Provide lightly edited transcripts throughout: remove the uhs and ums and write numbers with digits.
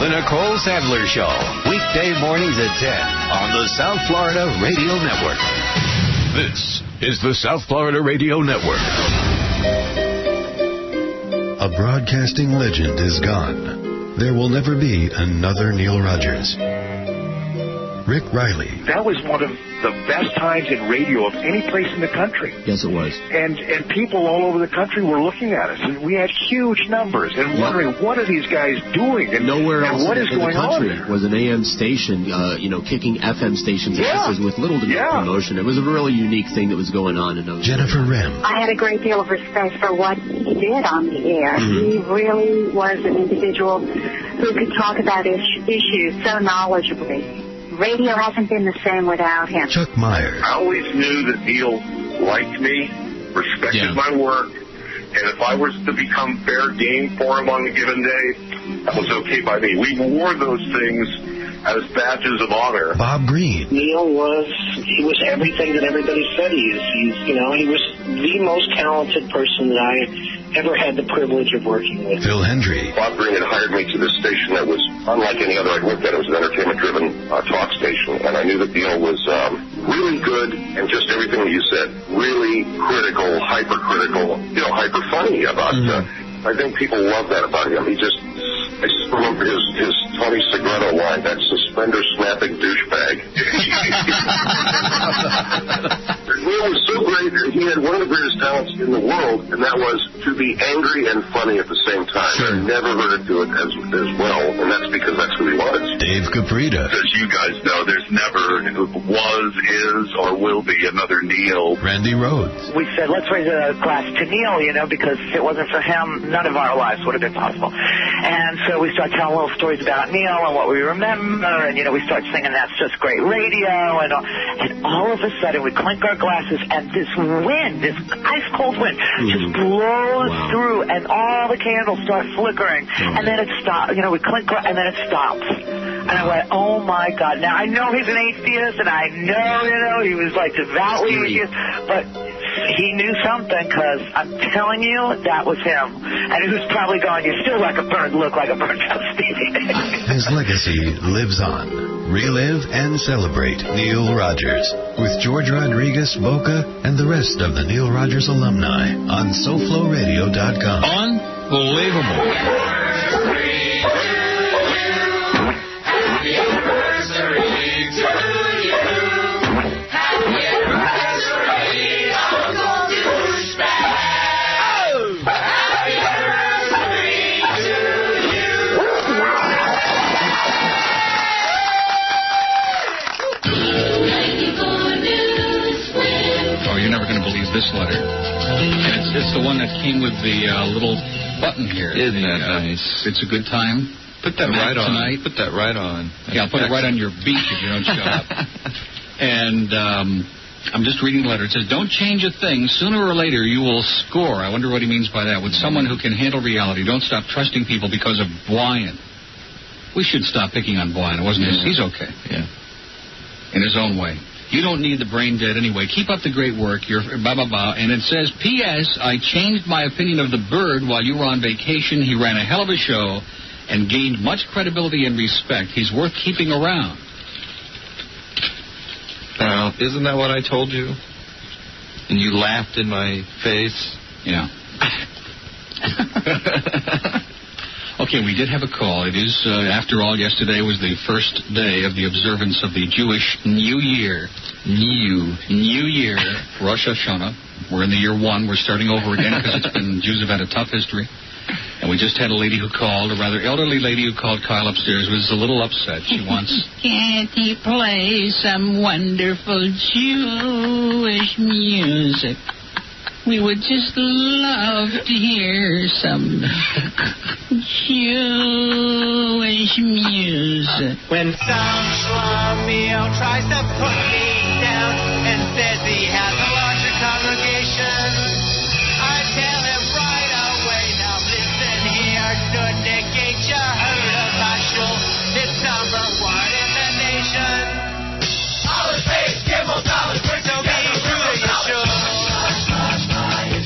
The Nicole Sandler Show, weekday mornings at 10 on the South Florida Radio Network. This is the South Florida Radio Network. A broadcasting legend is gone. There will never be another Neil Rogers. Rick Riley. That was one of the best times in radio of any place in the country. Yes, it was. And people all over the country were looking at us, and we had huge numbers and wondering, what are these guys doing? And nowhere else what is in the going country on? was an AM station, kicking FM stations' asses with little to no promotion. It was a really unique thing that was going on in those Jennifer Rem. I had a great deal of respect for what he did on the air. He really was an individual who could talk about issues so knowledgeably. Radio hasn't been the same without him. Chuck Meyer. I always knew that Neil liked me, respected my work, and if I was to become fair game for him on a given day, that was okay by me. We wore those things as badges of honor. Bob Green. Neil was everything that everybody said he is. He was the most talented person that I ever had the privilege of working with. Phil Hendry. Bob Green had hired me to this station that was unlike any other I'd worked at. It was an entertainment-driven talk station, and I knew that Neil was really good and just everything that you said, really critical, hypercritical, hyper-funny about I think people love that about him. I just remember his Tony Segreto line, that suspender-snapping douchebag. Neil was so great, and he had one of the greatest talents in the world, and that was to be angry and funny at the same time. Sure. I never heard him do it as well, and that's because that's who he was. Dave Caprita. As you guys know, there's never was, is, or will be another Neil. Randy Rhodes. We said, let's raise a glass to Neil, because if it wasn't for him, none of our lives would have been possible. And so we start telling little stories about Neil and what we remember, and, we start singing That's Just Great Radio, and all of a sudden we clink our glasses, and this wind, this ice-cold wind, just blows through, and all the candles start flickering, and then it stops. We clink, and then it stops. And I went, oh, my God. Now, I know he's an atheist, and I know, he was, devoutly atheist, but he knew something, because I'm telling you, that was him. And he was probably going, you still look like a burned out Stevie. His legacy lives on. Relive and celebrate Neil Rogers with George Rodriguez, Boca, and the rest of the Neil Rogers alumni on SoFloRadio.com. Unbelievable. This letter. And it's the one that came with the little button here. Isn't that nice? It's a good time. Put that right on. Tonight. Put that right on. Yeah, I'll put it right on your beak if you don't shut up. And I'm just reading the letter. It says, don't change a thing. Sooner or later you will score. I wonder what he means by that. With someone who can handle reality. Don't stop trusting people because of Brian. We should stop picking on Brian. It wasn't his. He's okay. Yeah. In his own way. You don't need the brain dead anyway. Keep up the great work. You're blah, blah, blah. And it says, P.S. I changed my opinion of the bird while you were on vacation. He ran a hell of a show and gained much credibility and respect. He's worth keeping around. Well, isn't that what I told you? And you laughed in my face? Yeah. Okay, we did have a call. It is, after all, yesterday was the first day of the observance of the Jewish New Year. New Year, Rosh Hashanah. We're in the year 1. We're starting over again because Jews have had a tough history. And we just had a lady who called, a rather elderly lady who called Kyle upstairs, was a little upset. She wants... Can't he play some wonderful Jewish music? We would just love to hear some Jewish music. When some schlemiel tries to put me down and says he has a larger congregation, I tell him right away, now listen here, don't negate you heard of my show. It's #1 in the nation. Olive face, Gimbal, Dollar, Bricks, so be true to your show.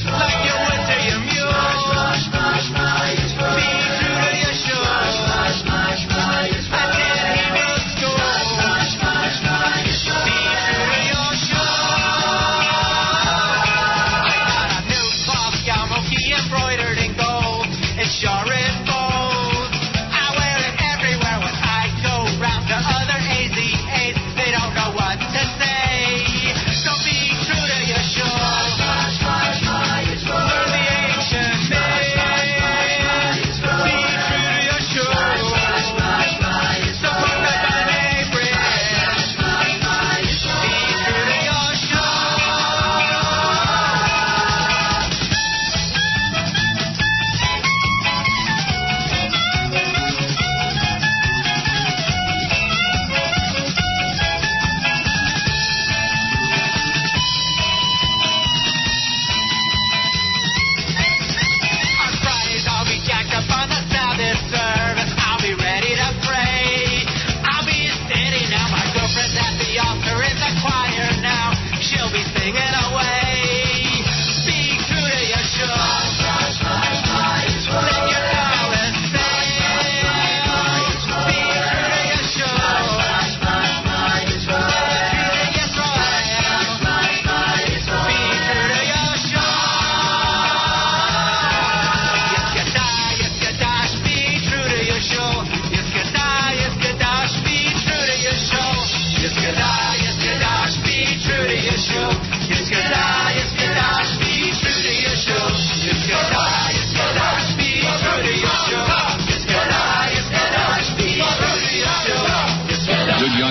Like you went to your mule. Be true to your show.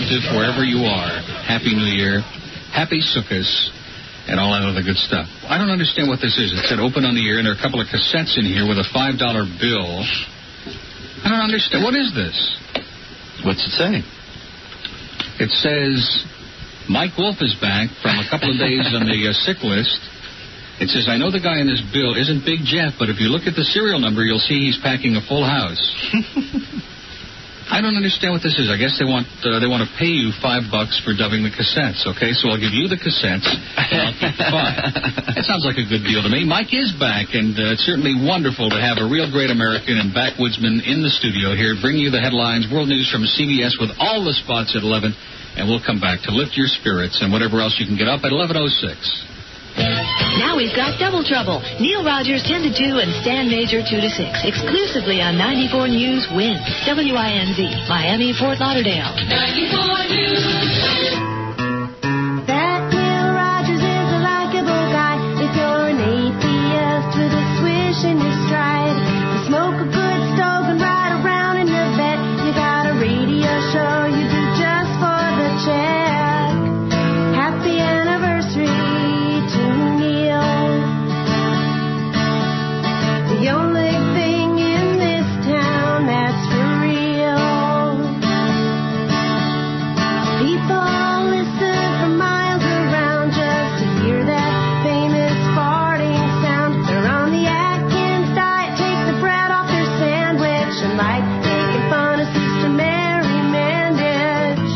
festive wherever you are. Happy New Year. Happy Sukkot. And all that other good stuff. I don't understand what this is. It said open on the air, and there are a couple of cassettes in here with a $5 bill. I don't understand. What is this? What's it say? It says Mike Wolf is back from a couple of days on the sick list. It says, I know the guy in this bill isn't Big Jeff, but if you look at the serial number, you'll see he's packing a full house. I don't understand what this is. I guess they want to pay you $5 for dubbing the cassettes, okay? So I'll give you the cassettes, and I'll keep the $5. That sounds like a good deal to me. Mike is back, and it's certainly wonderful to have a real great American and backwoodsman in the studio here, bringing you the headlines, world news from CBS with all the spots at 11, and we'll come back to lift your spirits and whatever else you can get up at 11:06. Now we've got Double Trouble. Neil Rogers 10 to 2 and Stan Major 2 to 6. Exclusively on 94 News WINZ. WINZ. Miami, Fort Lauderdale. 94 News. That Neil Rogers is a likable guy. If you're an atheist with a swish in your stride, you smoke a good stove and ride around in the vet. You got a radio show you do just for the check. Happy anniversary. The only thing in this town that's for real. People listen from miles around just to hear that famous farting sound. They're on the Atkins diet, take the bread off their sandwich, and like making fun of Sister Mary Mandich.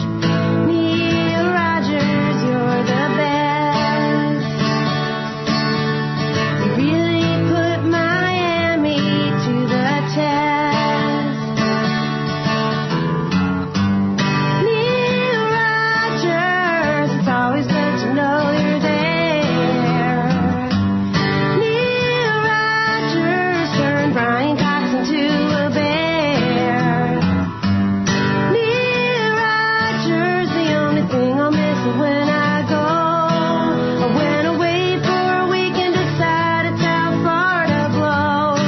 Neil Rogers, you're the best. You really put Miami to the test. Neil Rogers, it's always good to know you're there. Neil Rogers turned Brian Cox into a bear. Neil Rogers, the only thing I'll miss is when I go. I went away for a week and decided South Florida blows.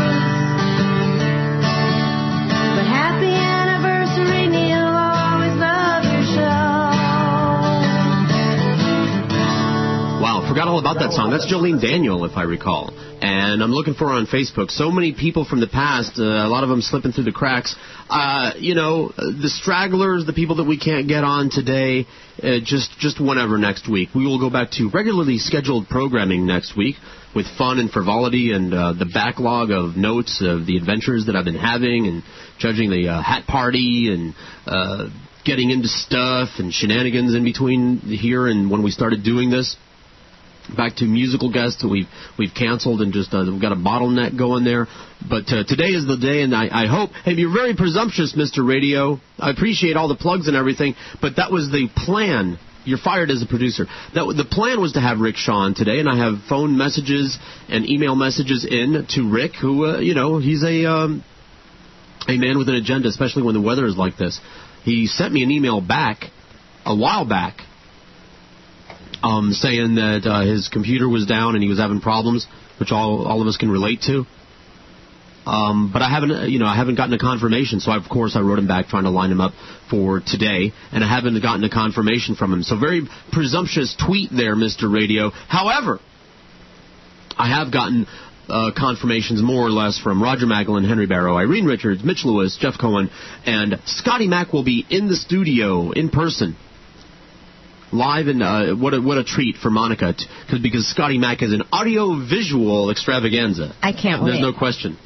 But happy anniversary, Neil, I'll always love your show. Wow, forgot all about that song. That's Jolynn Daniel, if I recall. And I'm looking for her on Facebook. So many people from the past, a lot of them slipping through the cracks. The stragglers, the people that we can't get on today, just whenever next week. We will go back to regularly scheduled programming next week with fun and frivolity and the backlog of notes of the adventures that I've been having and judging the hat party and getting into stuff and shenanigans in between here and when we started doing this. Back to musical guests that we've canceled and just we've got a bottleneck going there. But today is the day, and I hope. Hey, you're very presumptuous, Mr. Radio. I appreciate all the plugs and everything, but that was the plan. You're fired as a producer. The plan was to have Rick Shaw on today, and I have phone messages and email messages in to Rick, who he's a man with an agenda, especially when the weather is like this. He sent me an email back a while back. Saying that his computer was down and he was having problems, which all of us can relate to. But I haven't gotten a confirmation, so of course I wrote him back trying to line him up for today, and I haven't gotten a confirmation from him. So very presumptuous tweet there, Mr. Radio. However, I have gotten confirmations more or less from Roger Magalin, Henry Barrow, Irene Richards, Mitch Lewis, Jeff Cohen, and Scotty Mack will be in the studio in person. Live, and what a treat for Monica, because Scotty Mack is an audio-visual extravaganza. I can't wait. There's no question.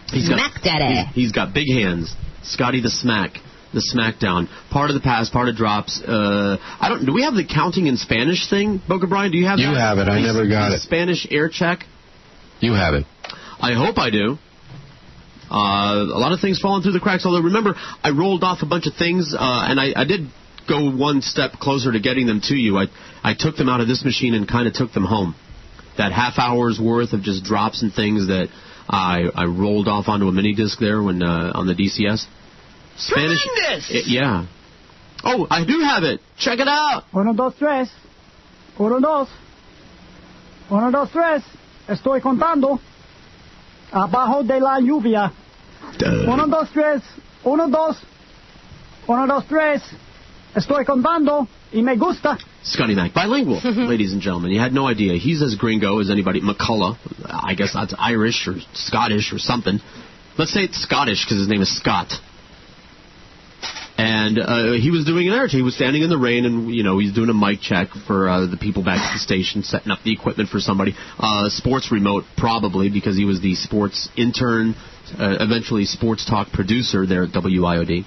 Smack Daddy. He's got big hands. Scotty the Smackdown. Part of the past, part of drops. Do we have the counting in Spanish thing, Boca Brian? Do you have that? You have it. I never got it. Spanish air check? You have it. I hope I do. A lot of things falling through the cracks, although remember, I rolled off a bunch of things, and I did go one step closer to getting them to you. I took them out of this machine and kind of took them home. That half hour's worth of just drops and things that I rolled off onto a mini disc there when on the DCS. Spanish. Tremendous! Yeah. Oh, I do have it. Check it out. 1, 2, 3. 1, 2. 1, 2, 3. Estoy contando. Abajo de la lluvia. 1, 2, 3. 1, 2. 1, 2, 3. Estoy contando y me gusta. Scotty Mac, bilingual, ladies and gentlemen. You had no idea. He's as gringo as anybody. McCullough, I guess that's Irish or Scottish or something. Let's say it's Scottish because his name is Scott. And he was doing an air check. He was standing in the rain, and he's doing a mic check for the people back at the station, setting up the equipment for somebody. Sports remote, probably, because he was the sports intern, eventually sports talk producer there at WIOD.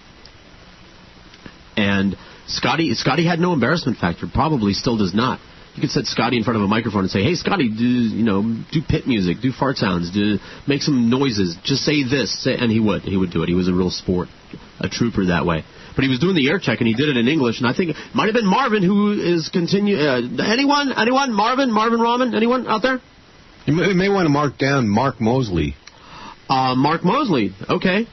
And Scotty had no embarrassment factor. Probably still does not. You could set Scotty in front of a microphone and say, "Hey, Scotty, do pit music, do fart sounds, make some noises. Just say this," and he would do it. He was a real sport, a trooper that way. But he was doing the air check, and he did it in English. And I think it might have been Marvin who is anyone? Marvin Rahman? Anyone out there? You may want to mark down Mark Mosley. Mark Mosley. Okay.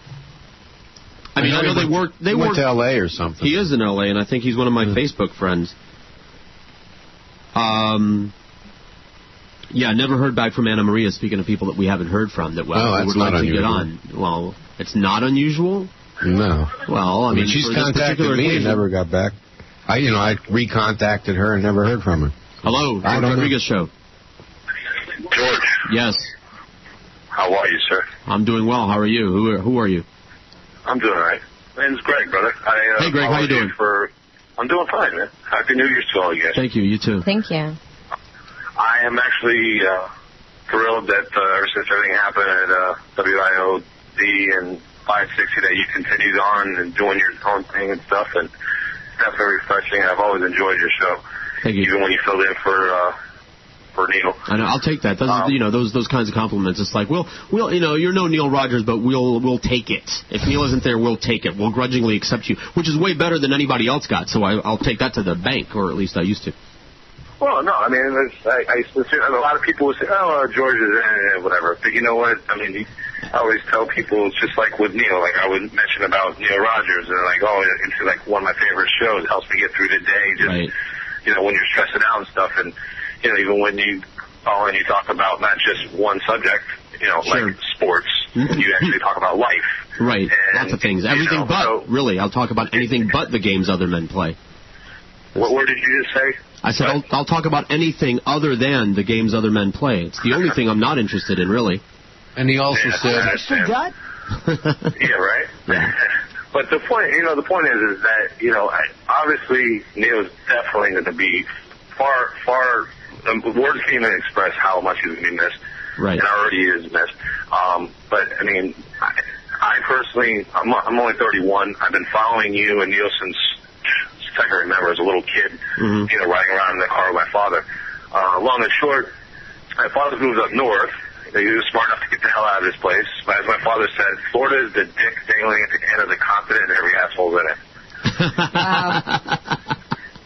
I know they work. They went to L.A. or something. He is in L.A., and I think he's one of my Facebook friends. Yeah, never heard back from Anna Maria. Speaking of people that we haven't heard from that would like to get on. Well, it's not unusual. No. Well, I mean she's contacted me and never got back. I recontacted her and never heard from her. Hello, Jorge Rodriguez show. George. Yes. How are you, sir? I'm doing well. How are you? Who are you? I'm doing all right. My name's Greg, brother. Hey, Greg, how you doing? I'm doing fine, man. Happy New Year's to all you guys. Thank you. You too. Thank you. I am actually thrilled that ever since everything happened at WIOD and 560 that you continued on and doing your own thing and stuff, and it's definitely refreshing. I've always enjoyed your show. Thank you. Even when you filled in for Neil. I know, I'll take that. Those kinds of compliments. It's like, we'll you're no Neil Rogers, but we'll take it. If Neil isn't there, we'll take it. We'll grudgingly accept you, which is way better than anybody else got. So I'll take that to the bank, or at least I used to. Well, no, I mean, a lot of people would say, "Oh, George is whatever." But you know what? I mean, I always tell people it's just like with Neil. Like I would mention about Neil Rogers, and like, oh, it's like one of my favorite shows. It helps me get through the day. Just right. When you're stressing out and stuff, and even when you call and you talk about not just one subject, sure. like sports, you actually talk about life. Right, and, lots of things. Everything really, I'll talk about anything but the games other men play. What did you just say? I said I'll talk about anything other than the games other men play. It's the only thing I'm not interested in, really. And he also said... Yeah, right? Yeah. But the point is that, obviously Neil's definitely going to be far, words can't even express how much he's going to be missed. Right. And already is missed. But, I mean, I personally, I'm only 31. I've been following you and Neil since I can remember as a little kid, riding around in the car with my father. Long and short, my father's moved up north. He was smart enough to get the hell out of this place. But as my father said, Florida is the dick dangling at the end of the continent and every asshole's in it.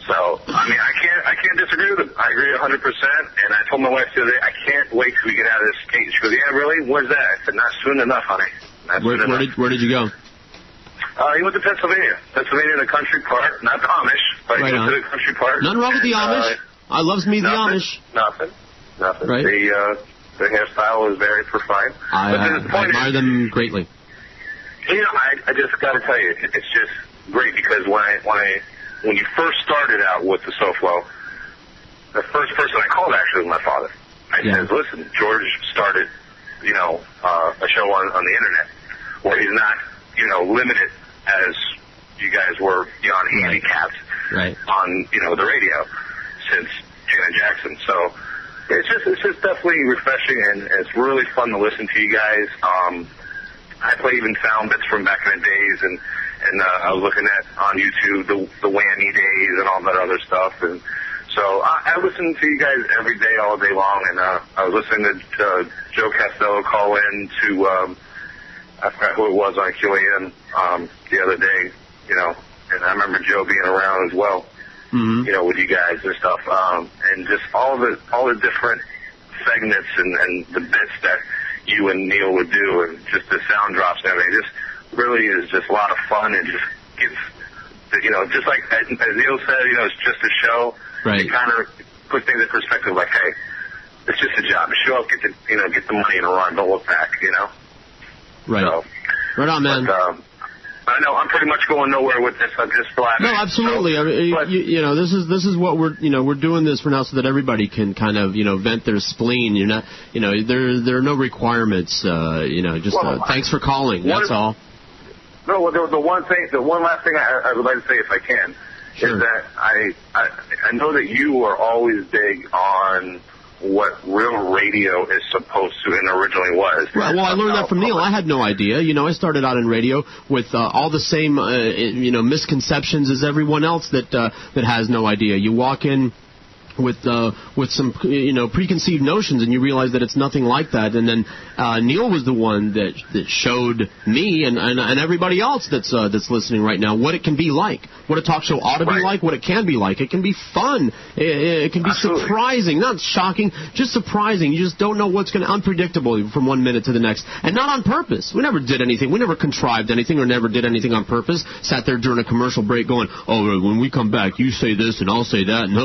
So, I mean, I can't disagree with him. I agree 100%. And I told my wife the other day, I can't wait till we get out of this state. She goes, yeah, really? Where's that? I said, not soon enough, honey. Where did you go? He went to Pennsylvania. Pennsylvania, the country part. Not the Amish, but he went to the country part. Nothing wrong with the Amish. I loves me the Amish. Nothing. Right. The hairstyle is very refined. I admire them greatly. I just got to tell you, it's just great because when you first started out with the SoFlo, the first person I called actually was my father. I said, listen, George started, a show on the internet where he's not, limited as you guys were beyond handicapped on, the radio since Janet Jackson. So it's just definitely refreshing, and it's really fun to listen to you guys. I even found bits from back in the days, and I was looking at on YouTube the whammy days and all that other stuff, and so I listen to you guys every day, all day long, and I was listening to Joe Castello call in to I forgot who it was on QAM the other day, and I remember Joe being around as well. With you guys and stuff, and just all the different segments and the bits that you and Neil would do, and just the sound drops and everything. Just really is just a lot of fun, and just gets, just like as Neil said, it's just a show. Right. It kind of puts things in perspective, like, hey, it's just a job. Show up, get the money and run. Don't look back, Right. So, right on, man. But, I know I'm pretty much going nowhere with this. I'm just laughing. No, absolutely. So, this is what we're doing this for now so that everybody can kind of vent their spleen. You're not there are no requirements. Thanks for calling. That's all. No, the one last thing I would like to say, if I can, is that I know that you are always big on what real radio is supposed to and originally was. Right, well, I learned that from Neil. I had no idea. I started out in radio with all the same, misconceptions as everyone else that has no idea. You walk in with some preconceived notions, and you realize that it's nothing like that. And then Neil was the one that showed me and everybody else that's listening right now what it can be like, what a talk show ought to be like, what it can be like. It can be fun. It can be surprising, not shocking, just surprising. You just don't know what's going to unpredictable from one minute to the next, and not on purpose. We never did anything. We never contrived anything or never did anything on purpose. Sat there during a commercial break going, "Oh, when we come back, you say this and I'll say that." And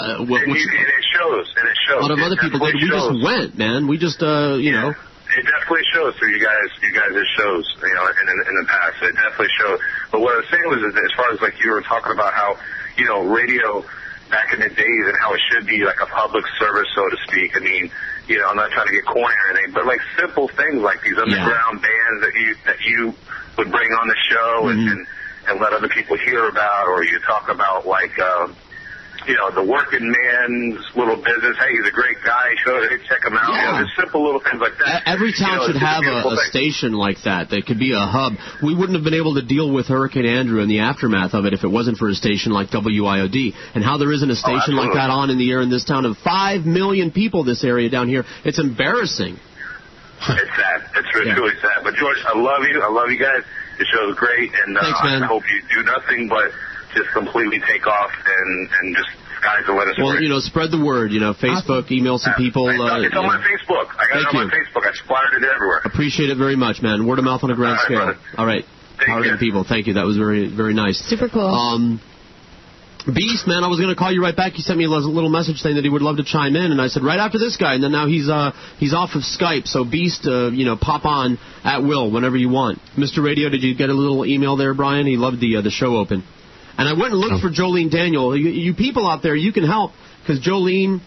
and it shows. A lot of other people did. We just went, man. We just, It definitely shows through you guys' shows, in the past. It definitely shows. But what I was saying was, that as far as like you were talking about how, radio back in the days and how it should be like a public service, so to speak. I mean, I'm not trying to get corny or anything, but like simple things like these underground bands that you would bring on the show and let other people hear about, or you talk about like, the working man's little business. Hey, he's a great guy. Hey, check him out. Yeah. Just simple little things like that. Every town should have a station like that. That could be a hub. We wouldn't have been able to deal with Hurricane Andrew and the aftermath of it if it wasn't for a station like WIOD. And how there isn't a station like that on in the air in this town of 5 million people, this area down here. It's embarrassing. It's sad. It's truly sad. But, George, I love you. I love you guys. The show's great. And thanks, man. I hope you do nothing but just completely take off and just sky's the limit. Well, spread the word. Facebook, email some people. It's on my Facebook. I got it on my Facebook. I splattered it everywhere. Appreciate it very much, man. Word of mouth on a grand scale. Brother. All right. Power to the people. Thank you. That was very, very nice. Super cool. Beast, man, I was going to call you right back. He sent me a little message saying that he would love to chime in, and I said right after this guy, and then now he's off of Skype. So Beast, pop on at will whenever you want. Mr. Radio, did you get a little email there, Brian? He loved the show open. And I went and looked for Jolynn Daniel. You people out there, you can help, because Jolynn,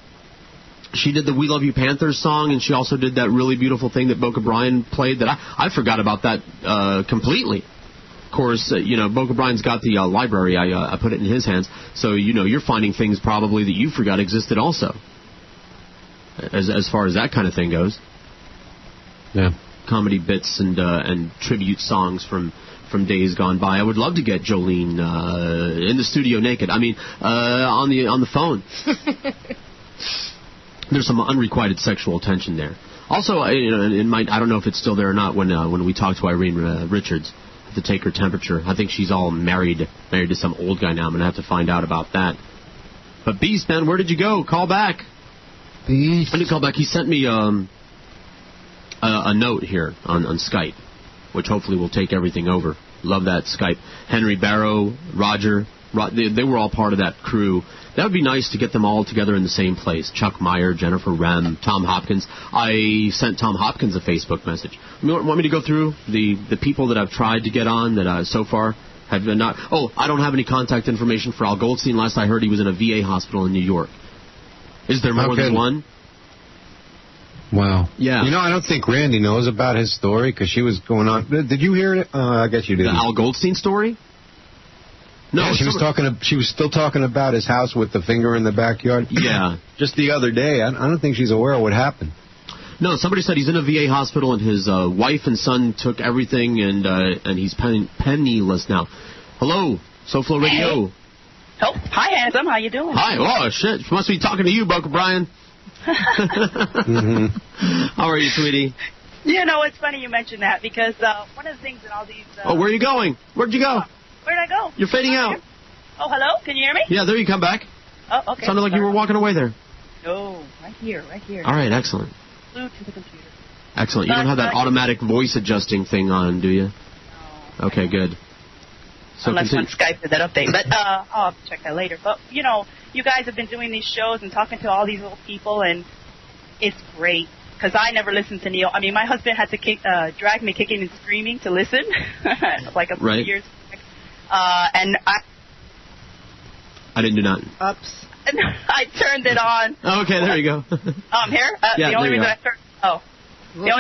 she did the We Love You Panthers song, and she also did that really beautiful thing that Boca Brian played that I forgot about that completely. Of course, Boca Brian's got the library. I put it in his hands. So, you're finding things probably that you forgot existed also, as far as that kind of thing goes. Yeah. Comedy bits and tribute songs from days gone by. I would love to get Jolynn in the studio naked. I mean, on the phone. There's some unrequited sexual tension there. Also, I don't know if it's still there or not when we talked to Irene Richards. I have to take her temperature. I think she's all married to some old guy now. I'm gonna have to find out about that. But Beast, man, where did you go? Call back. Beast. I didn't call back. He sent me a note here on Skype, which hopefully will take everything over. Love that Skype. Henry Barrow, Roger, they were all part of that crew. That would be nice to get them all together in the same place. Chuck Meyer, Jennifer Rem, Tom Hopkins. I sent Tom Hopkins a Facebook message. You want me to go through the people that I've tried to get on that so far have been not... Oh, I don't have any contact information for Al Goldstein. Last I heard, he was in a VA hospital in New York. Is there more than one? Wow. Yeah. I don't think Randy knows about his story because she was going on. Did you hear it? I guess you didn't. The Al Goldstein story? No. Yeah, she was still talking about his house with the finger in the backyard. Yeah. Just the other day. I don't think she's aware of what happened. No, somebody said he's in a VA hospital and his wife and son took everything and he's penniless now. Hello, SoFloRadio. Hey. Oh, hi, handsome. How you doing? Hi. Oh, shit. She must be talking to you, Boca Brian. How are you, sweetie? It's funny you mentioned that because one of the things in all these... where are you going? Where'd you go? Where'd I go? You're fading out. Oh, hello? Can you hear me? Yeah, there you come back. Oh, okay. Sounded like you were walking away there. Oh, right here. All right, excellent. Flew to the computer. Excellent. You don't have that automatic voice adjusting thing on, do you? No. Okay, good. So unless on Skype did that update. But I'll have to check that later. But, you guys have been doing these shows and talking to all these little people, and it's great. because I never listened to Neil. I mean, my husband had to drag me kicking and screaming to listen, like a few years back. And I didn't do nothing. Oops. And I turned it on. Okay, there you go. I'm here. Yeah, the only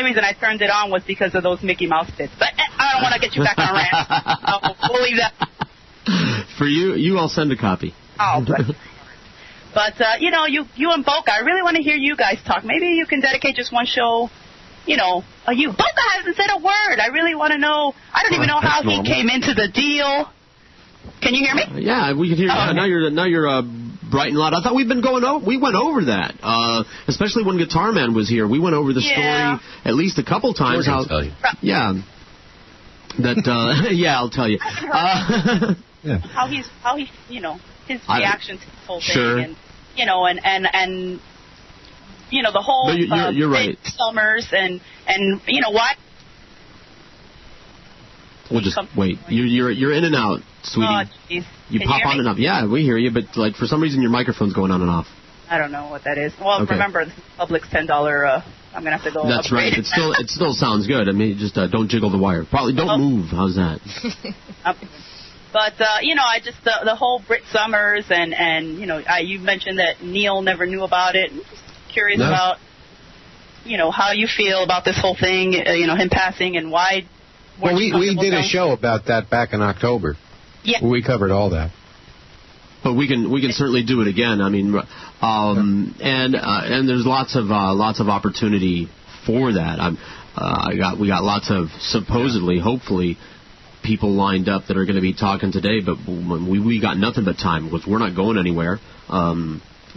reason I turned it on was because of those Mickey Mouse bits. But I don't want to get you back on rant. We'll leave that. For you, I'll send a copy. Oh, bless you. But, you know, you and Boca, I really want to hear you guys talk. Maybe you can dedicate just one show, you know. Boca hasn't said a word. I really want to know. I don't even know how he came into the deal. Can you hear me? Yeah, we can hear you. Okay. Now you're bright and loud. I thought we went over that, especially when Guitar Man was here. We went over the story at least a couple times. I'll tell you. Yeah. That, yeah, I'll tell you. How he, you know, his reaction to this whole thing, and you know, and you know the whole. You're right. Somers and you know why. We'll just wait. You're in and out, sweetie. Oh, jeez. You pop on and off. Yeah, we hear you, but like for some reason your microphone's going on and off. I don't know what that is. Well, remember the public's $10. I'm gonna have to go. That's upgrade. right. It still sounds good. I mean, just don't jiggle the wire. Probably don't move. How's that? But you know, I just the whole Brit Somers and you know, you mentioned that Neil never knew about it. I'm just curious about you know how you feel about this whole thing. You know, him passing and why. Well, we did a show about that back in October. Yeah. We covered all that. But we can certainly do it again. I mean, and there's lots of opportunity for that. We got lots of supposedly, hopefully, people lined up that are going to be talking today. But we got nothing but time because we're not going anywhere.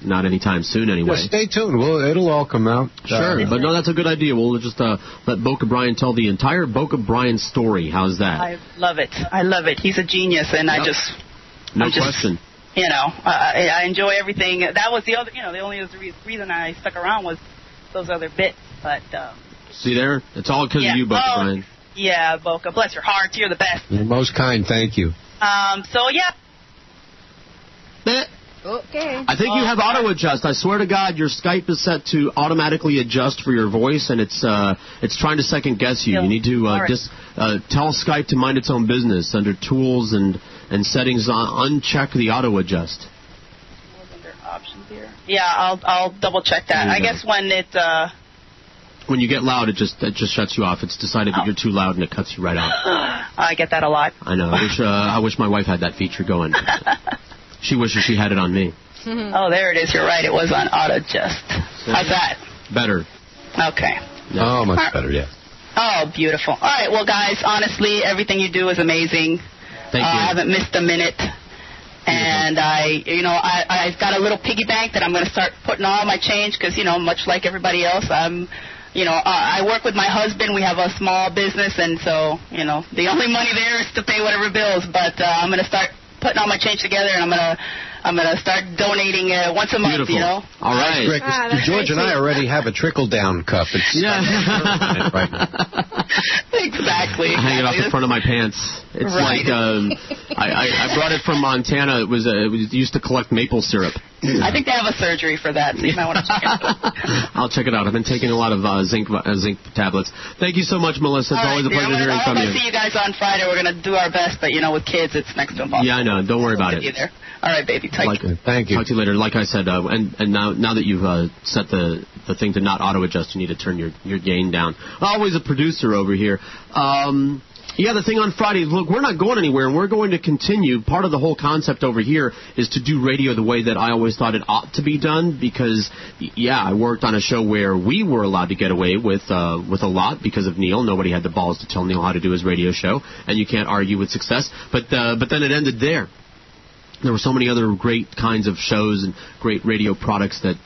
Not anytime soon, anyway. Well, stay tuned. It'll all come out. Sure, but no, that's a good idea. We'll just let Boca Brian tell the entire Boca Brian story. How's that? I love it. He's a genius, and no question. You know, I enjoy everything. That was the other. You know, the only reason I stuck around was those other bits. But see there, it's all because of you, Boca Brian. Yeah, Boca, bless your heart. You're the best. You're most kind. Thank you. So yeah. Okay. I think you have auto adjust. I swear to God, your Skype is set to automatically adjust for your voice, and it's trying to second guess you. You need to tell Skype to mind its own business under tools and settings. Uncheck the auto adjust. Under options here. Yeah, I'll double check that. I guess when you get loud, it just shuts you off. It's decided that you're too loud and it cuts you right out. I get that a lot. I know. I wish my wife had that feature going. She wishes she had it on me. Oh, there it is. You're right. It was on auto adjust. How's that? Better. Okay. Yeah. Oh, much better, yeah. Oh, beautiful. All right. Well, guys, honestly, everything you do is amazing. Thank you. I haven't missed a minute. And I've got a little piggy bank that I'm going to start putting all my change because, you know, much like everybody else, I work with my husband. We have a small business, and so, you know, the only money there is to pay whatever bills. But I'm going to start putting all my change together, and I'm gonna start donating once a month. Beautiful. You know. All right. George and I already have a trickle down cup. It's right now. Exactly. I hang it off the front of my pants. It's like I brought it from Montana. It used to collect maple syrup. I think they have a surgery for that, so you might want to check it out. I'll check it out. I've been taking a lot of zinc tablets. Thank you so much, Melissa. It's always a pleasure hearing from you. I'll see you guys on Friday. We're going to do our best, but, you know, with kids, it's next to impossible. Yeah, I know. Don't worry about it. There. All right, baby. Thank you. Talk to you later. Like I said, and now that you've set the thing to not auto-adjust, you need to turn your gain down. Always a producer over here. Yeah, the thing on Friday, look, we're not going anywhere, and we're going to continue. Part of the whole concept over here is to do radio the way that I always thought it ought to be done because, I worked on a show where we were allowed to get away with a lot because of Neil. Nobody had the balls to tell Neil how to do his radio show, and you can't argue with success. But then it ended there. There were so many other great kinds of shows and great radio products that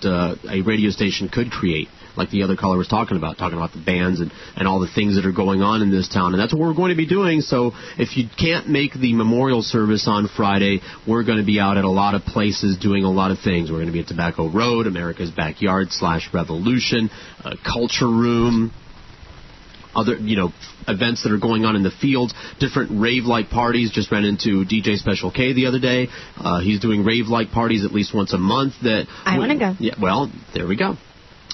a radio station could create, like the other caller was talking about the bands and all the things that are going on in this town. And that's what we're going to be doing. So if you can't make the memorial service on Friday, we're going to be out at a lot of places doing a lot of things. We're going to be at Tobacco Road, America's Backyard / Revolution, Culture Room, other, events that are going on in the field, different rave-like parties. Just ran into DJ Special K the other day. He's doing rave-like parties at least once a month. I want to go. Yeah, well, there we go.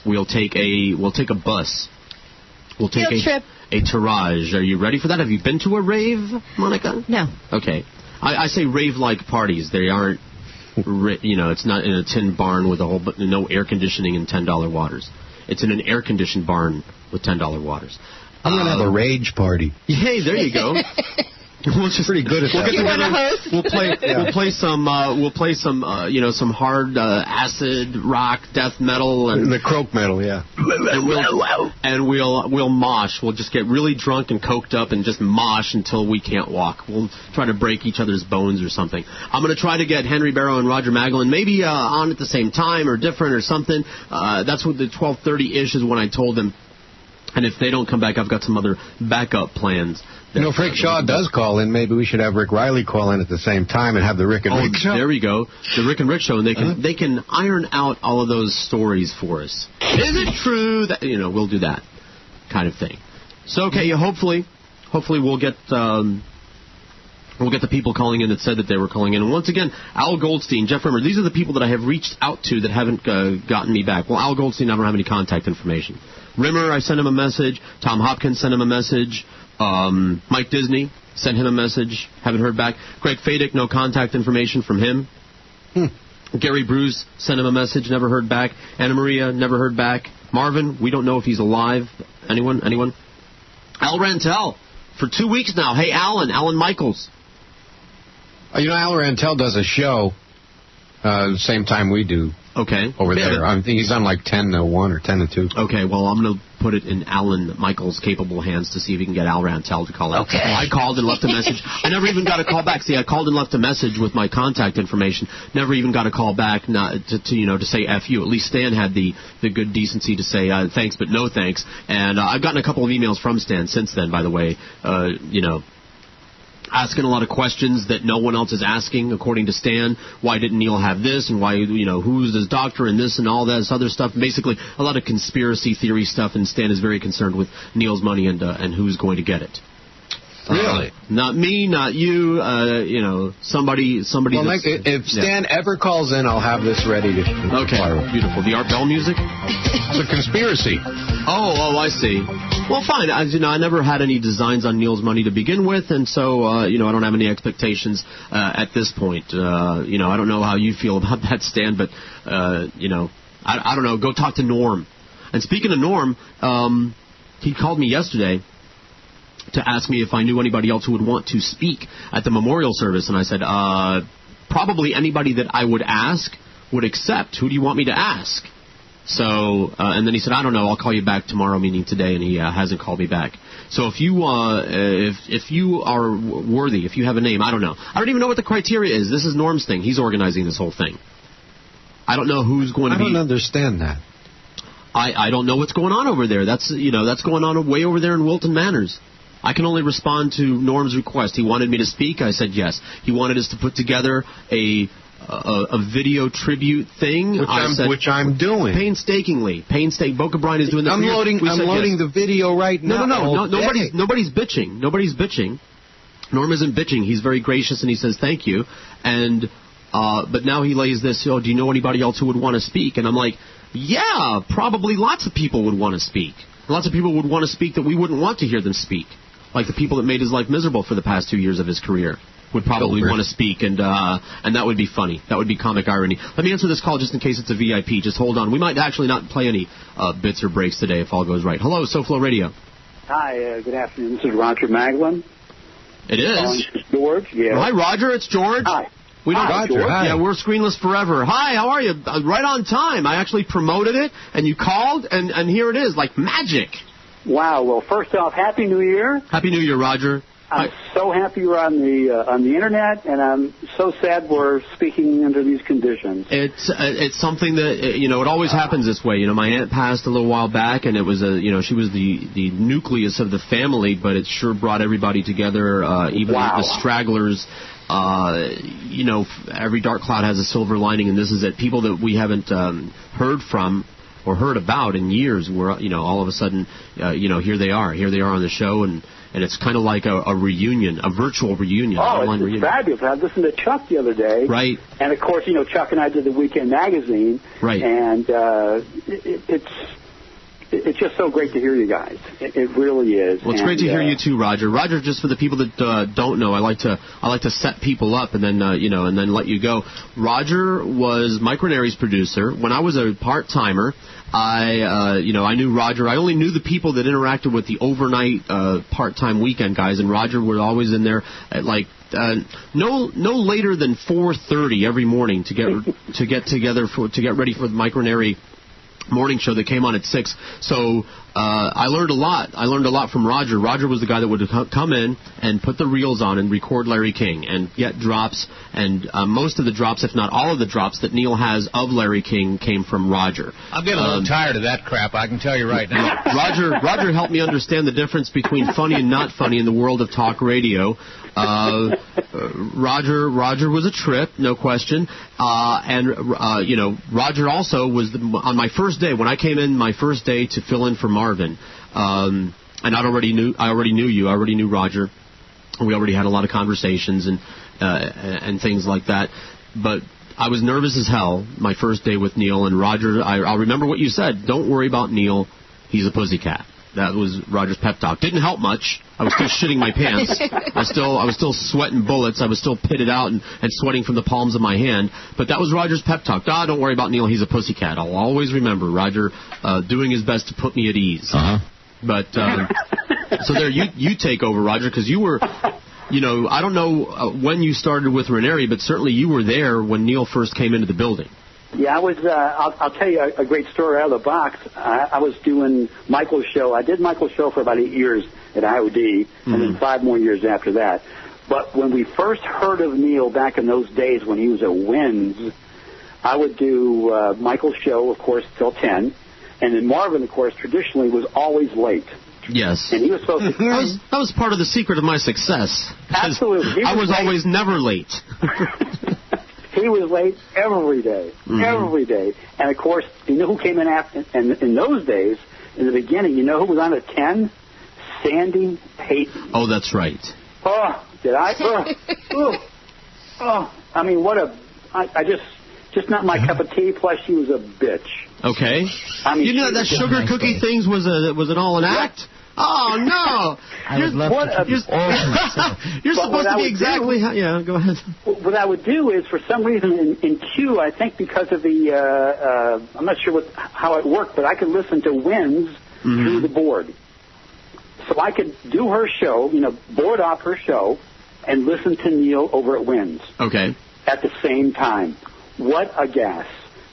we'll take a bus. We'll take a Taraj. Are you ready for that? Have you been to a rave, Monica? No. Okay. I say rave-like parties. They aren't, it's not in a tin barn with no air conditioning and $10 waters. It's in an air-conditioned barn with $10 waters. I'm going to have a rage party. Hey, there you go. We'll just pretty good at that. You want to host? We'll play some some hard acid rock, death metal, and the croak metal, yeah. And we'll mosh. We'll just get really drunk and coked up and just mosh until we can't walk. We'll try to break each other's bones or something. I'm going to try to get Henry Barrow and Roger Magalin maybe on at the same time or different or something. That's what the 12:30-ish is when I told them. And if they don't come back, I've got some other backup plans. Rick Shaw does call in. Maybe we should have Rick Riley call in at the same time and have the Rick and Rick show. There we go. The Rick and Rick show, and they can iron out all of those stories for us. Is it true that we'll do that kind of thing? So okay, hopefully we'll get the people calling in that said that they were calling in. And once again, Al Goldstein, Jeff Rimmer, these are the people that I have reached out to that haven't gotten me back. Well, Al Goldstein, I don't have any contact information. Rimmer, I sent him a message. Tom Hopkins sent him a message. Mike Disney sent him a message. Haven't heard back. Greg Fadick, no contact information from him. Gary Bruce sent him a message. Never heard back. Anna Maria, never heard back. Marvin, we don't know if he's alive. Anyone? Al Rantel, for 2 weeks now. Hey, Alan Michaels. Al Rantel does a show same time we do. Okay. Over there. I think he's on like 10 to 1 or 10 to 2. Okay, well, I'm going to put it in Alan Michaels' capable hands to see if he can get Al Rantel to call out. Okay. I called and left a message. I never even got a call back. See, I called and left a message with my contact information. Never even got a call back to say F you. At least Stan had the good decency to say thanks but no thanks. And I've gotten a couple of emails from Stan since then, by the way, asking a lot of questions that no one else is asking, according to Stan. Why didn't Neil have this, and why, who's his doctor, and this, and all this other stuff. Basically, a lot of conspiracy theory stuff, and Stan is very concerned with Neil's money and who's going to get it. Really? Not me, not you, somebody. Well, if Stan ever calls in, I'll have this ready to fire. Beautiful. The Art Bell music? It's a conspiracy. Oh, I see. Well, fine. As I never had any designs on Neil's money to begin with, and so, I don't have any expectations at this point. I don't know how you feel about that, Stan, but, I don't know. Go talk to Norm. And speaking of Norm, he called me yesterday to ask me if I knew anybody else who would want to speak at the memorial service, and I said, probably anybody that I would ask would accept. Who do you want me to ask? So, and then he said, I don't know, I'll call you back tomorrow, meaning today, and he hasn't called me back. So if you if you are worthy, if you have a name, I don't know. I don't even know what the criteria is. This is Norm's thing. He's organizing this whole thing. I don't know who's going to be... I don't understand that. I don't know what's going on over there. That's going on way over there in Wilton Manors. I can only respond to Norm's request. He wanted me to speak. I said yes. He wanted us to put together a video tribute thing, which I'm doing painstakingly. Boca Brian is doing the. I'm loading the video right now. No. Nobody's bitching. Norm isn't bitching. He's very gracious and he says thank you. And but now he lays this. Do you know anybody else who would want to speak? And I'm like, yeah, probably lots of people would want to speak. Lots of people would want to speak that we wouldn't want to hear them speak. Like the people that made his life miserable for the past 2 years of his career would probably want to speak, and that would be funny. That would be comic irony. Let me answer this call just in case it's a VIP. Just hold on. We might actually not play any bits or breaks today if all goes right. Hello, SoFloRadio. Hi, good afternoon. This is Roger Magdalin. It is. George, yeah. Hi, Roger. It's George. Hi. Roger. Hi. Yeah, we're Screenless Forever. Hi, how are you? Right on time. I actually promoted it, and you called, and here it is, like magic. Wow. Well, first off, Happy New Year. Happy New Year, Roger. I'm so happy you're on the internet, and I'm so sad we're speaking under these conditions. It's something that it always happens this way. My aunt passed a little while back, and it was she was the nucleus of the family, but it sure brought everybody together, even the stragglers. Every dark cloud has a silver lining, and this is it. People that we haven't heard from or heard about in years. Where all of a sudden, here they are on the show, and it's kind of like a reunion, a virtual reunion, online it's reunion. Fabulous. I listened to Chuck the other day, right? And of course, Chuck and I did the Weekend magazine, right? And it's just so great to hear you guys. It really is. Well, it's great to hear you too, Roger. Roger, just for the people that don't know, I like to set people up and then and then let you go. Roger was Mike Ranieri's producer. When I was a part-timer, I knew Roger. I only knew the people that interacted with the overnight part-time weekend guys, and Roger was always in there at no later than 4:30 every morning to get ready for the Mike Ranieri morning show that came on at 6. So I learned a lot. I learned a lot from Roger. Roger was the guy that would come in and put the reels on and record Larry King and get drops. And most of the drops, if not all of the drops that Neil has of Larry King came from Roger. I'm getting a little tired of that crap, I can tell you right now. Roger helped me understand the difference between funny and not funny in the world of talk radio. Roger was a trip, no question. Roger also was on my first day when I came in, my first day to fill in for Marvin. And I already knew you. I already knew Roger. We already had a lot of conversations and things like that. But I was nervous as hell my first day with Neil and Roger. I'll remember what you said. Don't worry about Neil. He's a pussycat. That was Roger's pep talk. Didn't help much. I was still shitting my pants. I was still sweating bullets. I was still pitted out and sweating from the palms of my hand. But that was Roger's pep talk. Don't worry about Neil. He's a pussycat. I'll always remember Roger doing his best to put me at ease. Uh-huh. But so there, you take over, Roger, because you were, I don't know when you started with Ranieri, but certainly you were there when Neil first came into the building. Yeah, I was. I'll tell you a great story out of the box. I was doing Michael's show. I did Michael's show for about 8 years at IOD, and then 5 more years after that. But when we first heard of Neil back in those days when he was at WINZ, I would do Michael's show, of course, till 10, and then Marvin, of course, traditionally was always late. Yes. And he was supposed to. That was part of the secret of my success. Absolutely. I was always never late. He was late every day, every day. And, of course, you know who came in after? And in those days, in the beginning, you know who was on at 10? Sandy Payton. Oh, that's right. Oh, did I? I mean, I just not my cup of tea, plus she was a bitch. Okay. I mean, that sugar cookie things was it all an act? Oh, no. You're supposed to be exactly how... Yeah, go ahead. What I would do is, for some reason, in Q, I think because of the... I'm not sure how it worked, but I could listen to WINZ through the board. So I could do her show, board off her show, and listen to Neil over at WINZ. Okay. At the same time. What a gas.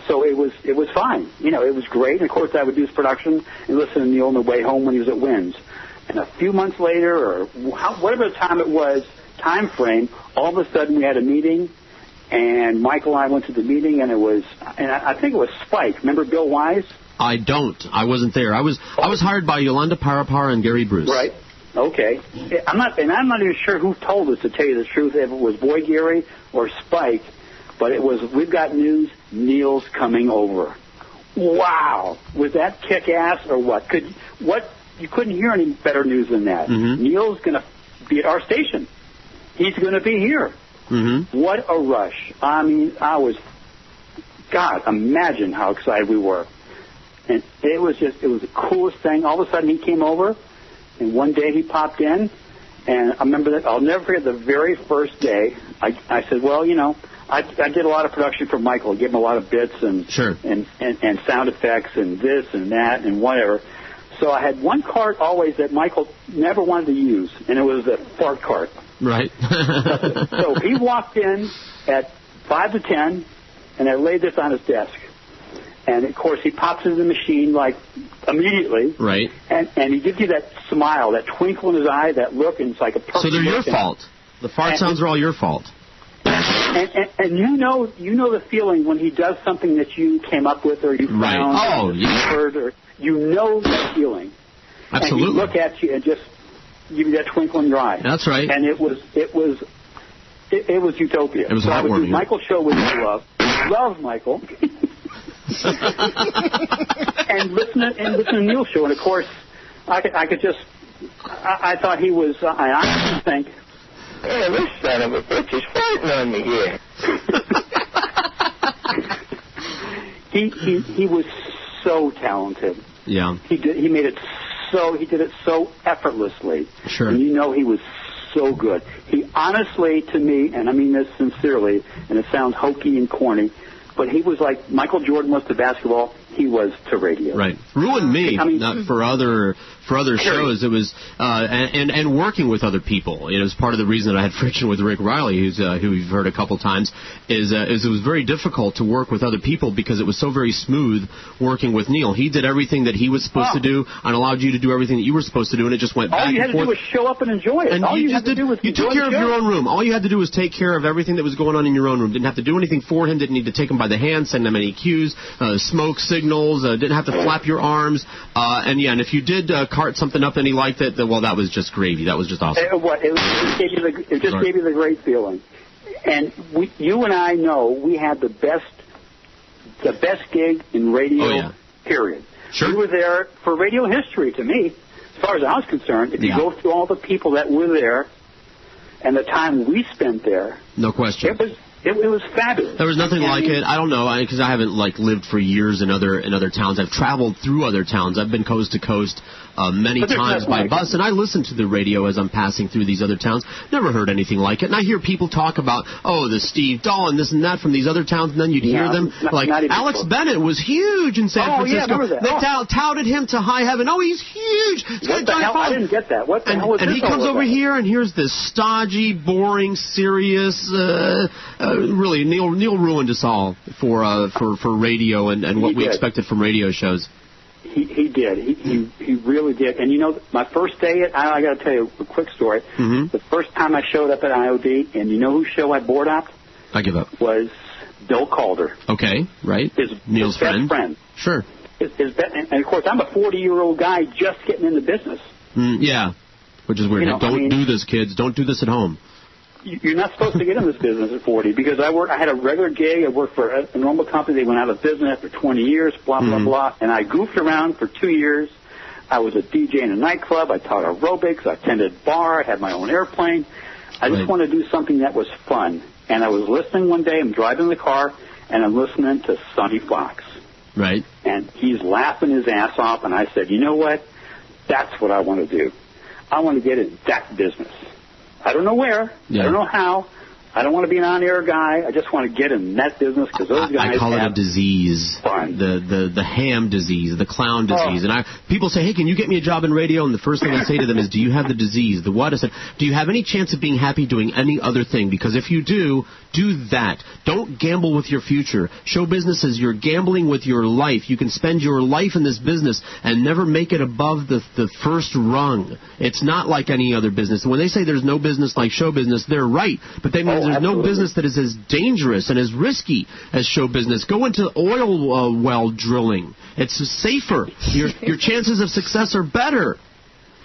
So it was fine. It was great. And, of course, I would do his production and listen to Neil on the way home when he was at WINZ. And a few months later, or whatever the time it was, time frame, all of a sudden we had a meeting, and Michael and I went to the meeting, and I think it was Spike. Remember Bill Wise? I don't. I wasn't there. I was hired by Yolanda Parapara and Gary Bruce. Right. Okay. I'm not even sure who told us, to tell you the truth, if it was Boy Gary or Spike. But it was, we've got news, Neil's coming over. Wow. Was that kick-ass or what? You couldn't hear any better news than that. Neil's going to be at our station. He's going to be here. What a rush. I mean, God, imagine how excited we were. And it was the coolest thing. All of a sudden he came over, and one day he popped in, and I remember that. I'll never forget the very first day. I said, well, I did a lot of production for Michael. I gave him a lot of bits and sound effects and this and that and whatever. So I had one cart always that Michael never wanted to use, and it was the fart cart. Right. So he walked in at 5 to 10, and I laid this on his desk. And, of course, he pops into the machine, immediately. Right. And he gives you that smile, that twinkle in his eye, that look, and it's like a perfect So they're your look. fault. The fart sounds are all your fault. And you know the feeling when he does something that you came up with or you found or you heard, or you know that feeling. Absolutely. And he look at you and just give you that twinkle in your eye. That's right. And it was utopia. It was so I would do heartwarming. Michael's show with love. Love Michael. and listen to Neil's show. And of course, I thought he was. I honestly think. Hey, this son of a bitch is fighting on me here. He was so talented. Yeah. He did it so effortlessly. Sure. And he was so good. He honestly, to me, and I mean this sincerely, and it sounds hokey and corny, but he was like Michael Jordan was to basketball, he was to radio. Right. Ruined me, not for other shows. It was and working with other people. It was part of the reason that I had friction with Rick Riley, who you've heard a couple times. Is it was very difficult to work with other people because it was so very smooth working with Neil. He did everything that he was supposed to do and allowed you to do everything that you were supposed to do, and it just went back and forth. All you had to do was show up and enjoy it. And all you had to do was you took care of your own room. All you had to do was take care of everything that was going on in your own room. Didn't have to do anything for him. Didn't need to take him by the hand, send him any cues, smoke signals. Didn't have to flap your arms. And if you did cart something up and he liked it, well, that was just gravy. That was just awesome. It just gave you the great feeling. And you and I know we had the best gig in radio, period. Sure. We were there for radio history, to me, as far as I was concerned. If you go through all the people that were there and the time we spent there. No question. It was fabulous. There was nothing like it. I don't know, because I haven't lived for years in other towns. I've traveled through other towns. I've been coast to coast many times by bus, and I listen to the radio as I'm passing through these other towns. Never heard anything like it. And I hear people talk about, the Steve Dahl and this and that from these other towns, and then you'd hear them Alex Bennett was huge in San Francisco. Yeah, remember that. They touted him to high heaven. Oh, he's huge. What the hell? I didn't get that. What the hell was and this he comes over here, and here's this stodgy, boring, serious. Really, Neil ruined us all for radio and what we expected from radio shows. He did. He really did. And my first day I got to tell you a quick story. Mm-hmm. The first time I showed up at IOD, and you know whose show I board opped? I give up. Was Bill Calder. Okay, right. Neil's best friend. Sure. And of course, I'm a 40-year-old guy just getting into business. Yeah, which is weird. Don't do this, kids. Don't do this at home. You're not supposed to get in this business at 40 because I had a regular gig. I worked for a normal company. They went out of business after 20 years, blah, blah, blah. And I goofed around for 2 years. I was a DJ in a nightclub. I taught aerobics. I attended bar. I had my own airplane. I just wanted to do something that was fun. And I was listening one day. I'm driving the car, and I'm listening to Sonny Fox. Right. And he's laughing his ass off. And I said, you know what? That's what I want to do. I want to get in that business. I don't know where. I don't know how. I don't want to be an on-air guy. I just want to get in that business because those guys I call it have a disease. Fun. The ham disease, the clown disease. And people say, hey, can you get me a job in radio? And the first thing I say to them is, do you have the disease? The what? I said, do you have any chance of being happy doing any other thing? Because if you do that. Don't gamble with your future. Show business is you're gambling with your life. You can spend your life in this business and never make it above the first rung. It's not like any other business. When they say there's no business like show business, they're right. But they mean there's no business that is as dangerous and as risky as show business. Go into oil well drilling. It's safer. Your chances of success are better.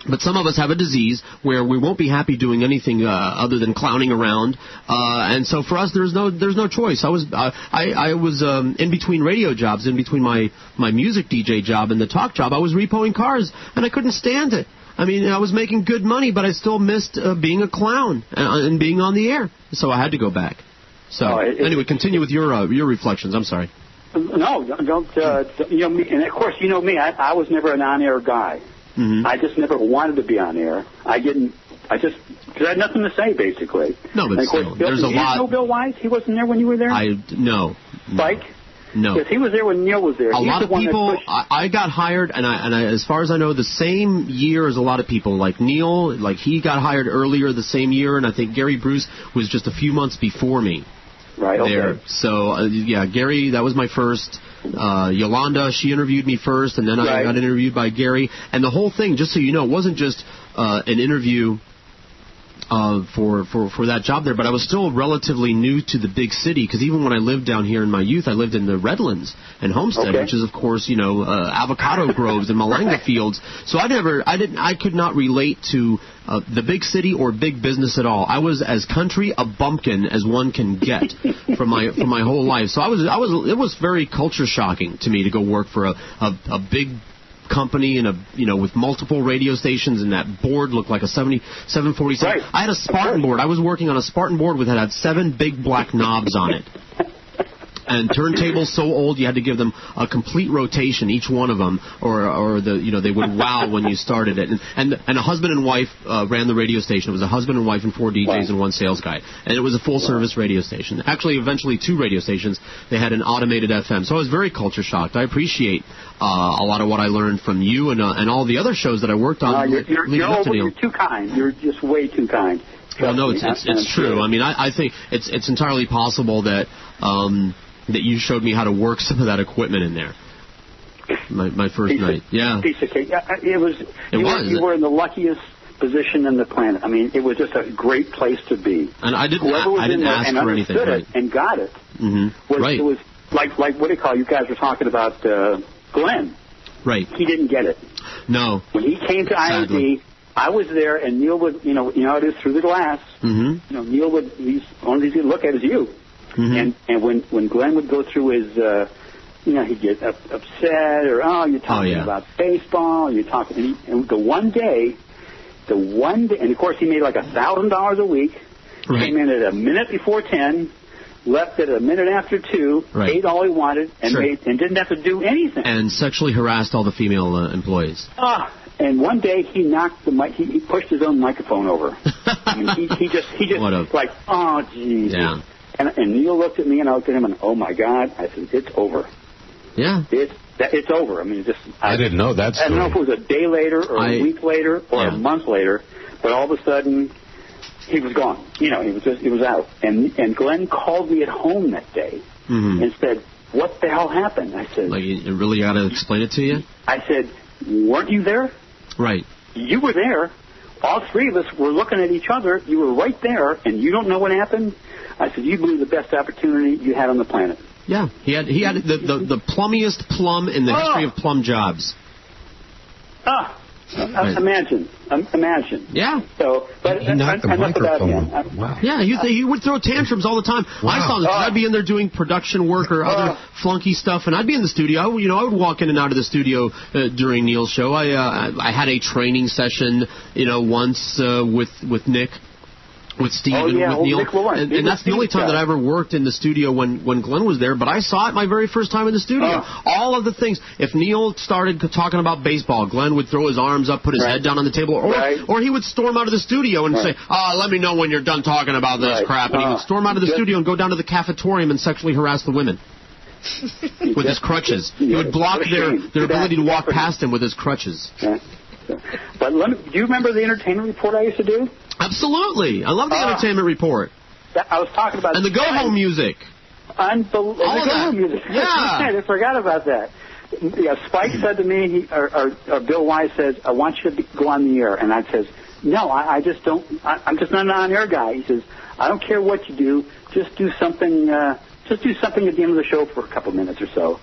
But some of us have a disease where we won't be happy doing anything other than clowning around, and so for us, there's no choice. I was in between radio jobs, in between my music DJ job and the talk job. I was repoing cars, and I couldn't stand it. I mean, I was making good money, but I still missed being a clown and being on the air. So I had to go back. So anyway, continue with your reflections. I'm sorry. No, don't. Me, and of course, you know me. I was never an on-air guy. Mm-hmm. I just never wanted to be on air. Because I had nothing to say, basically. No, but still, there's a lot. You know Bill Wise? He wasn't there when you were there? No. Spike? No. Because he was there when Neil was there. A lot of people, I got hired, and I, as far as I know, the same year as a lot of people. Like Neil, he got hired earlier the same year, and I think Gary Bruce was just a few months before me. Right, okay. There. So, Gary, that was my first. Yolanda, she interviewed me first, and then I got interviewed by Gary. And the whole thing, just so you know, it wasn't just an interview for that job there, but I was still relatively new to the big city, because even when I lived down here in my youth, I lived in the Redlands and Homestead, which is, of course, avocado groves and malanga fields. So I could not relate to the big city or big business at all. I was as country a bumpkin as one can get from my whole life. So it was very culture shocking to me to go work for a big company with multiple radio stations, and that board looked like a 747. Right. I had a Spartan board. I was working on a Spartan board that had 7 big black knobs on it. And turntables so old you had to give them a complete rotation, each one of them, or they would wow when you started it. And a husband and wife ran the radio station. It was a husband and wife and 4 DJs and 1 sales guy. And it was a full-service radio station. Actually, eventually 2 radio stations. They had an automated FM. So I was very culture shocked. I appreciate a lot of what I learned from you and all the other shows that I worked on. You're too kind. You're just way too kind. Well, no, it's true. I mean, I think it's entirely possible that you showed me how to work some of that equipment in there. My first night. Yeah. Piece of cake. You were in the luckiest position in the planet. I mean, it was just a great place to be. And I didn't ask for anything. Right. And got it. Mm-hmm. Right. It was like what do you call? You guys were talking about Glen. Right. He didn't get it. No. When he came to IMD, I was there, and Neil would, how it is through the glass. Mm-hmm. Neil would, one of these he'd look at is you. Mm-hmm. And when Glenn would go through his, he'd get upset, or you're talking about baseball, you're talking, and the one day, and of course he made like $1,000 a week. Right. Came in at a minute before 10, left at a minute after 2, ate all he wanted, and and didn't have to do anything. And sexually harassed all the female employees. And one day he knocked the mic. He pushed his own microphone over. I mean, he just like, oh geez. Yeah. And Neil looked at me, and I looked at him, and oh my God, I said, it's over. Yeah. It's over. I mean, I didn't know that story. I don't know if it was a day later or a week later or a month later, but all of a sudden he was gone. He was out. And Glenn called me at home that day and said, "What the hell happened?" I said, "Like, you really got to explain it to you?" I said, "Weren't you there?" Right. You were there. All 3 of us were looking at each other. You were right there, and you don't know what happened? I said, you blew the best opportunity you had on the planet. Yeah, he had the plummiest plum in the history of plum jobs. Imagine. Yeah. So, but he knocked the microphone. Wow. Yeah, he would throw tantrums all the time. Wow. I saw this. I'd be in there doing production work or other flunky stuff, and I'd be in the studio. I would walk in and out of the studio during Neil's show. I had a training session, once with Nick. With Steve and with Neil. And that's the only time that I ever worked in the studio when Glenn was there, but I saw it my very first time in the studio. All of the things. If Neil started talking about baseball, Glenn would throw his arms up, put his head down on the table, or he would storm out of the studio and say, let me know when you're done talking about this crap. And he would storm out of the studio and go down to the cafetorium and sexually harass the women. With his crutches. He would block their ability to walk past him with his crutches. Yeah. But do you remember the entertainment report I used to do? Absolutely. I love the entertainment report. I was talking about... And the go-home music. Unbelievable. All of that. Music. Yeah. I forgot about that. Yeah, Spike said to me, or Bill Wise says, I want you to go on the air. And I says, no, I just don't. I'm just not an on-air guy. He says, I don't care what you do. Just do something at the end of the show for a couple minutes or so.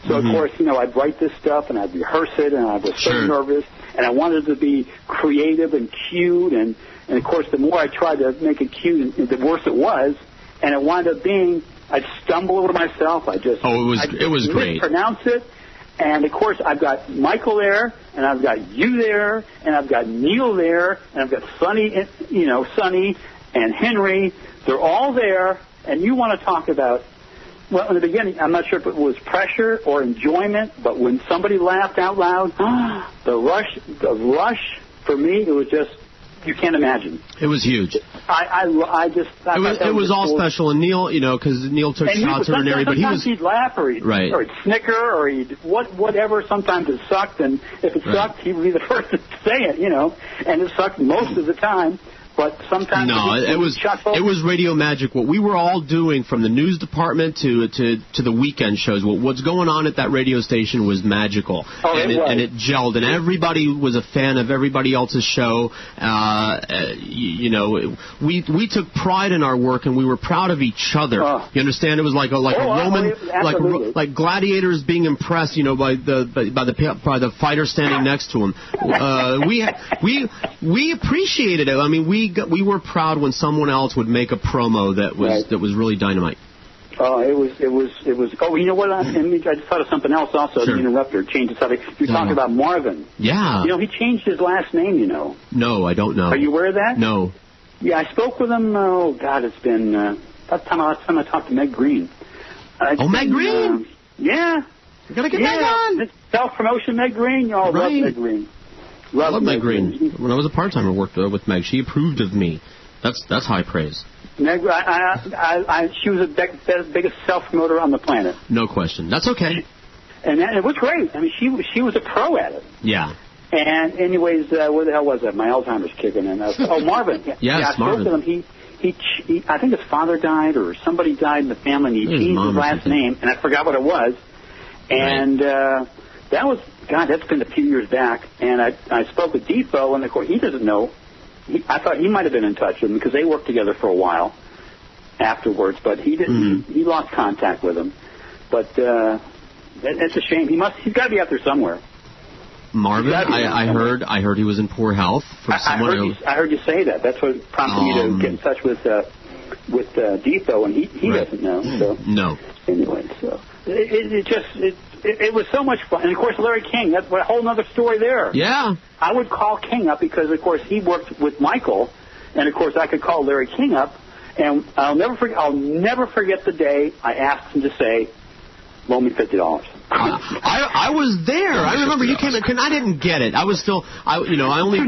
So, of course, I'd write this stuff, and I'd rehearse it, and I was so nervous, and I wanted it to be creative and cute, and of course, the more I tried to make it cute, the worse it was, and it wound up being, I'd stumble over myself, it was great. Mispronounce it, and of course, I've got Michael there, and I've got you there, and I've got Neil there, and I've got Sonny and Henry, they're all there, and you want to talk about... Well, in the beginning, I'm not sure if it was pressure or enjoyment, but when somebody laughed out loud, the rush for me, it was just, you can't imagine. It was huge. I it was all special, and Neil, because Neil took shots here and there, but he'd laugh or he'd snicker or he'd whatever. Sometimes it sucked, and if it sucked, he would be the first to say it, and it sucked most of the time. But sometimes it was radio magic. What we were all doing, from the news department to the weekend shows, what's going on at that radio station was magical. And it gelled, and everybody was a fan of everybody else's show. We took pride in our work, and we were proud of each other. You understand? It was like a Roman, like gladiators being impressed, by the fighter standing next to him. We appreciated it. I mean, we were proud when someone else would make a promo that was really dynamite. Oh, it was. Oh, you know what? I just thought of something else also. Sure. The interrupter changed the subject. You're talking about Marvin. Yeah. He changed his last name. No, I don't know. Are you aware of that? No. Yeah, I spoke with him. Oh God, it's been last time I talked to Meg Green. Meg Green. Yeah. You gotta get Meg on. Self-promotion, Meg Green. Love Meg Green. I love Meg Green. When I was a part-timer, I worked with Meg. She approved of me. That's high praise. Meg, she was the biggest self-promoter on the planet. No question. That's okay. And it was great. I mean, she was a pro at it. Yeah. And anyways, where the hell was that? My Alzheimer's kicking in. Marvin. Yes, I spoke to him. He I think his father died or somebody died in the family, and he changed his last name, and I forgot what it was. And that was, God, that's been a few years back. And I spoke with Defoe, and of course he doesn't know. I thought he might have been in touch with him because they worked together for a while afterwards, but he didn't. He lost contact with him. But it's a shame. He's got to be out there somewhere. Marvin, I heard he was in poor health. I heard you say that. That's what prompted me to get in touch with Defoe, and he doesn't know. So. No. Anyway, so it was so much fun. And of course, Larry King. That's a whole other story there. Yeah. I would call King up because, of course, he worked with Michael, and of course, I could call Larry King up, and I'll never forget the day I asked him to say, "Loan me $50." I was there. I remember you came in, and I didn't get it. I was still, I only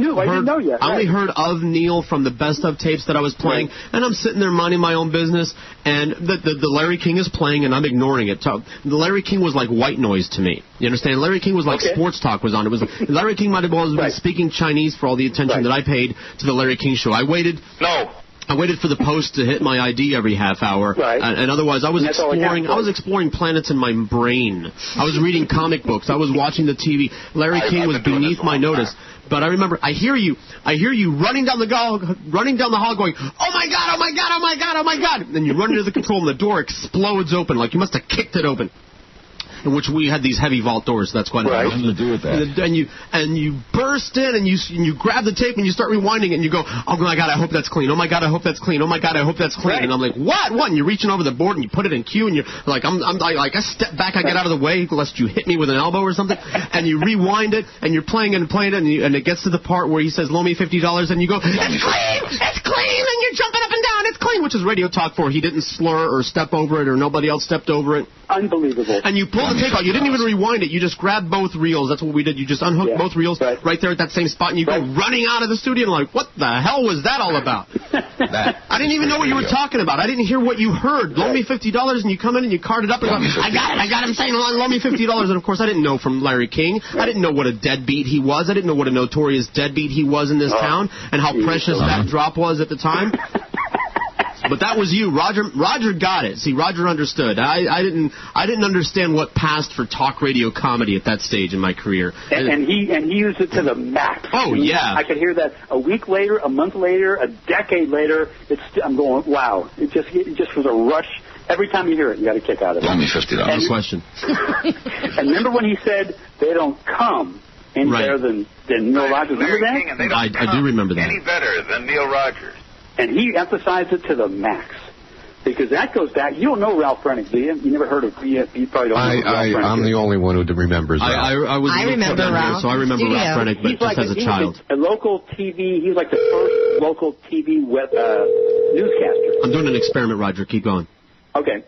heard of Neil from the best of tapes that I was playing, and I'm sitting there minding my own business, and the Larry King is playing, and I'm ignoring it. The Larry King was like white noise to me. You understand? Larry King was like sports talk was on. It was Larry King might have been speaking Chinese for all the attention that I paid to the Larry King show. I waited for the post to hit my ID every half hour, and otherwise I was exploring planets in my brain. I was reading comic books. I was watching the TV. Larry King was beneath my notice. But I remember, I hear you running down the hall, going, "Oh my God, oh my God, oh my God, oh my God!" And then you run into the control, and the door explodes open, like you must have kicked it open. In which we had these heavy vault doors, so that's quite nothing to do with that. And you burst in and you grab the tape and you start rewinding it and you go, "Oh my God, I hope that's clean. Oh my God, I hope that's clean. Oh my God, I hope that's clean." And I'm like, "What?" And you're reaching over the board and you put it in cue and you're like, I step back, I get out of the way lest you hit me with an elbow or something, and you rewind it and you're playing it and it gets to the part where he says, "Loan me $50," and you go, "It's clean, it's clean," and you're jumping up and down, "It's clean," which is radio talk for he didn't slur or step over it or nobody else stepped over it. Unbelievable. And you pull the tape out. You didn't even rewind it. You just grabbed both reels. That's what we did. You just unhooked both reels right there at that same spot, and you go running out of the studio and like, "What the hell was that all about?" I didn't even know what you were talking about. I didn't hear what you heard. "Loan me $50," and you come in and you card it up and go, I got him saying, "Loan me $50," and of course I didn't know from Larry King. I didn't know what a deadbeat he was. I didn't know what a notorious deadbeat he was in this town and how precious that drop was at the time. But that was you, Roger. Roger got it. See, Roger understood. I didn't understand what passed for talk radio comedy at that stage in my career. And he used it to the max. Oh yeah. I could hear that a week later, a month later, a decade later. I'm going, wow. It just was a rush. Every time you hear it, you got a kick out of it. Loan me $50. No question. And remember when he said they don't come any better than Neil Rogers? Remember that? I do remember that. Any better than Neil Rogers. And he emphasized it to the max. Because that goes back. You don't know Ralph Rennick, do you? You never heard of you probably don't know Ralph Rennick. I'm the only one who remembers that. I remember Ralph. So I remember Ralph Rennick, but just as a child. A local TV. He was like the first local TV newscaster. I'm doing an experiment, Roger. Keep going. Okay.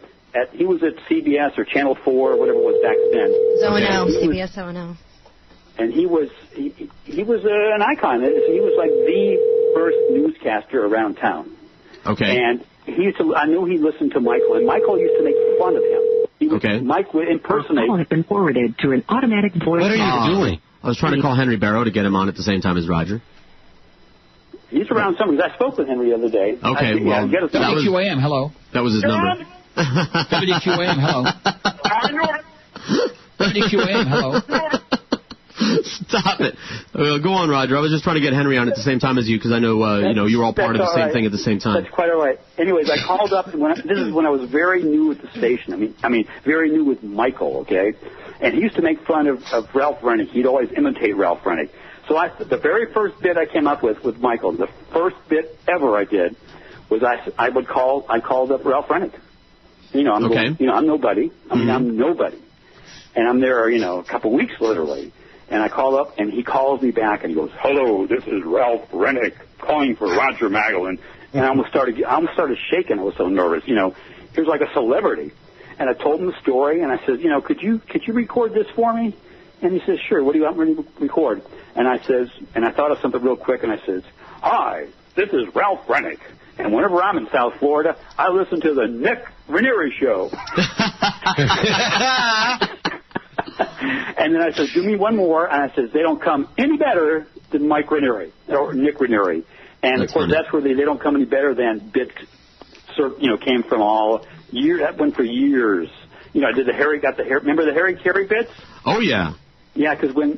He was at CBS or Channel 4 or whatever it was back then. CBS O&O. And he was an icon. He was like the first newscaster around town. Okay. And I knew he listened to Michael, and Michael used to make fun of him. Mike would impersonate. Call has been forwarded to an automatic voice. What are you doing? I was trying to call Henry Barrow to get him on at the same time as Roger. He's around somewhere. I spoke with him the other day. Okay, well, WQAM, hello. That was his number. WQAM, hello. WQAM, hello. Stop it. Go on, Roger. I was just trying to get Henry on at the same time as you because I know you were all part of the same thing at the same time. That's quite all right. Anyways, I called up. This is when I was very new at the station. I mean, very new with Michael, okay? And he used to make fun of Ralph Rennick. He'd always imitate Ralph Rennick. So the very first bit I came up with Michael, the first bit ever I did was I called up Ralph Rennick. I'm nobody. I'm nobody. And I'm there, a couple weeks literally. And I call up, and he calls me back, and he goes, "Hello, this is Ralph Rennick calling for Roger Magalin." And I almost started shaking. I was so nervous. He was like a celebrity. And I told him the story, and I said, could you record this for me? And he says, "Sure. What do you want me to record?" And I thought of something real quick, and I says, "Hi, this is Ralph Rennick. And whenever I'm in South Florida, I listen to the Nick Raniere Show." And then I said, "Do me one more." And I said, "They don't come any better than Mike Raniere or Nick Raniere." And of course, that's where they don't come any better than bit, came from all years. That went for years. I did remember the Harry Carey bits? Oh yeah. Yeah, because when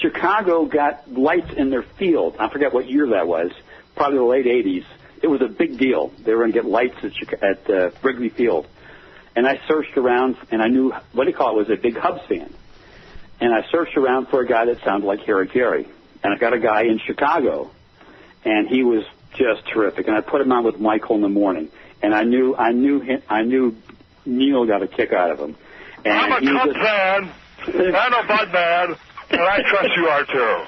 Chicago got lights in their field, I forget what year that was, probably the late 80s, it was a big deal. They were going to get lights at Wrigley Field. And I searched around, and I knew, was a big Cubs fan. And I searched around for a guy that sounded like Harry Carey. And I got a guy in Chicago, and he was just terrific. And I put him on with Michael in the morning. And I knew Neil got a kick out of him. And I'm a Cubs fan, and a Bud fan, and I trust you are too.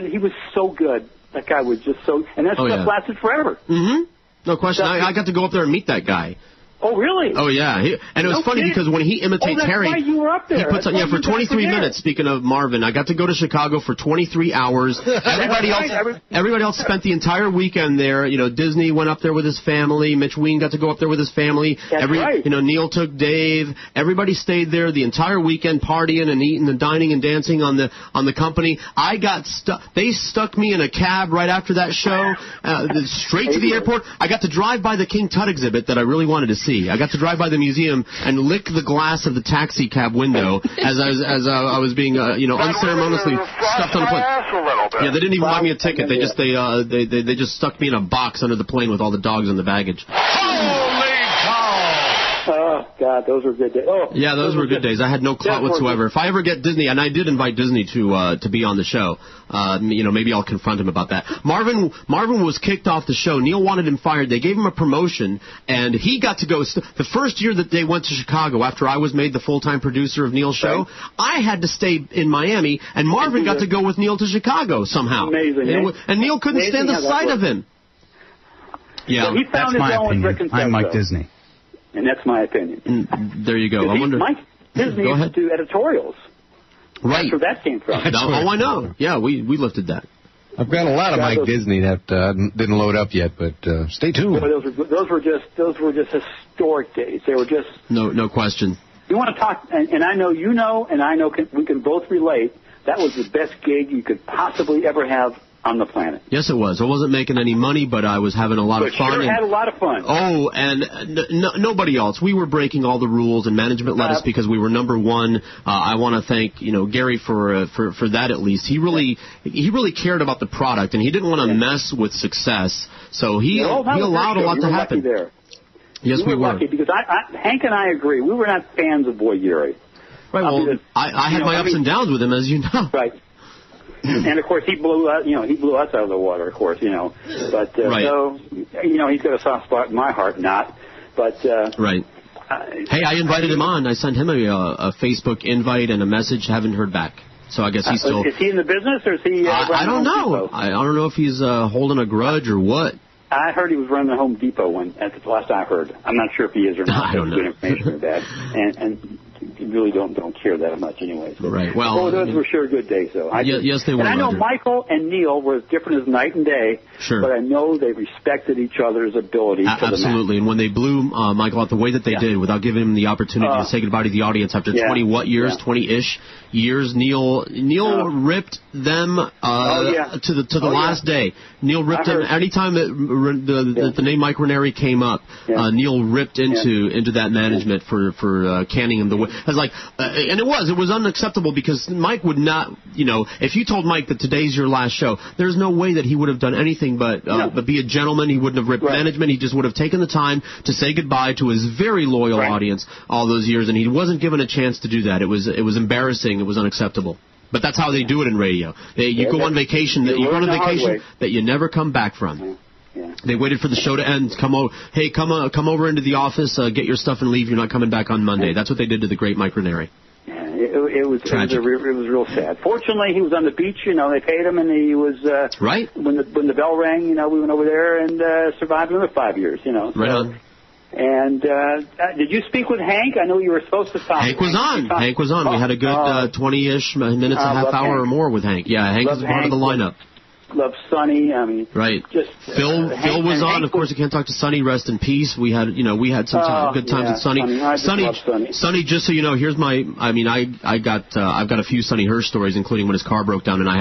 He was so good. That guy was just so, and that stuff lasted forever. Mm-hmm. No question. I got to go up there and meet that guy. Oh, really? Oh, yeah. And it was funny because when he imitates Harry, right, you were up there. He puts on, for 23 minutes, speaking of Marvin, I got to go to Chicago for 23 hours. Everybody else spent the entire weekend there. Disney went up there with his family. Mitch Ween got to go up there with his family. That's right. Neil took Dave. Everybody stayed there the entire weekend partying and eating and dining and dancing on the company. I got stuck. They stuck me in a cab right after that show, straight to the airport. I got to drive by the King Tut exhibit that I really wanted to see. I got to drive by the museum and lick the glass of the taxi cab window as I was being unceremoniously stuffed on a plane. Yeah, they didn't even buy me a ticket. They just stuck me in a box under the plane with all the dogs and the baggage. Oh, God, those were good days. Oh, yeah, those were good days. I had no clout whatsoever. If I ever get Disney, and I did invite Disney to be on the show, maybe I'll confront him about that. Marvin was kicked off the show. Neil wanted him fired. They gave him a promotion, and he got to go. The first year that they went to Chicago, after I was made the full-time producer of Neil's show, I had to stay in Miami, and Marvin got to go with Neil to Chicago somehow. Amazing. And Neil couldn't stand the sight of him. Yeah, so he found his own opinion. I'm Mike Disney. And that's my opinion. There you go. I wonder. Mike Disney used to do editorials. Right. That's where that came from. Oh, I know. Yeah, we lifted that. I've got a lot of Mike Disney that didn't load up yet, but stay tuned. Boy, those were just historic days. They were just no question. You want to talk, and I know you know, and I know we can both relate. That was the best gig you could possibly ever have on the planet. Yes, it was. I wasn't making any money, but I was having a lot of fun. Sure had a lot of fun. Oh, and nobody else. We were breaking all the rules, and management let us because we were number one. I want to thank Gary for that at least. He really cared about the product, and he didn't want to mess with success. So he allowed a lot to happen. There. Yes, we were. Lucky because Hank and I agree. We were not fans of Boy Gary. Right. Well, I had my ups and downs with him, as you know. Right. And of course, he blew us out of the water. Of course, But so he's got a soft spot in my heart, not. But right. Hey, I invited him on. I sent him a Facebook invite and a message. Haven't heard back. So I guess he's still. Is he in the business or is he? I don't know. I don't know if he's holding a grudge or what. I heard he was running the Home Depot one. That's the last I heard. I'm not sure if he is or not. I don't know. Good information or bad. And really don't care that much anyway. So. Right. Well, those were sure good days, though. Yes, they were. And I know Roger. Michael and Neil were as different as night and day. Sure. But I know they respected each other's ability. Absolutely. And when they blew Michael out the way that they did, without giving him the opportunity to say goodbye to the audience after 20 years, 20-ish years, Neil ripped them to the last day. Neil ripped them anytime that the name Mike Ranieri came up. Neil ripped into that management for canning him the way. I was like, and it was unacceptable because Mike would not, if you told Mike that today's your last show, there's no way that he would have done anything but be a gentleman. He wouldn't have ripped management. He just would have taken the time to say goodbye to his very loyal audience all those years, and he wasn't given a chance to do that. It was embarrassing. It was unacceptable. But that's how they do it in radio. You go on vacation that you never come back from. They waited for the show to end. Come over into the office, get your stuff and leave. You're not coming back on Monday. That's what they did to the great Mike Ranieri. It was real sad. Fortunately, he was on the beach. They paid him, and he was right when the bell rang. We went over there and survived another 5 years. Right on. And did you speak with Hank? I know you were supposed to talk. Hank was on. Hank was on. We had a good 20-ish minutes, a half hour or more with Hank. Yeah, Hank was part of the lineup. Love Sonny. Right. Phil was on. Of course, you can't talk to Sonny. Rest in peace. We had some good times with Sonny. Sonny, just so you know, here's my. I've got a few Sonny Hirsch stories, including when his car broke down and I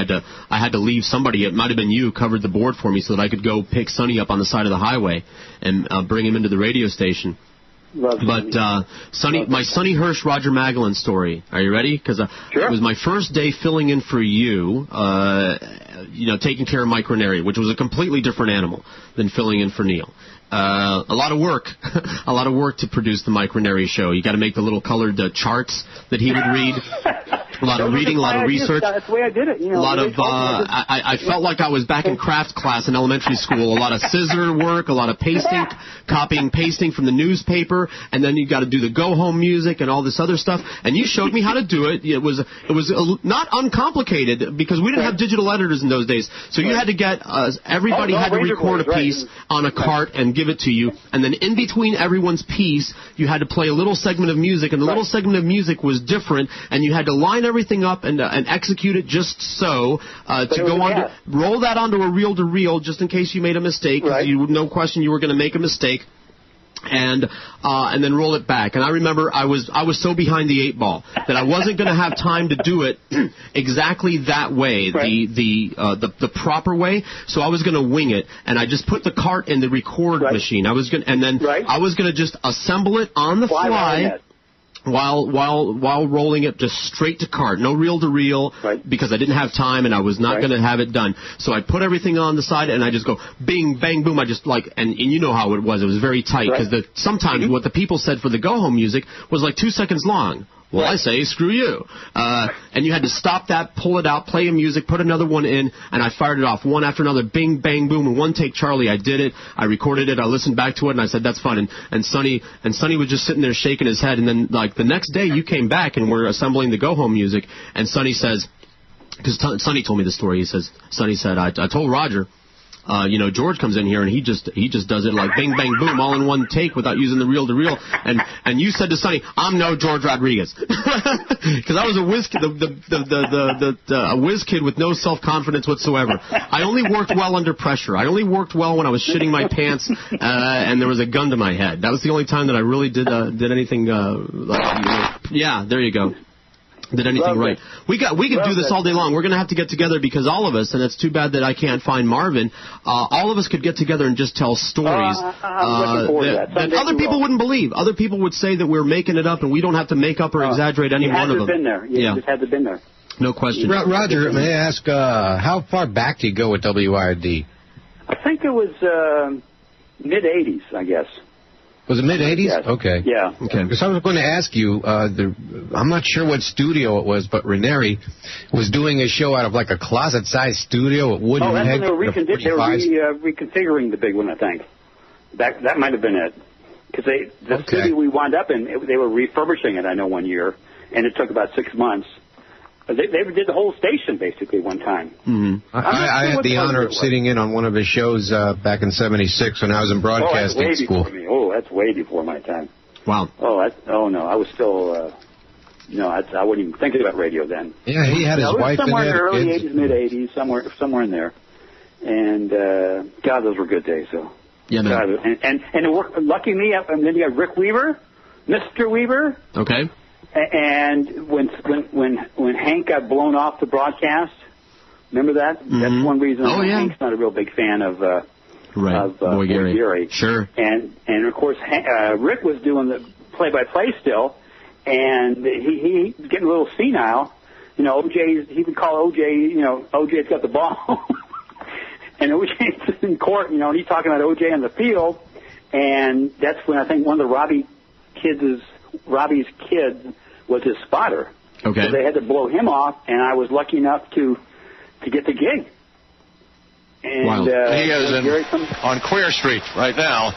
had to leave. Somebody, it might have been you, covered the board for me so that I could go pick Sonny up on the side of the highway and bring him into the radio station. My Sonny Hirsch, Roger Magalin story. Are you ready? Because it was my first day filling in for you, taking care of Mike Ranieri, which was a completely different animal than filling in for Neil. A lot of work to produce the Mike Ranieri show. You got to make the little colored charts that he would read. A lot of reading, a lot of research. That's the way I did it. A lot of. I felt like I was back in craft class in elementary school. A lot of scissor work, a lot of pasting, copying, pasting from the newspaper, and then you got to do the go home music and all this other stuff. And you showed me how to do it. It was not uncomplicated because we didn't have digital editors in those days. So you had to get everybody had to record a piece on a cart and give it to you, and then in between everyone's piece, you had to play a little segment of music, and the little segment of music was different, and you had to line everything up and execute it just so to go on, roll that onto a reel-to-reel just in case you made a mistake. No question you were going to make a mistake. And then roll it back. And I remember I was so behind the eight ball that I wasn't going to have time to do it exactly that way, the proper way. So I was going to wing it, and I just put the cart in the record machine. I was going to just assemble it on the fly. While rolling it just straight to cart, no reel to reel, because I didn't have time and I was not going to have it done. So I put everything on the side and I just go bing, bang, boom. I just and you know how it was very tight because sometimes what the people said for the go home music was like 2 seconds long. Well, I say, screw you. And you had to stop that, pull it out, play a music, put another one in, and I fired it off one after another, bing, bang, boom, in one take, Charlie. I did it. I recorded it. I listened back to it, and I said, that's fun. And Sonny was just sitting there shaking his head. And then, the next day, you came back, and we're assembling the go-home music, and Sonny says, because Sonny told me the story, Sonny said, I told Roger, George comes in here and he just does it like bang, bang, boom, all in one take without using the reel to reel. And you said to Sonny, I'm no George Rodriguez, because I was a whiz kid, a whiz kid with no self confidence whatsoever. I only worked well under pressure. I only worked well when I was shitting my pants and there was a gun to my head. That was the only time that I really did anything. Yeah, there you go. Did anything right. We could do this all day long. We're going to have to get together because all of us, and it's too bad that I can't find Marvin, all of us could get together and just tell stories that other people wouldn't believe. Other people would say that we're making it up and we don't have to make up or exaggerate any one of them. You just had to have been there. No question. Roger, may I ask, how far back do you go with WIOD? I think it was mid-'80s, I guess. Was it mid-'80s? Yes. Okay. Yeah. Okay. Because I was going to ask you, I'm not sure what studio it was, but Ranieri was doing a show out of like a closet-sized studio at Wooden Head. They were reconfiguring the big one, I think. That might have been it. Because the studio we wound up in, they were refurbishing it, I know, one year, and it took about 6 months. They did the whole station, basically, one time. Mm-hmm. I had the honor of sitting in on one of his shows back in '76 when I was in broadcasting school. That's way before my time. Wow. No, I was still No, I wouldn't even think about radio then. Yeah, he had his wife in somewhere in the there. early 80s, mid 80s, somewhere in there. And God, those were good days. So yeah, man. God, and it worked. Lucky me. And then you got Rick Weaver, Mr. Weaver. Okay. And when Hank got blown off the broadcast, remember that? Mm-hmm. That's one reason Hank's not a real big fan of Boy Gary. Sure. And of course Rick was doing the play-by-play still, and he getting a little senile. He would call OJ. OJ's got the ball, and OJ's in court. And he's talking about OJ on the field, and that's when I think one of the Robbie's kid was his spotter. Okay. So they had to blow him off, and I was lucky enough to get the gig. And wow. He is on Queer Street right now.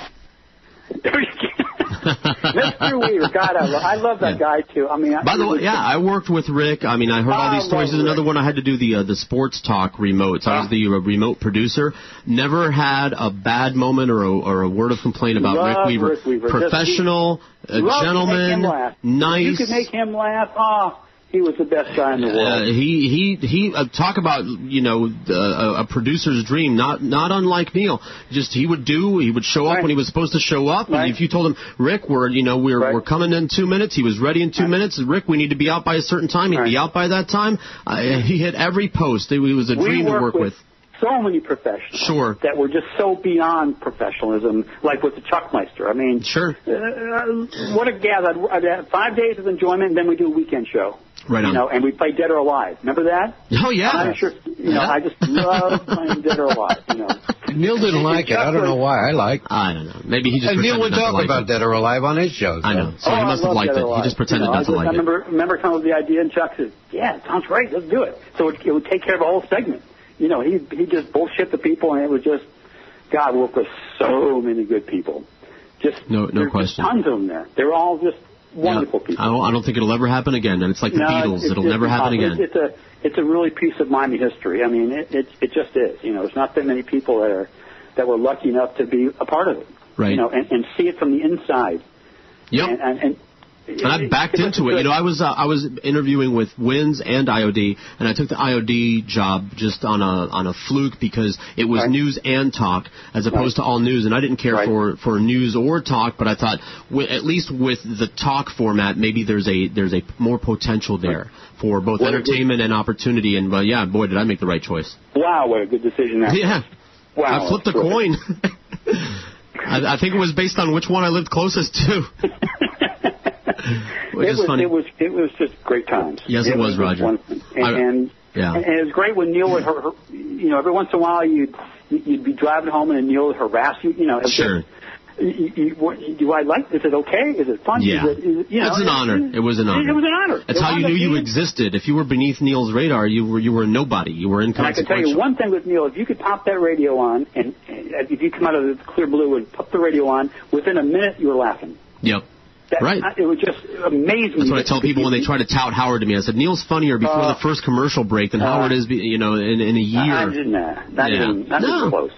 Mr. Weaver, God, I love that guy too. I mean, by the way, I worked with Rick. I mean, I heard all these stories. There's another one I had to do the sports talk remotes. I was the remote producer. Never had a bad moment or a word of complaint about Rick Weaver. Professional, gentleman, nice. You could make him laugh. Oh, he was the best guy in the world. He talk about a producer's dream, not unlike Neil. Just he would show up when he was supposed to show up, and if you told him, Rick, we're coming in 2 minutes, he was ready in 2 minutes. Rick, we need to be out by a certain time. He'd be out by that time. He hit every post. It was a dream to work with. So many professionals that were just so beyond professionalism, like with the Chuckmeister. I mean, what a gather! I'd have 5 days of enjoyment, and then we do a weekend show. Right on. And we play Dead or Alive. Remember that? Oh yeah. I'm sure. I just love playing Dead or Alive. Neil didn't like it. I don't know why. I don't know. Maybe he just. And Neil would talk about it. Dead or Alive on his shows. I know. So he must have liked it. He just pretended not to like it. I remember coming up with the idea, and Chuck said, "Yeah, it sounds great. Let's do it." So it would take care of a whole segment. He just bullshit the people, and it was just, God, work with so many good people. Just no question. Tons of them there. They're all just wonderful people. I don't think it'll ever happen again. And it's like the Beatles. It'll never happen again. It's a really piece of Miami history. I mean, it just is. There's not that many people that were lucky enough to be a part of it. Right. And see it from the inside. Yep. And I backed into it. I was interviewing with WINZ and IOD, and I took the IOD job just on a fluke because it was news and talk as opposed to all news, and I didn't care for news or talk, but I thought at least with the talk format, maybe there's a more potential there for both entertainment and opportunity. And boy, did I make the right choice. Wow, what a good decision that was. Yeah. Wow, I flipped a coin. I think it was based on which one I lived closest to. It was just great times. Yes, it was, Roger. And it was great when Neil would, every once in a while you'd be driving home and Neil would harass you. Sure. Do I like? Is it okay? Is it fun? Yeah. It's an honor. It was an honor. It was an honor. That's how you knew you existed. If you were beneath Neil's radar, you were nobody. You were inconsequential. And I can tell you one thing with Neil: if you could pop that radio on, and if you come out of the clear blue and pop the radio on, within a minute you were laughing. Yep. It was just amazing. That's what I tell people when they try to tout Howard to me. I said, Neil's funnier before the first commercial break than Howard is, in a year. Not even close.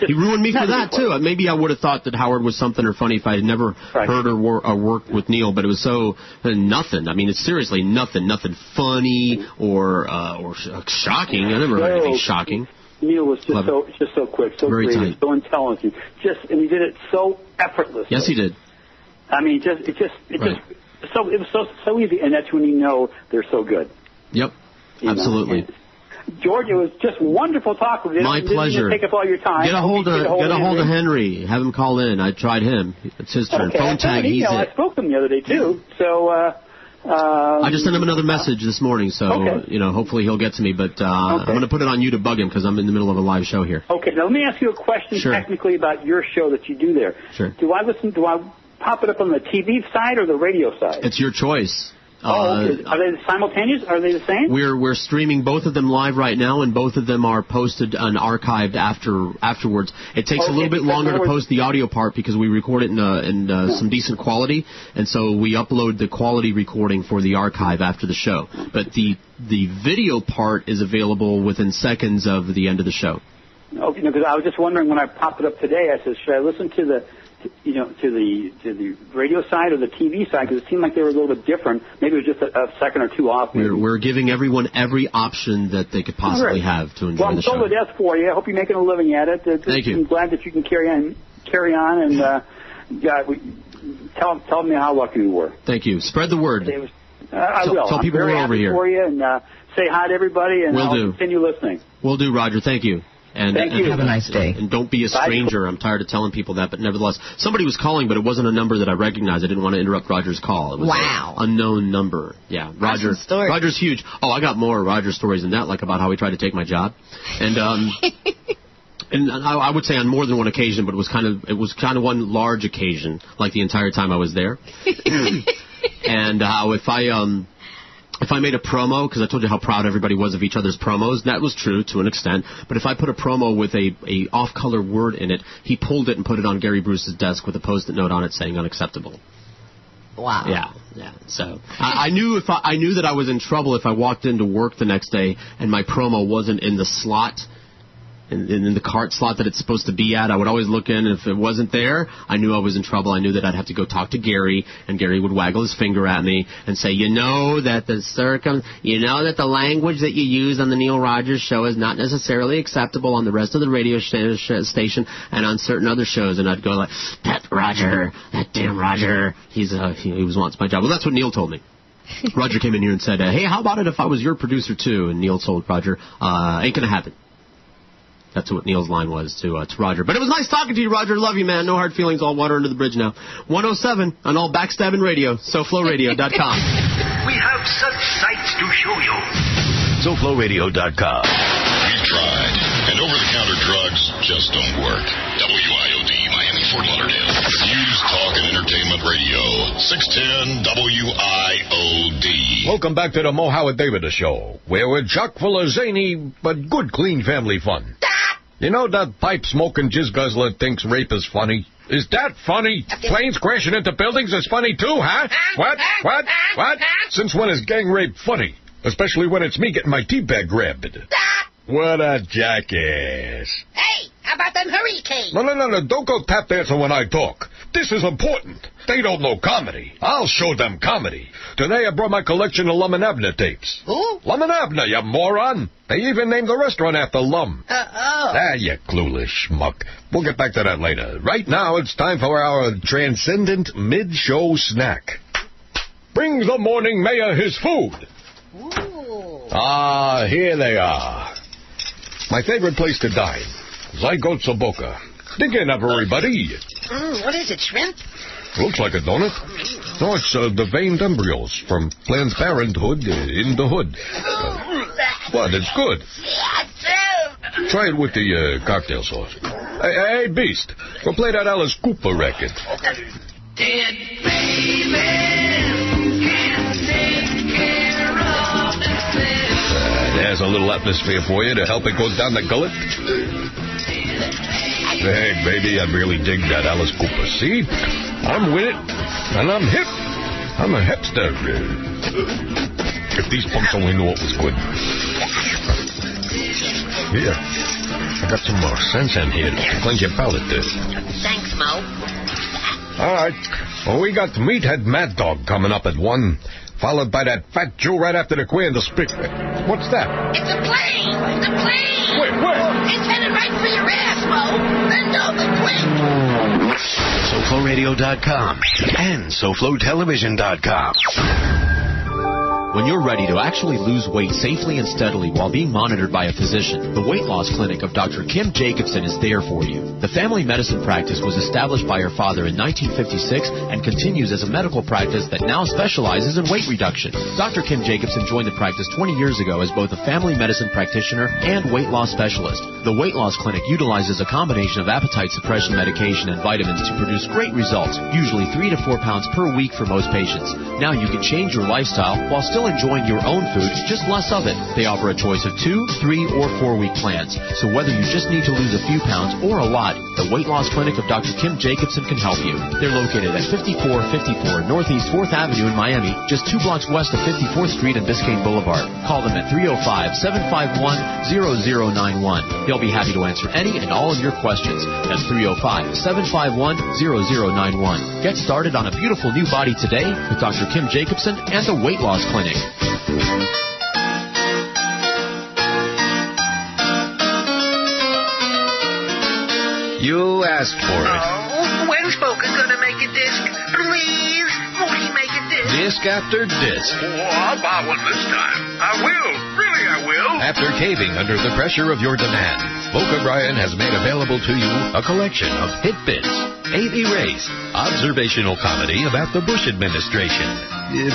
He ruined me for that, too. Maybe I would have thought that Howard was something or funny if I had never heard or worked with Neil, but it was so nothing. I mean, it's seriously nothing funny or shocking. I never heard anything shocking. Neil was just so quick, so creative, so intelligent, and he did it so effortlessly. Yes, he did. I mean, it was so easy, and that's when you know they're so good. Yep, absolutely. George, it was just wonderful talking with you. My pleasure. Take up all your time. Get a hold of Henry. Have him call in. I tried him. It's his turn. Okay, phone tag. He's it. I spoke to him the other day too. So. I just sent him another message this morning, so hopefully he'll get to me. But I'm going to put it on you to bug him because I'm in the middle of a live show here. Okay, now let me ask you a question technically about your show that you do there. Sure. Do I pop it up on the TV side or the radio side? It's your choice. Okay. Are they simultaneous? Are they the same? We're streaming both of them live right now, and both of them are posted and archived afterwards. It takes a little bit longer to post the audio part because we record it in some decent quality, and so we upload the quality recording for the archive after the show. But the video part is available within seconds of the end of the show. Okay, because I was just wondering when I popped it up today, I said, should I listen to to the radio side or the TV side, because it seemed like they were a little bit different. Maybe it was just a second or two off. We're giving everyone every option that they could possibly have to enjoy the show. Well, I'm so that's for you. I hope you're making a living at it. Thank you. I'm glad that you can carry on, and tell me how lucky you were. Thank you. Spread the word. I will. Tell people we're over here. For you, and say hi to everybody, and I'll continue listening. Will do, Roger. Thank you. And Thank you. Have a nice day. And don't be a stranger. I'm tired of telling people that, but nevertheless, somebody was calling, but it wasn't a number that I recognized. I didn't want to interrupt Roger's call. It was an unknown number. Yeah, Roger. Awesome Roger's huge. Oh, I got more Roger stories than that, like about how he tried to take my job, and and I would say on more than one occasion, but it was kind of one large occasion, like the entire time I was there, and how if I made a promo, because I told you how proud everybody was of each other's promos, that was true to an extent, but if I put a promo with a off-color word in it, he pulled it and put it on Gary Bruce's desk with a Post-it note on it saying unacceptable. Wow. Yeah. So I knew that I was in trouble if I walked into work the next day and my promo wasn't in the slot, in the cart slot that it's supposed to be at. I would always look in, and if it wasn't there, I knew I was in trouble. I knew that I'd have to go talk to Gary, and Gary would waggle his finger at me and say, you know that the language that you use on the Neil Rogers show is not necessarily acceptable on the rest of the radio station and on certain other shows. And I'd go like, that damn Roger, he wants my job. Well, that's what Neil told me. Roger came in here and said, hey, how about it if I was your producer too? And Neil told Roger, ain't gonna happen. That's what Neil's line was to Roger. But it was nice talking to you, Roger. Love you, man. No hard feelings. All water under the bridge now. 107 on all backstabbing radio. SoFloRadio.com. We have such sights to show you. SoFloRadio.com. We've tried, and over-the-counter drugs just don't work. WIOD, Miami, Fort Lauderdale. News, talk, and entertainment radio. 610 WIOD. Welcome back to the Mo Howard David Show, where we're chock full of zany but good, clean family fun. You know that pipe-smoking jizz guzzler thinks rape is funny? Is that funny? Planes crashing into buildings is funny too, huh? What? Since when is gang rape funny? Especially when it's me getting my teabag grabbed. What a jackass. Hey, how about them hurricanes? No, don't go tap dancing when I talk. This is important. They don't know comedy. I'll show them comedy. Today I brought my collection of Lum and Abner tapes. Who? Lum and Abner, you moron. They even named the restaurant after Lum. You clueless schmuck. We'll get back to that later. Right now it's time for our transcendent mid-show snack. Brings the morning mayor his food. Ooh. Here they are. My favorite place to dine, Zygotes of Boca. Dig in, everybody. What is it, shrimp? Looks like a donut. No, it's the veined embryos from Planned Parenthood in the hood. What? It's good. Try it with the cocktail sauce. Hey, Beast, go play that Alice Cooper record. Dead babies can't take care of themselves. There's a little atmosphere for you to help it go down the gullet. Hey, baby, I really dig that Alice Cooper. See? I'm with it, and I'm hip. I'm a hipster. If these punks only knew what was good. Here, I got some more sense in here to cleanse your palate. Thanks, Mo. All right. Well, we got Meathead Mad Dog coming up at 1, followed by that fat Jew right after the Queen to speak. What's that? It's a plane! The plane! Wait. It's headed right for your ass, Mo! Bend over quick! SoFloRadio.com and SoFloTelevision.com. When you're ready to actually lose weight safely and steadily while being monitored by a physician, the weight loss clinic of Dr. Kim Jacobson is there for you. The family medicine practice was established by her father in 1956 and continues as a medical practice that now specializes in weight reduction. Dr. Kim Jacobson joined the practice 20 years ago as both a family medicine practitioner and weight loss specialist. The weight loss clinic utilizes a combination of appetite suppression medication and vitamins to produce great results, usually 3 to 4 pounds per week for most patients. Now you can change your lifestyle while still still enjoying your own food, just less of it. They offer a choice of 2, 3, or 4-week plans. So whether you just need to lose a few pounds or a lot, the Weight Loss Clinic of Dr. Kim Jacobson can help you. They're located at 5454 Northeast 4th Avenue in Miami, just 2 blocks west of 54th Street and Biscayne Boulevard. Call them at 305-751-0091. They'll be happy to answer any and all of your questions. That's 305-751-0091. Get started on a beautiful new body today with Dr. Kim Jacobson and the Weight Loss Clinic. You asked for it. Oh, when's Boca gonna make a disc? Please, won't he make a disc? Disc after disc. Oh, I'll buy one this time. I will. Really, I will. After caving under the pressure of your demand, Boca Brian has made available to you a collection of hit bits, 8 erased, observational comedy about the Bush administration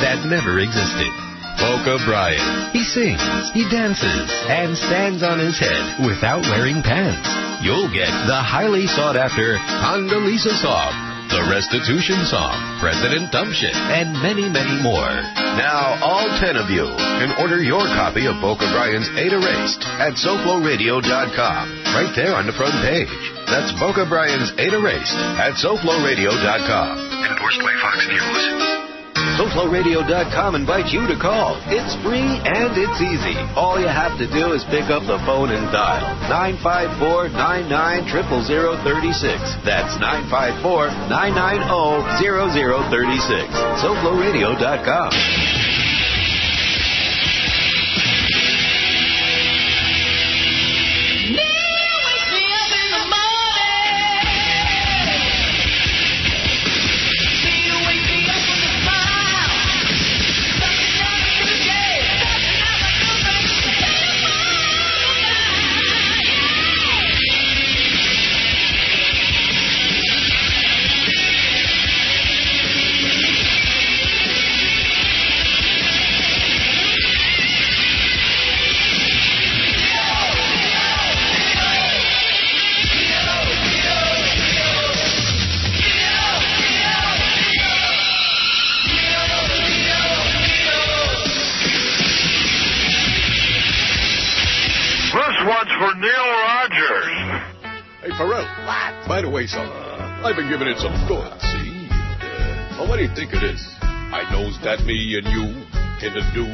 that never existed. Boca Brian. He sings, he dances, and stands on his head without wearing pants. You'll get the highly sought-after Condoleezza song, the Restitution song, President Dumpshit, and many, many more. Now, all 10 of you can order your copy of Boca Brian's 8 Erased at SoFloRadio.com, right there on the front page. That's Boca Brian's 8 Erased at SoFloRadio.com. Endorsed by Fox News. SoFloRadio.com invites you to call. It's free and it's easy. All you have to do is pick up the phone and dial 954-99-00036. That's 954-990-0036. SoFloRadio.com. For Neil Rogers. Hey, Pharrell. What? By the way, son, I've been giving it some thought, see? Well, what do you think it is? I knows that me and you tend to do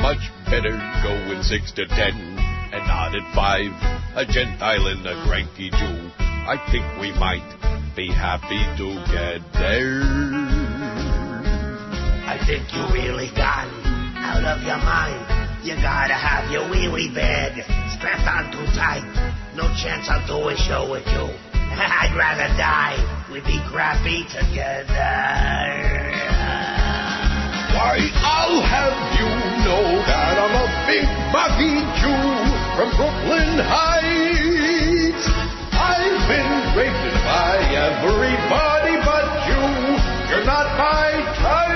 much better going 6 to 10 and not at 5, a Gentile and a cranky Jew. I think we might be happy together. I think you really gone out of your mind. You gotta have your wee-wee bed strapped on too tight. No chance I'll do a show with you. I'd rather die. We'd be crappy together. Why, I'll have you know that I'm a big buggy Jew from Brooklyn Heights. I've been raped by everybody but you. You're not my type.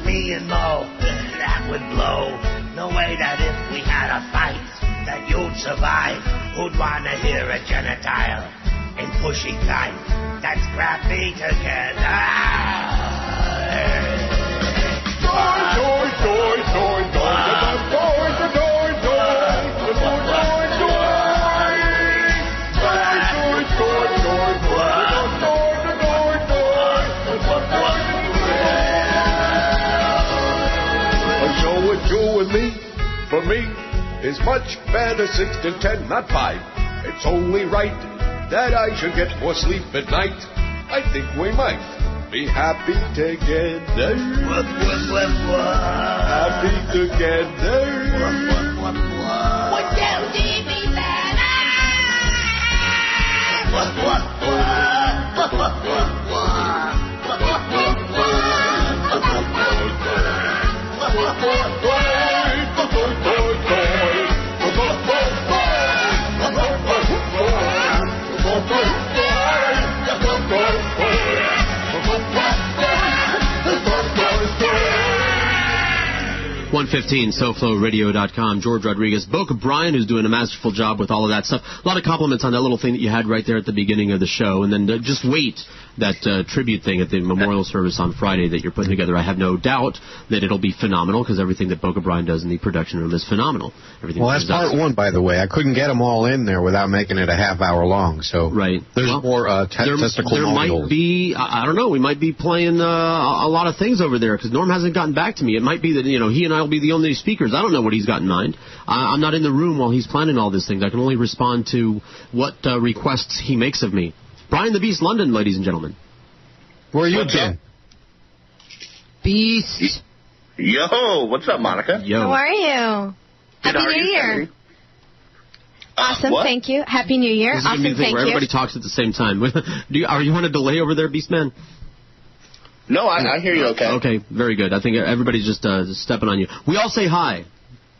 Me and Mo, that would blow. No way that if we had a fight that you'd survive. Who'd want to hear a genitile in pushy kind? That's crappy together. You and me, for me, is much better 6 to 10, not 5. It's only right that I should get more sleep at night. I think we might be happy together. Happy together. What down, Davy, SoFloRadio.com. Jorge Rodriguez, Boca Brian, who's doing a masterful job with all of that stuff. A lot of compliments on that little thing that you had right there at the beginning of the show. And then just wait tribute thing at the memorial service on Friday that you're putting together. I have no doubt that it'll be phenomenal because everything that Boca Brian does in the production room is phenomenal. Everything well, that's part one, by the way. I couldn't get them all in there without making it a half hour long. So there's more testicle. There might be, I don't know, we might be playing a lot of things over there because Norm hasn't gotten back to me. It might be that he and I will be the only speakers. I don't know what he's got in mind. I'm not in the room while he's planning all these things. I can only respond to what requests he makes of me. Brian the Beast London, ladies and gentlemen. Where you been? Beast. Yo, what's up, Monica? Yo. How are you? Happy New Year. Awesome, thank you. Happy New Year. This is Awesome, going to be the thing where everybody talks at the same time. Are you on a delay over there, Beastman? No, I hear you okay. Okay, very good. I think everybody's just stepping on you. We all say hi.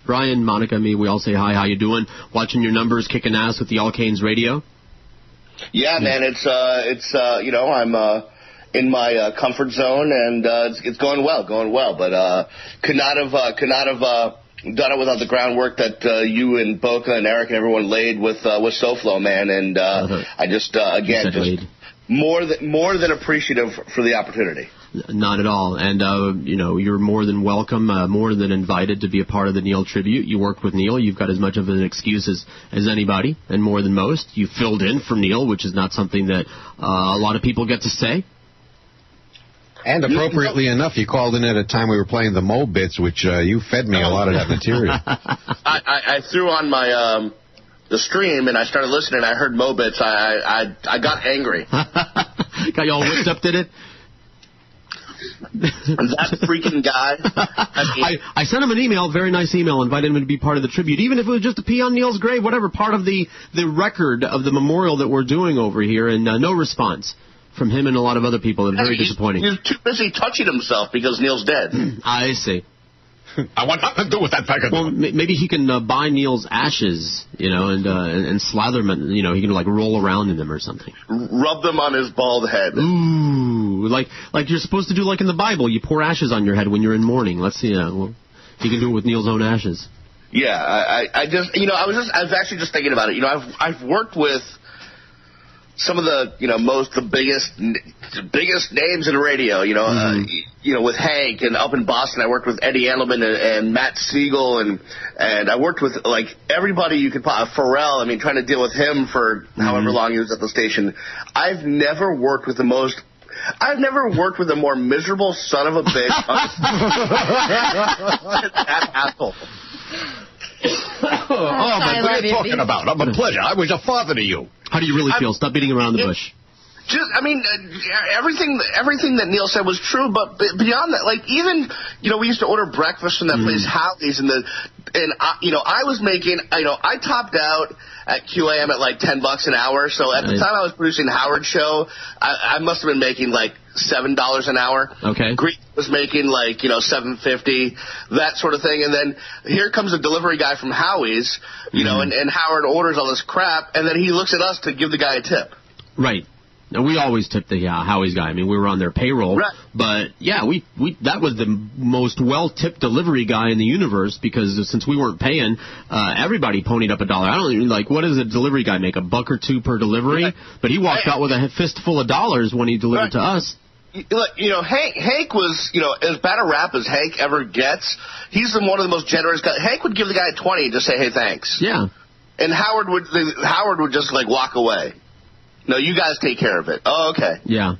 Brian, Monica, me, we all say hi. How you doing? Watching your numbers kicking ass with the All Canes radio? Yeah, man, it's I'm in my comfort zone, and it's going well, but could not have done it without the groundwork that you and Boca and Eric and everyone laid with SoFlo, man, and I just more than appreciative for the opportunity. Not at all. And, you're more than welcome, more than invited to be a part of the Neil tribute. You worked with Neil. You've got as much of an excuse as anybody, and more than most. You filled in for Neil, which is not something that a lot of people get to say. And appropriately enough, you called in at a time we were playing the Mo bits, which you fed me a lot of that material. I threw on my the stream, and I started listening. I heard Mo bits. I got angry. Got you all whipped up, did it? That freaking guy. I sent him an email, very nice email, invited him to be part of the tribute, even if it was just to pee on Neil's grave, whatever, part of the record of the memorial that we're doing over here, and no response from him and a lot of other people. It's very disappointing. He's too busy touching himself because Neil's dead. I see. I want nothing to do with that packet. Well, maybe he can buy Neil's ashes, and slather them. He can roll around in them or something. Rub them on his bald head. Ooh, like you're supposed to do, like in the Bible. You pour ashes on your head when you're in mourning. Let's see. Well, he can do it with Neil's own ashes. Yeah, I was actually just thinking about it. I've worked with some of the biggest names in radio, with Hank, and up in Boston I worked with Eddie Edelman and Matt Siegel, and I worked with everybody you could Pharrell. I mean, trying to deal with him for however long he was at the station. I've never worked with a more miserable son of a bitch. That asshole. What are you talking about? I'm a pleasure. I was a father to you. How do you really feel? Stop beating around the bush. Everything that Neil said was true, but beyond that, even, we used to order breakfast from that place, Howie's, I was making, I topped out at QAM at $10 an hour, so at the time I was producing Howard's show, I must have been making $7 an hour. Okay. Greek was making $7.50, that sort of thing, and then here comes a delivery guy from Howie's, and Howard orders all this crap, and then he looks at us to give the guy a tip. Right. Now, we always tip the Howie's guy. I mean, we were on their payroll. Right. But, yeah, that was the most well-tipped delivery guy in the universe because since we weren't paying, everybody ponied up $1. I don't even, what does a delivery guy make, $1 or $2 per delivery? Right. But he walked out with a fistful of dollars when he delivered to us. Hank was, as bad a rap as Hank ever gets, he's one of the most generous guys. Hank would give the guy a 20 and just say, hey, thanks. Yeah. And Howard would just, walk away. No, you guys take care of it. Oh, okay. Yeah.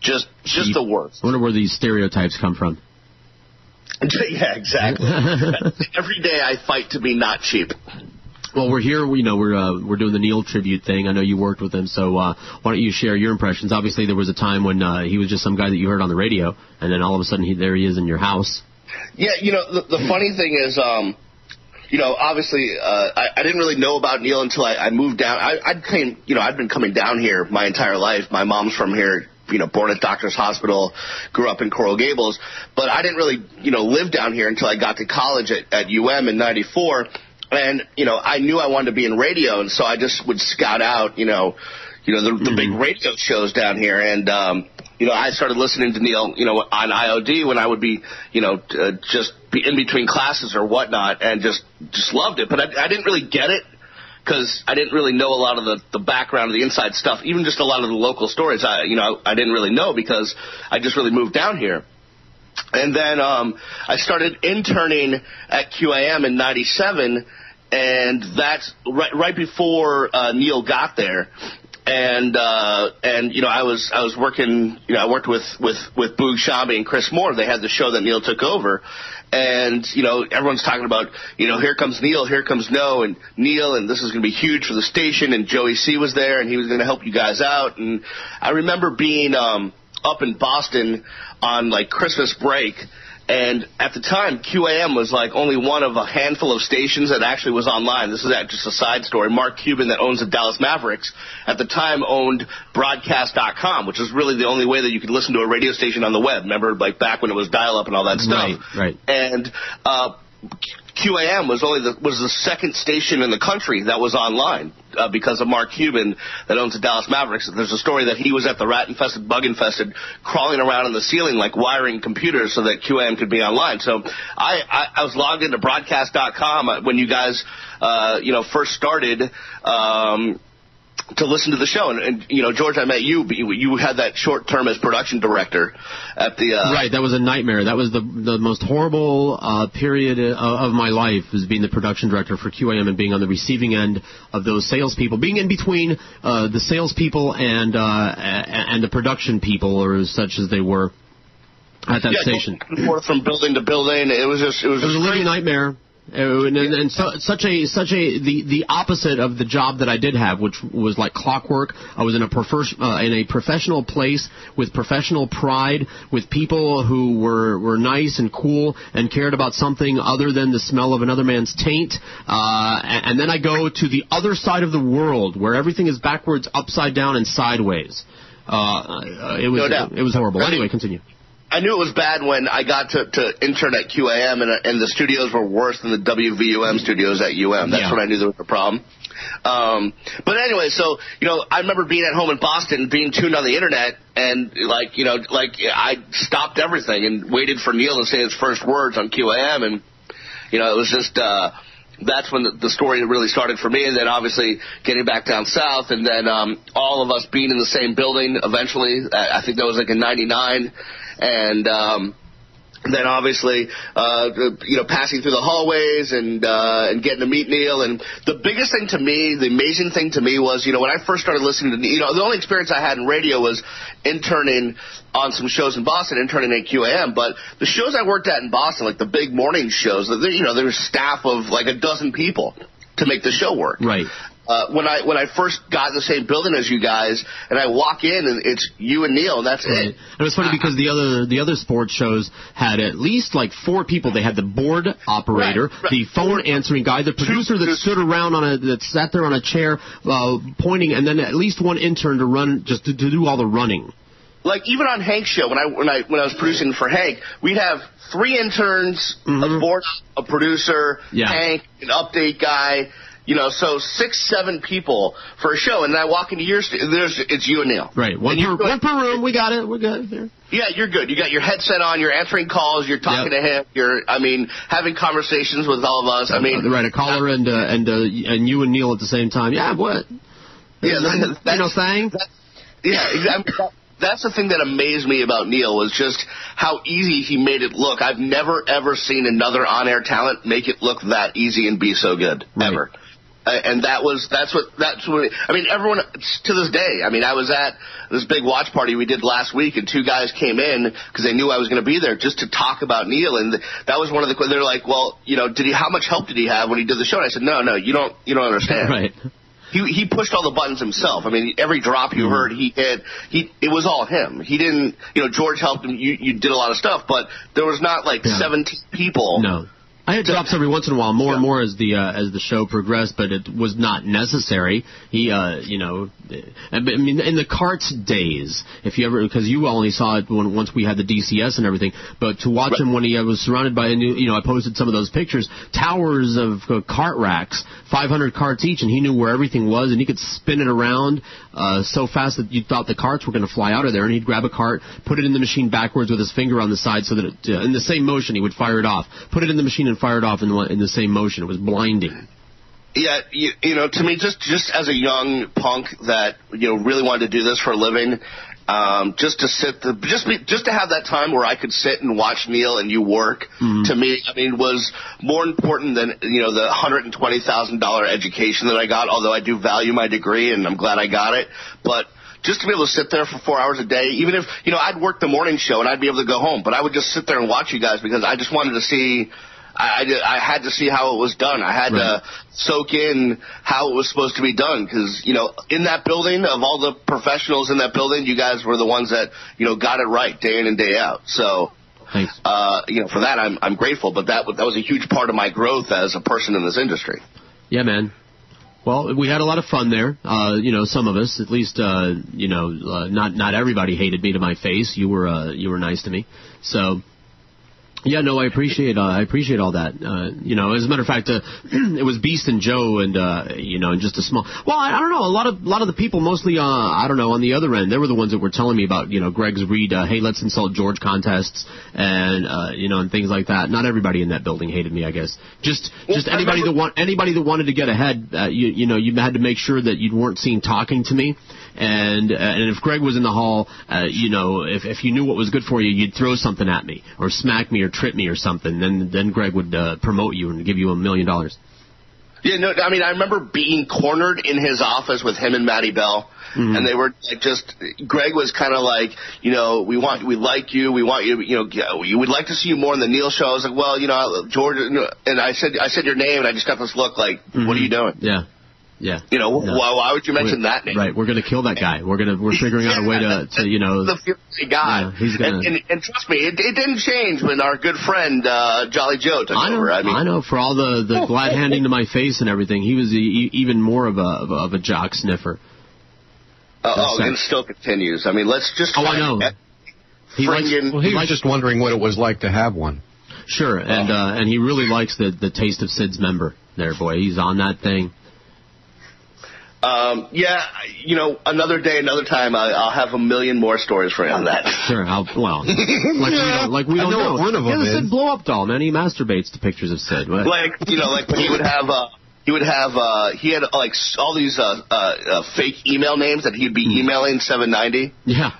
Just the worst. I wonder where these stereotypes come from. Yeah, exactly. Every day I fight to be not cheap. Well, we're here. We're doing the Neil tribute thing. I know you worked with him, so why don't you share your impressions? Obviously, there was a time when he was just some guy that you heard on the radio, and then all of a sudden there he is in your house. Yeah, the funny thing is, obviously, I didn't really know about Neil until I moved down. I'd been coming down here my entire life. My mom's from here, born at Doctor's Hospital, grew up in Coral Gables, but I didn't really, live down here until I got to college at UM in '94, and I knew I wanted to be in radio, and so I just would scout out, the big radio shows down here, and I started listening to Neil, on IOD when I would be, just be in between classes or whatnot, and just loved it. But I didn't really get it because I didn't really know a lot of the background of the inside stuff, even just a lot of the local stories. I didn't really know because I just really moved down here. And then I started interning at QAM in '97, and that's right before Neil got there. And I was working. I worked with Boog Shambi and Chris Moore. They had the show that Neil took over, and everyone's talking about here comes Neil, here comes Neil, and this is going to be huge for the station. And Joey C was there, and he was going to help you guys out. And I remember being up in Boston on like Christmas break. And at the time, QAM was like only one of a handful of stations that actually was online. This is just a side story. Mark Cuban, that owns the Dallas Mavericks, at the time owned broadcast.com, which is really the only way that you could listen to a radio station on the web. Remember, like back when it was dial-up and all that stuff? Right. And QAM was the second station in the country that was online because of Mark Cuban that owns the Dallas Mavericks. There's a story that he was at the rat-infested, bug-infested, crawling around on the ceiling like wiring computers so that QAM could be online. So I was logged into broadcast.com when you guys first started to listen to the show. And George, I met you. You had that short term as production director at the... Right, that was a nightmare. That was the most horrible period of my life, was being the production director for QAM and being on the receiving end of those salespeople, being in between the salespeople and the production people, or as they were at that station. From building to building, it was a living nightmare. And the opposite of the job that I did have, which was like clockwork. I was in a professional place with professional pride, with people who were nice and cool and cared about something other than the smell of another man's taint. And then I go to the other side of the world where everything is backwards, upside down, and sideways. It was horrible. Anyway, continue. I knew it was bad when I got to intern at QAM, and the studios were worse than the WVUM studios at UM. That's when I knew there was a problem. But anyway, so I remember being at home in Boston, being tuned on the internet, and I stopped everything and waited for Neil to say his first words on QAM, and it was just that's when the story really started for me. And then obviously getting back down south, and then all of us being in the same building eventually. I think that was like in '99. And then obviously, passing through the hallways and getting to meet Neil. And the biggest thing to me, the amazing thing to me was, when I first started listening to Neil, the only experience I had in radio was interning on some shows in Boston, interning at QAM. But the shows I worked at in Boston, like the big morning shows, there was staff of like a dozen people to make the show work. Right. When I first got in the same building as you guys, and I walk in and it's you and Neil, and that's it. And it's funny because the other sports shows had at least like 4 people. They had the board operator, the phone answering guy, the producer that stood around that sat there on a chair pointing, and then at least one intern to run to do all the running. Like even on Hank's show, when I was producing for Hank, we'd have 3 interns, a board, a producer, Hank, an update guy. So 6-7 people for a show, and then I walk into your it's you and Neil. Right, one per room. We got it. We're good there. Yeah, you're good. You got your headset on. You're answering calls. You're talking to him. You're, having conversations with all of us. Right, a caller and you and Neil at the same time. Yeah, what? Yeah, saying. That's the thing that amazed me about Neil was just how easy he made it look. I've never ever seen another on-air talent make it look that easy and be so good ever. And that's what everyone to this day. I was at this big watch party we did last week, and 2 guys came in because they knew I was going to be there just to talk about Neil, and that was one of the. They're like, well, how much help did he have when he did the show? And I said, no, you don't understand. Right. He pushed all the buttons himself. Every drop you heard he hit, it was all him. He didn't, George helped him. You did a lot of stuff, but there was not like 17 people. No. I had drops every once in a while, more and more as the show progressed, but it was not necessary. He, in the Carts days, if you ever, because you only saw it once we had the DCS and everything, but to watch him when he was surrounded by, I posted some of those pictures, towers of cart racks, 500 carts each, and he knew where everything was, and he could spin it around so fast that you thought the carts were going to fly out of there, and he'd grab a cart, put it in the machine backwards with his finger on the side so that in the same motion he would fire it off, put it in the machine and fire it off in the same motion. It was blinding. Yeah, you know, to me, just as a young punk that, you know, really wanted to do this for a living, just to have that time where I could sit and watch Neil and you work, to me, I mean, was more important than, you know, the $120,000 education that I got, although I do value my degree and I'm glad I got it. But just to be able to sit there for 4 hours a day, even if, you know, I'd work the morning show and I'd be able to go home, but I would just sit there and watch you guys because I just wanted to see, I had to see how it was done. I had to soak in how it was supposed to be done because, you know, in that building, of all the professionals in that building, you guys were the ones that, you know, got it right day in and day out. So, thanks. You know, for that, I'm grateful. But that was a huge part of my growth as a person in this industry. Yeah, man. Well, we had a lot of fun there. You know, some of us, at least, you know, not everybody hated me to my face. You were nice to me. So, yeah, no, I appreciate all that. You know, as a matter of fact, it was Beast and Joe and, you know, and just a small, well, I don't know, a lot of the people mostly, I don't know, on the other end, they were the ones that were telling me about, you know, Greg's Reed, hey, let's insult George contests and, you know, and things like that. Not everybody in that building hated me, I guess. Just anybody that wanted to get ahead, you know, you had to make sure that you weren't seen talking to me. And if Greg was in the hall, you know, if you knew what was good for you, you'd throw something at me or smack me or trip me or something. Then Greg would promote you and give you $1 million. Yeah, no, I mean, I remember being cornered in his office with him and Maddie Bell, and they were like Greg was kind of like, you know, we like you, we want you, you know, we would like to see you more in the Neil show. I was like, well, you know, George, and I said your name, and I just got this look like, what are you doing? Yeah. Yeah. You know, why would you mention that name? Right. We're going to kill that guy. We're figuring out a way to you know. The guy. Yeah, he's gonna... and trust me, it didn't change when our good friend Jolly Joe took over. I know. For all the glad handing to my face and everything, he was even more of a jock sniffer. And it still continues. I mean, let's just. I know. He was just wondering what it was like to have one. Sure, and he really likes the taste of Sid's member. There, boy, he's on that thing. Yeah, you know, another day, another time, I'll have a million more stories for you on that. Sure, we don't know. One of them is Sid blow up doll, man. He masturbates to pictures of Sid. What? Like, you know, like when he had like all these fake email names that he'd be emailing 790. Yeah.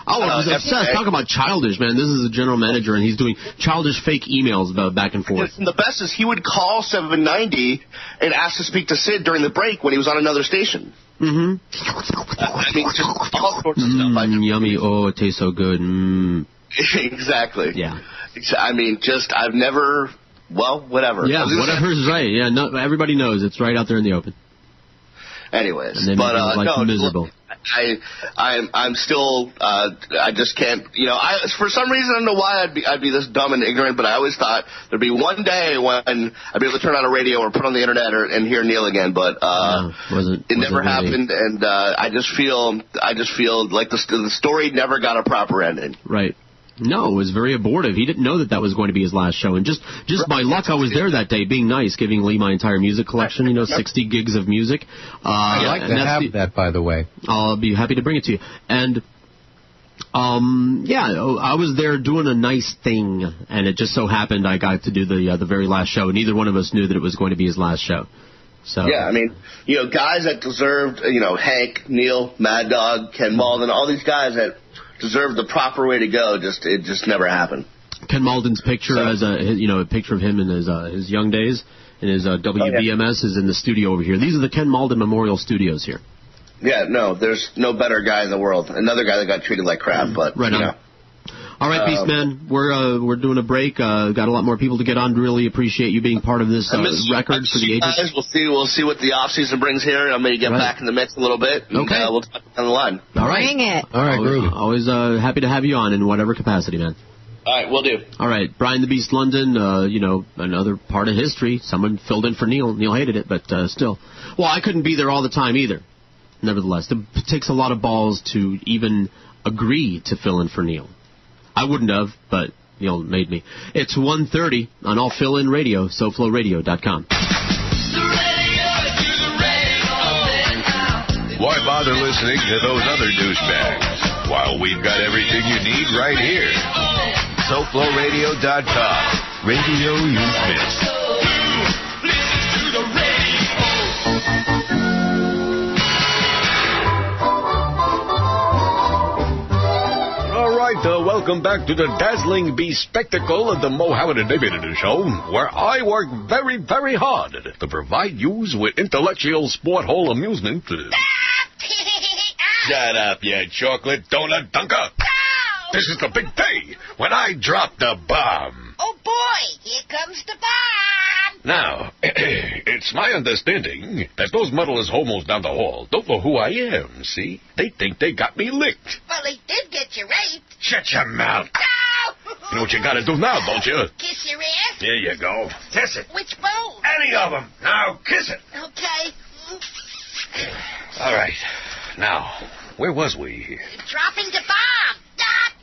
Oh, I was obsessed. Talk about childish, man. This is a general manager, and he's doing childish fake emails about back and forth. And the best is he would call 790 and ask to speak to Sid during the break when he was on another station. Mm-hmm. I mean, just all sorts of stuff. Yummy. Oh, it tastes so good. Exactly. Yeah. I mean, I've never, well, whatever. Yeah, whatever's right. Yeah, no, everybody knows. It's right out there in the open. Anyways, and but no, miserable. I'm still I just can't, you know, for some reason I don't know why I'd be this dumb and ignorant, but I always thought there'd be one day when I'd be able to turn on a radio or put on the internet and hear Neil again, but it never happened, and I just feel like the story never got a proper ending. Right. No, it was very abortive. He didn't know that was going to be his last show. And just by luck, I was there that day being nice, giving Lee my entire music collection, you know, 60 gigs of music. I'd like to have that, by the way. I'll be happy to bring it to you. And, yeah, I was there doing a nice thing, and it just so happened I got to do the very last show, and neither one of us knew that it was going to be his last show. So. Yeah, I mean, you know, guys that deserved, you know, Hank, Neil, Mad Dog, Ken Malden, all these guys that deserved the proper way to go. It just never happened. Ken Malden's picture a picture of him in his young days, and his WBMS is in the studio over here. These are the Ken Malden Memorial Studios here. Yeah, no, there's no better guy in the world. Another guy that got treated like crap, but right on. You know. All right, Beast Man, we're doing a break. Got a lot more people to get on. Really appreciate you being part of this record for the ages. We'll see what the off season brings here. I'm going to get back in the mix a little bit. And, okay, we'll talk on the line. All right, bring it. All right, groovy. Always happy to have you on in whatever capacity, man. All right, we'll do. All right, Brian the Beast London. You know, another part of history. Someone filled in for Neil. Neil hated it, but still. Well, I couldn't be there all the time either. Nevertheless, it takes a lot of balls to even agree to fill in for Neil. I wouldn't have, but Neil made me. It's 1:30 on All Fill In Radio, SoFloRadio.com. Why bother listening to those other douchebags while we've got everything you need right here? SoFloRadio.com. Radio you miss. welcome back to the dazzling spectacle of the Mohammed and David Show, where I work very, very hard to provide you with intellectual sport hole amusement. Shut up, you chocolate donut dunker. This is the big day when I drop the bomb. Oh, boy, here comes the bomb. Now, it's my understanding that those motherless homos down the hall don't know who I am, see? They think they got me licked. Well, they did get you raped. Shut your mouth. You know what you gotta do now, don't you? Kiss your ass? There you go. Kiss it. Which bone? Any of them. Now, kiss it. Okay. All right. Now, where was we? Dropping the bomb.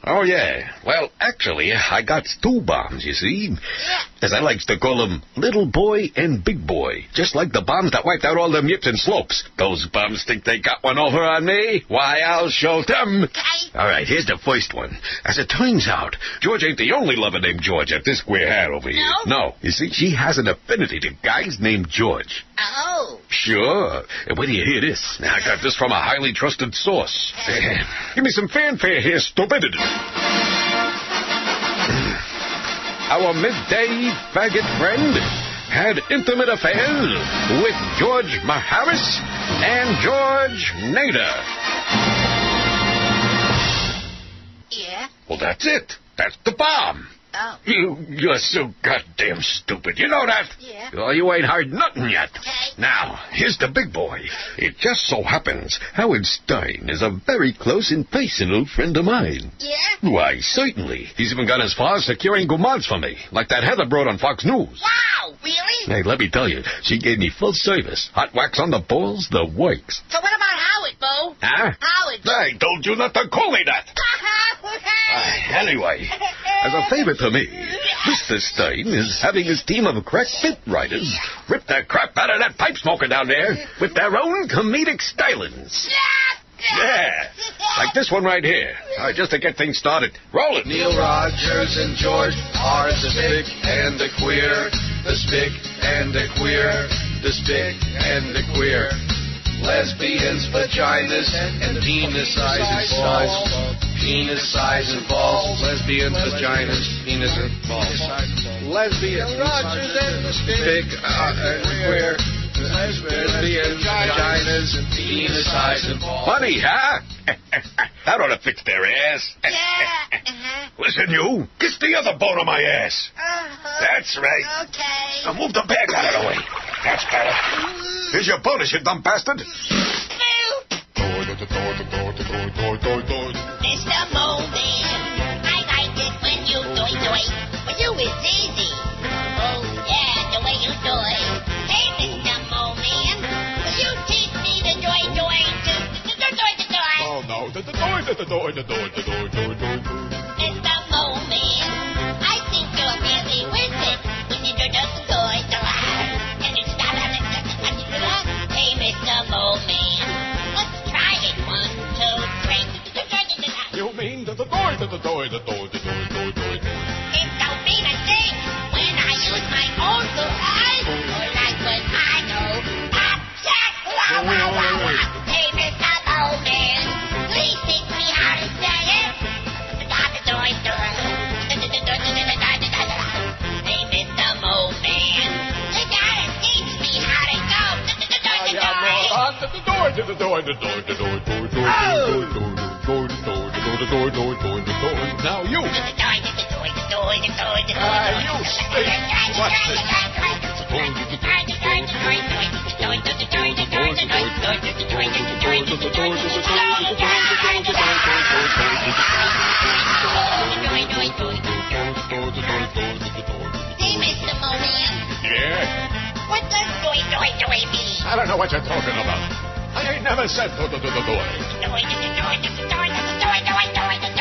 Oh, yeah. Well, actually, I got two bombs, you see. Yeah. As I likes to call them, little boy and big boy. Just like the bombs that wiped out all them yips and slopes. Those bums think they got one over on me? Why, I'll show them. Okay. All right, here's the first one. As it turns out, George ain't the only lover named George at this square hat over here. No. You see, she has an affinity to guys named George. Oh. Sure. And wait till you hear this. Now, I got this from a highly trusted source. Give me some fanfare here, stupid. Our midday faggot friend had intimate affairs with George Maharis and George Nader. Yeah? Well, that's it. That's the bomb. Oh. You're so goddamn stupid. You know that? Yeah. Well, you ain't heard nothing yet. Okay. Now, here's the big boy. It just so happens Howard Stein is a very close and personal friend of mine. Yeah? Why, certainly. He's even gone as far as securing gourmands for me, like that Heather broad on Fox News. Wow, really? Hey, let me tell you, she gave me full service. Hot wax on the balls, the works. So what about Howard, Bo? Huh? Howard. I told you not to call me that. Anyway, as a favor to me, Mr. Stein is having his team of crack bit writers rip the crap out of that pipe smoker down there with their own comedic stylings. Yeah, like this one right here. All right, just to get things started. Roll it. Neil Rogers and George are the spick and the queer, the spick and the queer, the spick and the queer. Lesbians, vaginas, and penis size and balls. Penis size and balls. Lesbians, vaginas, penis and balls. Lesbians, Rogers and the spick and queer. Lesbians, vaginas, and penis size and balls. Funny, huh? That ought to fix their ass. Yeah. Listen, you. Kiss the other bone of my ass. That's right. Okay. Now move the bag out of the way. That's better. Here's your bonus, you dumb bastard. Mr. Moman, I like it when you do-it. For you it's easy. Oh, yeah, the way you do it. Hey, Mr. Moman, will you teach me the do-it? Oh, no. Mr. Moman, I think you're really with it when you do the and it's not Hey, Mr. Moman, let's try it. 1, 2, 3. You mean the It don't mean a thing when I use my own little eyes, or like when I go upset. Hey, Mr. Moman, please teach me how to say it. Hey, Mr. Moman, you gotta teach me how to go. Now you. You speak. Watch this. Hey, Mr. Moman. Yeah? What does mean? I don't know what you're talking about. I ain't never said do.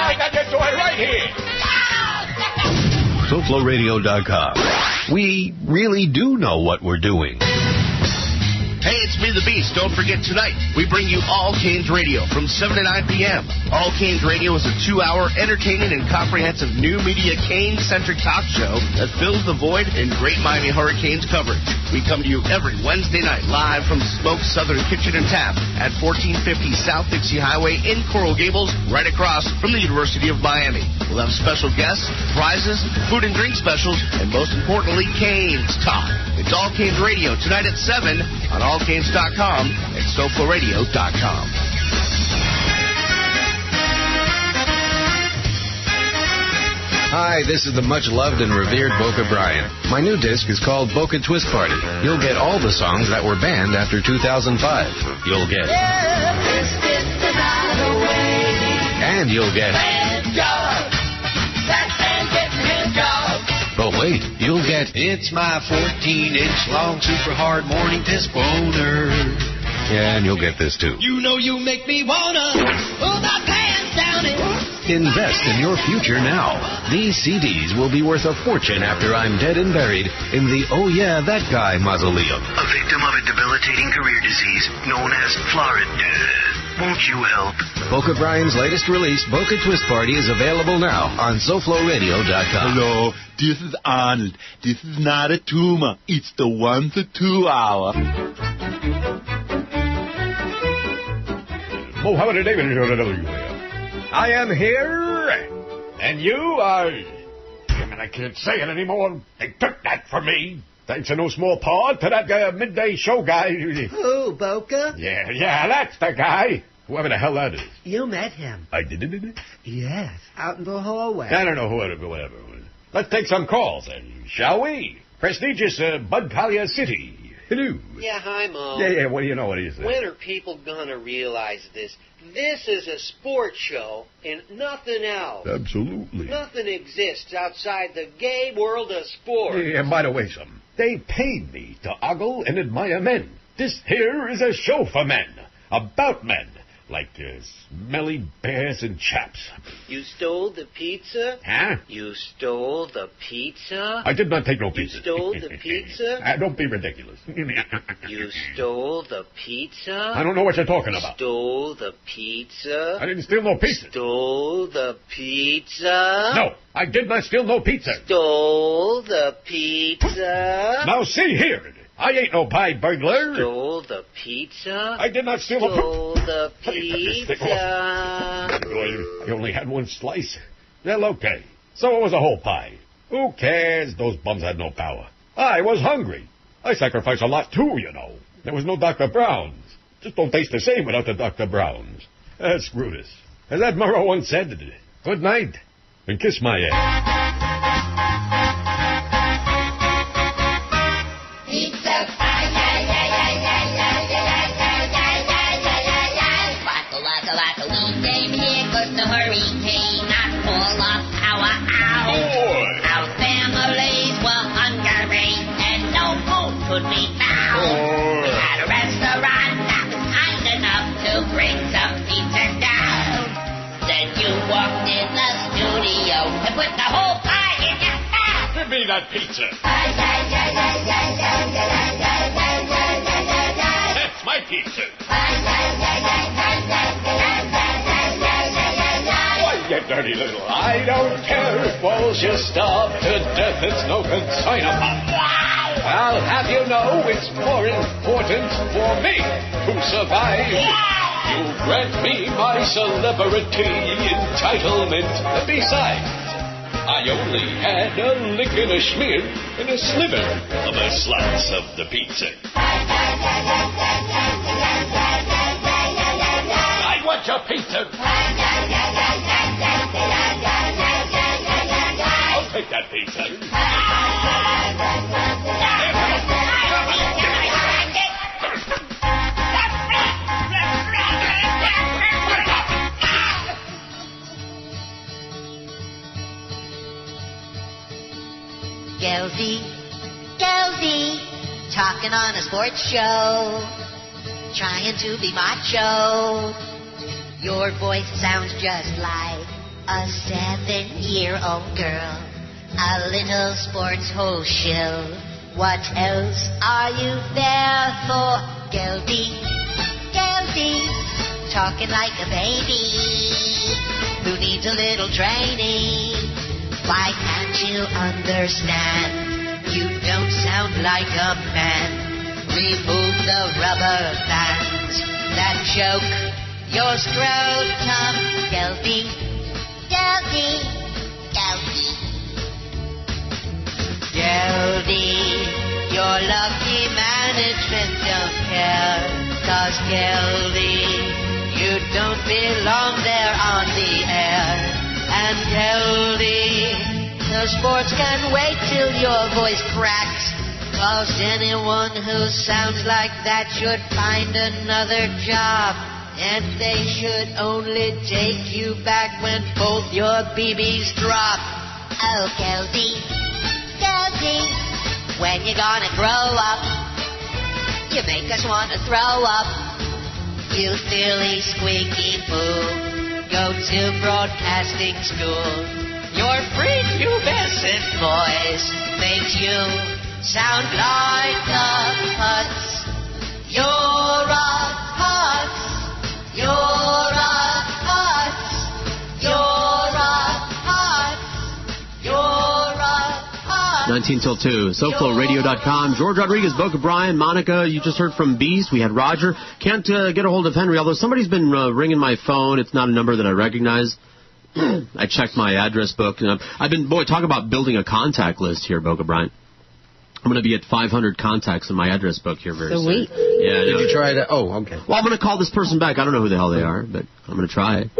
I got your toy right here. SoFloRadio.com. We really do know what we're doing. Hey, it's me, the Beast. Don't forget tonight, we bring you All Canes Radio from 7 to 9 p.m. All Canes Radio is a 2-hour entertaining and comprehensive new media Canes-centric talk show that fills the void in great Miami Hurricanes coverage. We come to you every Wednesday night live from Smoke Southern Kitchen and Tap at 1450 South Dixie Highway in Coral Gables, right across from the University of Miami. We'll have special guests, prizes, food and drink specials, and most importantly, Canes talk. It's All Canes Radio tonight at 7 on allcanes.com and SoFloRadio.com. Hi, this is the much-loved and revered Boca Brian. My new disc is called Boca Twist Party. You'll get all the songs that were banned after 2005. You'll get... And you'll get... But wait, you'll get... It's my 14-inch long, super hard morning disc boner. Yeah, and you'll get this too. You know you make me wanna pull my pants down and... Invest in your future now. These CDs will be worth a fortune after I'm dead and buried in the Oh Yeah, That Guy mausoleum. A victim of a debilitating career disease known as Florida. Won't you help? Boca Brian's latest release, Boca Twist Party, is available now on SoFloRadio.com. Hello, this is Arnold. This is not a tumor. It's the 1 to 2 hour. Mohammed David is on WQAM. I am here, and you are... I can't say it anymore. They took that from me. Thanks in no small part to that midday show guy. Who, Boca? Yeah, that's the guy. Whoever the hell that is. You met him. I did? Yes, out in the hallway. I don't know whatever. Let's take some calls then, shall we? Prestigious Bud Collier City. Hello. Yeah, hi, Mo. Yeah, what do you know? What do you say? When are people going to realize this? This is a sports show and nothing else. Absolutely. Nothing exists outside the gay world of sports. Yeah, and by the way, son, they paid me to ogle and admire men. This here is a show for men, about men, like smelly bears and chaps. You stole the pizza? Huh? You stole the pizza? I did not take no pizza. You stole the pizza? Don't be ridiculous. You stole the pizza? I don't know what you're talking about. Stole the pizza? I didn't steal no pizza. Stole the pizza? No, I did not steal no pizza. Stole the pizza? Now see here. I ain't no pie burglar. Stole the pizza? I did not steal the pizza. You only had one slice. Well, okay. So it was a whole pie. Who cares? Those bums had no power. I was hungry. I sacrificed a lot, too, you know. There was no Dr. Brown's. Just don't taste the same without the Dr. Brown's. Screw this. As Ed Murrow once said, good night, and kiss my ass. The hurricane not full of power out. Our families were hungry and no food could be found. We had a restaurant that was kind enough to bring some pizza down. Then you walked in the studio and put the whole pie in your mouth. Give me that pizza. That's my pizza. You dirty little... I don't care if walls you starve to death. It's no concern of mine. Wow! I'll have you know it's more important for me to survive. Wow! You grant me my celebrity entitlement. Besides, I only had a lick and a schmear and a sliver of a slice of the pizza. I want your pizza. I'll take that pizza. Gelsey, talking on a sports show, trying to be macho. Your voice sounds just like a 7-year-old girl, a little sports host shill. What else are you there for? Geldy, talking like a baby who needs a little training. Why can't you understand? You don't sound like a man. Remove the rubber bands that choke your scrotum. Geldy, your lucky management don't care. 'Cause Geldy, you don't belong there on the air. And Geldy, the sports can wait till your voice cracks. 'Cause anyone who sounds like that should find another job. And they should only take you back when both your BBs drop. Oh, Geldy, when you gonna grow up? You make us want to throw up. You silly squeaky poo. Go to broadcasting school. Your prepubescent voice makes you sound like a putz. You're a putz. You're a putz. You're a putz. You're a putz. 19 till 2. SoFloRadio.com. George Rodriguez, Boca, Brian, Monica. You just heard from Beast. We had Roger. Can't get a hold of Henry, although somebody's been ringing my phone. It's not a number that I recognize. I checked my address book. I've been, talk about building a contact list here, Boca, Brian. I'm going to be at 500 contacts in my address book here very soon. Sweet. Yeah. Did you try to? Oh, okay. Well, I'm going to call this person back. I don't know who the hell they are, but I'm going to try it.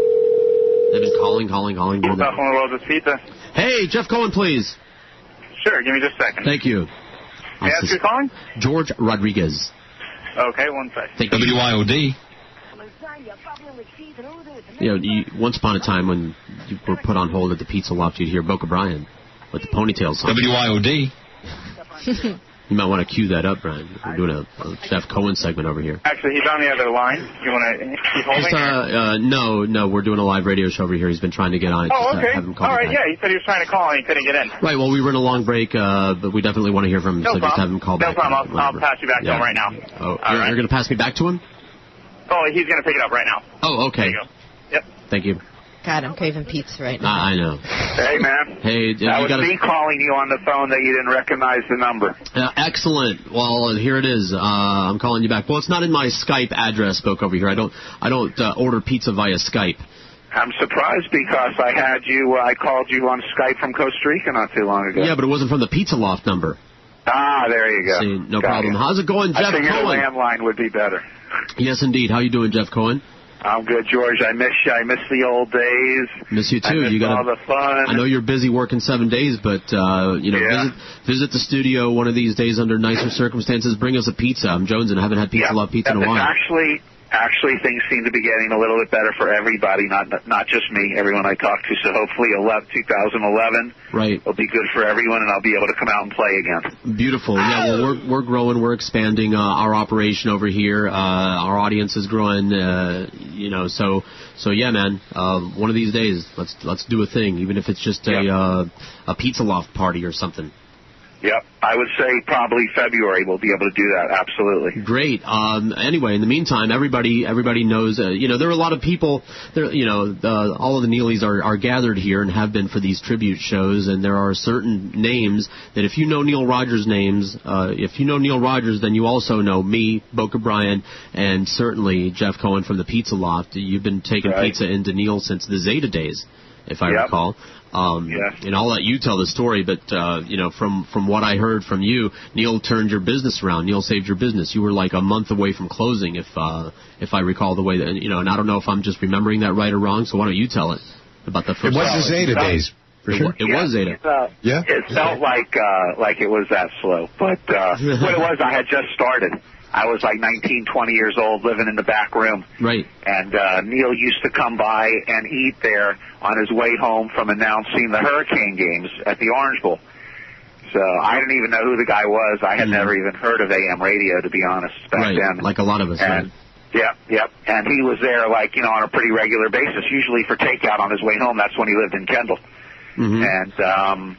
They've been calling. Pizza. Hey, Jeff Cohen, please. Sure, give me just a second. Thank you. May I ask who's calling? George Rodriguez. Okay, one second. Thank you. WIOD. Once upon a time when you were put on hold at the Pizza Loft, you'd hear Boca Brian with the ponytail song. WIOD. You might want to cue that up, Brian. We're doing a Jeff Cohen segment over here. Actually, he's on the other line. You want to keep holding? No, we're doing a live radio show over here. He's been trying to get on. Oh, okay. Have him call all right, back. yeah, he said he was trying to call and he couldn't get in. Right, well, we were in a long break, but we definitely want to hear from him, No problem. Just have him call back. No problem. I'll pass you back to him right now. Oh, you're going to pass me back to him? Oh, he's going to pick it up right now. Oh, okay. There you go. Yep. Thank you. God, I'm craving pizza right now. I know. Hey, man. Hey, that was me calling you on the phone that you didn't recognize the number. Excellent. Well, here it is. I'm calling you back. Well, it's not in my Skype address book over here. I don't order pizza via Skype. I'm surprised because I called you on Skype from Costa Rica not too long ago. Yeah, but it wasn't from the Pizza Loft number. Ah, there you go. See, no problem. How's it going, Jeff Cohen? I figured a landline would be better. Yes, indeed. How you doing, Jeff Cohen? I'm good, George. I miss you. I miss the old days. Miss you too. I miss all the fun. I know you're busy working 7 days, but visit the studio one of these days under nicer circumstances. Bring us a pizza. I'm Jones, and I haven't had Pizza Loft pizza in a while. Actually, things seem to be getting a little bit better for everybody, not just me, everyone I talk to. So hopefully 2011 will be good for everyone, and I'll be able to come out and play again. Beautiful. Yeah, well, we're growing. We're expanding our operation over here. Our audience is growing, So yeah, man, one of these days, let's do a thing, even if it's just a Pizza Loft party or something. Yep, I would say probably February we'll be able to do that. Absolutely. Great. Anyway, in the meantime, everybody knows. There are a lot of people. All of the Neelys are gathered here and have been for these tribute shows. And there are certain names that if you know Neil Rogers' names, if you know Neil Rogers, then you also know me, Boca Brian, and certainly Jeff Cohen from the Pizza Loft. You've been taking pizza into Neil since the Zeta days, if I recall. And I'll let you tell the story, but from what I heard from you, Neil turned your business around. Neil saved your business. You were like a month away from closing, if I recall the way that and I don't know if I'm just remembering that right or wrong. So why don't you tell it about the first? It was the Zeta days. For sure. It was Zeta. It felt like it was that slow, but what it was, I had just started. I was like 19, 20 years old, living in the back room. Right. And Neil used to come by and eat there on his way home from announcing the Hurricane games at the Orange Bowl. So I didn't even know who the guy was. I had never even heard of AM radio, to be honest, back then. Like a lot of us. And, Yep. And he was there, on a pretty regular basis, usually for takeout on his way home. That's when he lived in Kendell. Mm-hmm. And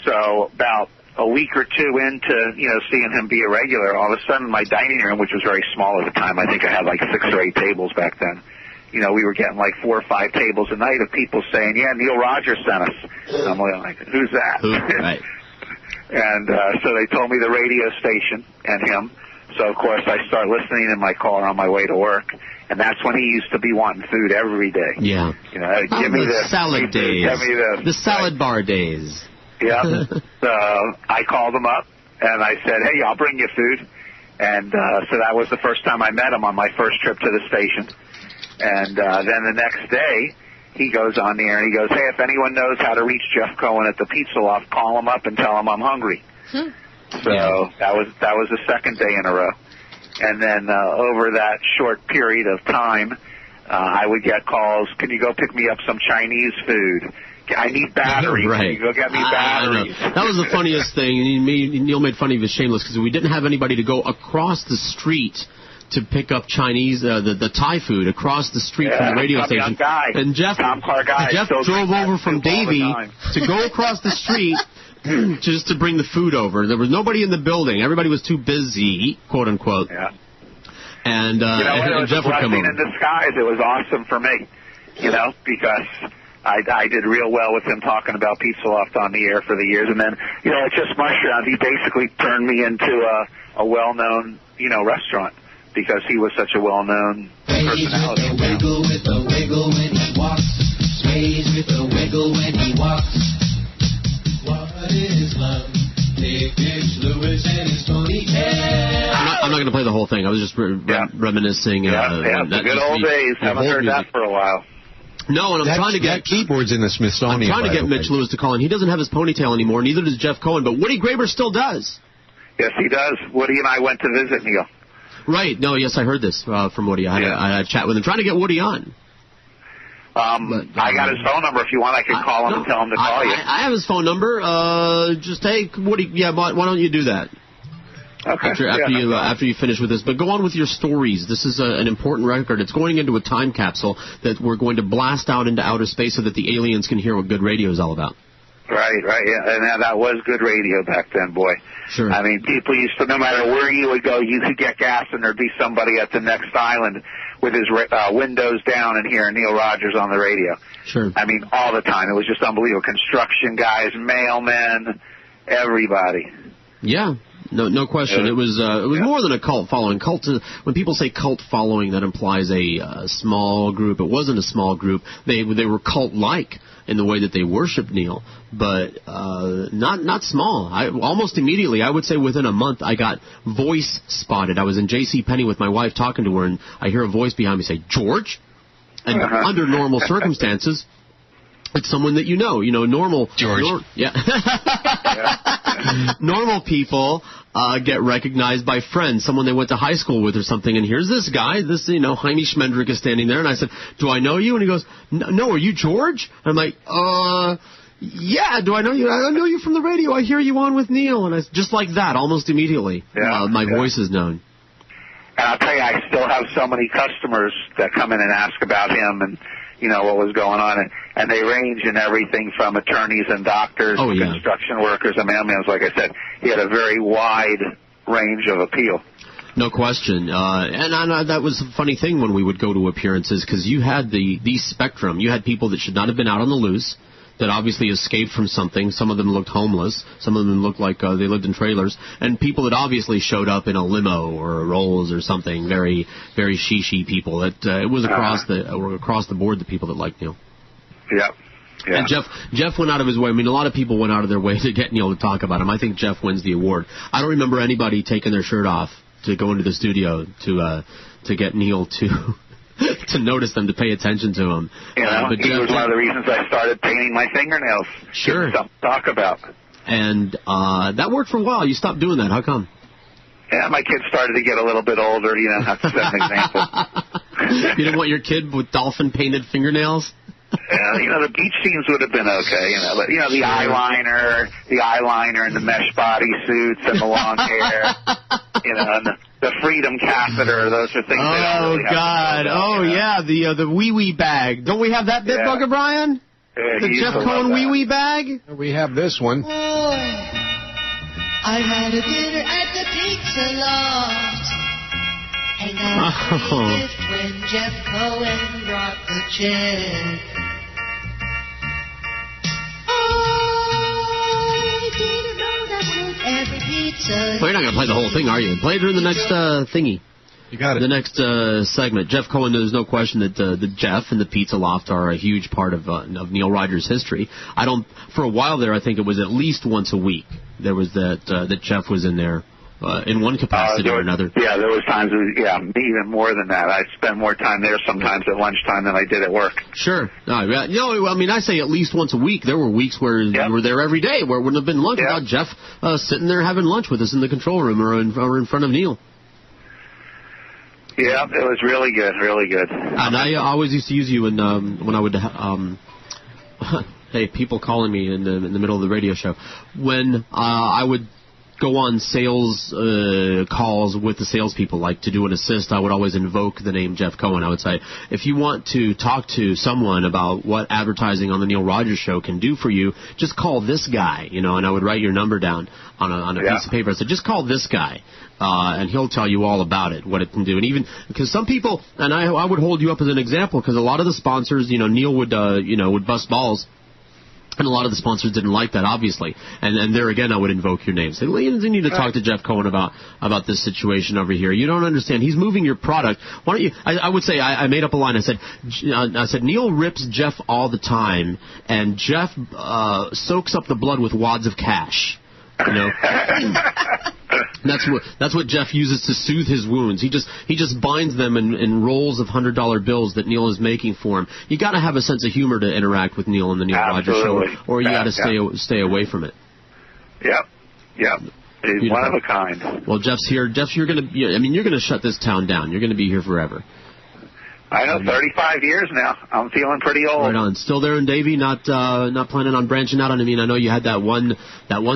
so about a week or two into, seeing him be a regular, all of a sudden my dining room, which was very small at the time, I think I had like 6 or 8 tables back then, we were getting like 4 or 5 tables a night of people saying, yeah, Neil Rogers sent us. And I'm like, who's that? Right. And so they told me the radio station and him. So, of course, I start listening in my car on my way to work. And that's when he used to be wanting food every day. Yeah. Give me this. Salad days. Give me this. The salad bar days. Yeah. So I called him up, and I said, hey, I'll bring you food. And so that was the first time I met him on my first trip to the station. And then the next day, he goes on the air and he goes, hey, if anyone knows how to reach Jeff Cohen at the Pizza Loft, call him up and tell him I'm hungry. So that was the second day in a row. And then over that short period of time, I would get calls, can you go pick me up some Chinese food? I need batteries. Right. Can you go get me batteries? That was the funniest thing. And Neil made fun of his shameless because we didn't have anybody to go across the street to pick up Chinese, the Thai food across the street from the radio station. And Jeff drove over from Davie to go across the street just to bring the food over. There was nobody in the building. Everybody was too busy, quote unquote. Yeah. And Jeff would come over. It was a blessing in disguise. It was awesome for me, because I did real well with him talking about Pizza Loft on the air for the years. And then, it just mushroomed. He basically turned me into a well-known, restaurant. Because he was such a well-known personality. Sways with a wiggle when he walks. Sways with a wiggle when he walks. What is love? Dick Lewis and his ponytail. I'm not going to play the whole thing. I was just reminiscing. The good old days. Haven't heard that for a while. No, and I'm trying to get that keyboard's in the Smithsonian. I'm trying to get Mitch Lewis to call in. He doesn't have his ponytail anymore. Neither does Jeff Cohen. But Woody Graber still does. Yes, he does. Woody and I went to visit Neil. Right. No, yes, I heard this from Woody. I had a chat with him, trying to get Woody on. I got his phone number. If you want, I can call him and tell him to call you. I have his phone number. Just, hey, Woody, why don't you do that? Okay. After you finish with this. But go on with your stories. This is an important record. It's going into a time capsule that we're going to blast out into outer space so that the aliens can hear what good radio is all about. Right, yeah, and that was good radio back then, boy. Sure. I mean, people used to, no matter where you would go, you could get gas, and there'd be somebody at the next island with his windows down and hearing Neil Rogers on the radio. Sure. I mean, all the time. It was just unbelievable. Construction guys, mailmen, everybody. Yeah. No question. It was more than a cult following. When people say cult following, that implies a small group. It wasn't a small group. They were cult-like in the way that they worshiped Neil, but not small. Almost immediately, I would say within a month, I got voice spotted. I was in J.C. Penney with my wife talking to her, and I hear a voice behind me say, "George?" And under normal circumstances, it's someone that normal George. Normal people get recognized by friends, someone they went to high school with or something. And here's this guy, Heine Schmendrick is standing there. And I said, do I know you? And he goes, no, are you George? And I'm like, yeah, do I know you? I know you from the radio. I hear you on with Neil. And just like that, almost immediately, my voice is known. And I'll tell you, I still have so many customers that come in and ask about him and, what was going on. And they range in everything from attorneys and doctors to construction workers and mailmen. Like I said, he had a very wide range of appeal. No question. And that was a funny thing when we would go to appearances, because you had the spectrum. You had people that should not have been out on the loose, that obviously escaped from something. Some of them looked homeless. Some of them looked like they lived in trailers. And people that obviously showed up in a limo or a Rolls or something, very, very she people. It was across the board, the people that liked Neil. Yeah. And Jeff went out of his way. I mean, a lot of people went out of their way to get Neil to talk about him. I think Jeff wins the award. I don't remember anybody taking their shirt off to go into the studio to get Neil to notice them, to pay attention to him. But he was one of the reasons I started painting my fingernails. Sure. Something to talk about. And that worked for a while. You stopped doing that. How come? Yeah, my kids started to get a little bit older. Have to set an example. You didn't want your kid with dolphin-painted fingernails? The beach scenes would have been okay, but the eyeliner and the mesh bodysuits and the long hair, and the freedom catheter. Those are things. Oh really God! The wee bag. Don't we have that bit, Boca Brian? The Jeff Cohen wee bag. We have this one. I had a dinner at the Pizza Loft. And got a gift when Jeff Cohen brought the check. I didn't know that was every pizza. Well, you're not going to play the whole thing, are you? Play it during the next thingy. You got it. The next segment. Jeff Cohen, there's no question that the Jeff and the Pizza Loft are a huge part of Neil Rogers' history. For a while there, I think it was at least once a week. There was that Jeff was in there. In one capacity or another. Yeah, there was times, even more than that. I'd spend more time there sometimes at lunchtime than I did at work. Sure. I say at least once a week. There were weeks where you were there every day, where it wouldn't have been lunch without Jeff sitting there having lunch with us in the control room or in front of Neil. Yeah, it was really good, really good. And I always used to use you when I would... hey, people calling me in the middle of the radio show. When I would go on sales calls with the salespeople, like to do an assist, I would always invoke the name Jeff Cohen. I would say, if you want to talk to someone about what advertising on the Neil Rogers Show can do for you, just call this guy, and I would write your number down on a piece of paper. I said, just call this guy, and he'll tell you all about it, what it can do. And even because some people, and I would hold you up as an example, because a lot of the sponsors, Neil would bust balls. And a lot of the sponsors didn't like that, obviously. And there again, I would invoke your name. Say, you need to talk to Jeff Cohen about this situation over here. You don't understand. He's moving your product. Why don't you? I would say I made up a line. I said Neil rips Jeff all the time, and Jeff soaks up the blood with wads of cash. That's what Jeff uses to soothe his wounds. He just binds them in rolls of $100 bills that Neil is making for him. You got to have a sense of humor to interact with Neil in the Neil Rogers Show, or you got to stay away from it. Yep. He's one of a kind. Well, Jeff's here. Jeff, you're gonna shut this town down. You're gonna be here forever. I know, 35 years now. I'm feeling pretty old. Right on. Still there in Davie? Not planning on branching out on. I mean, I know you had that one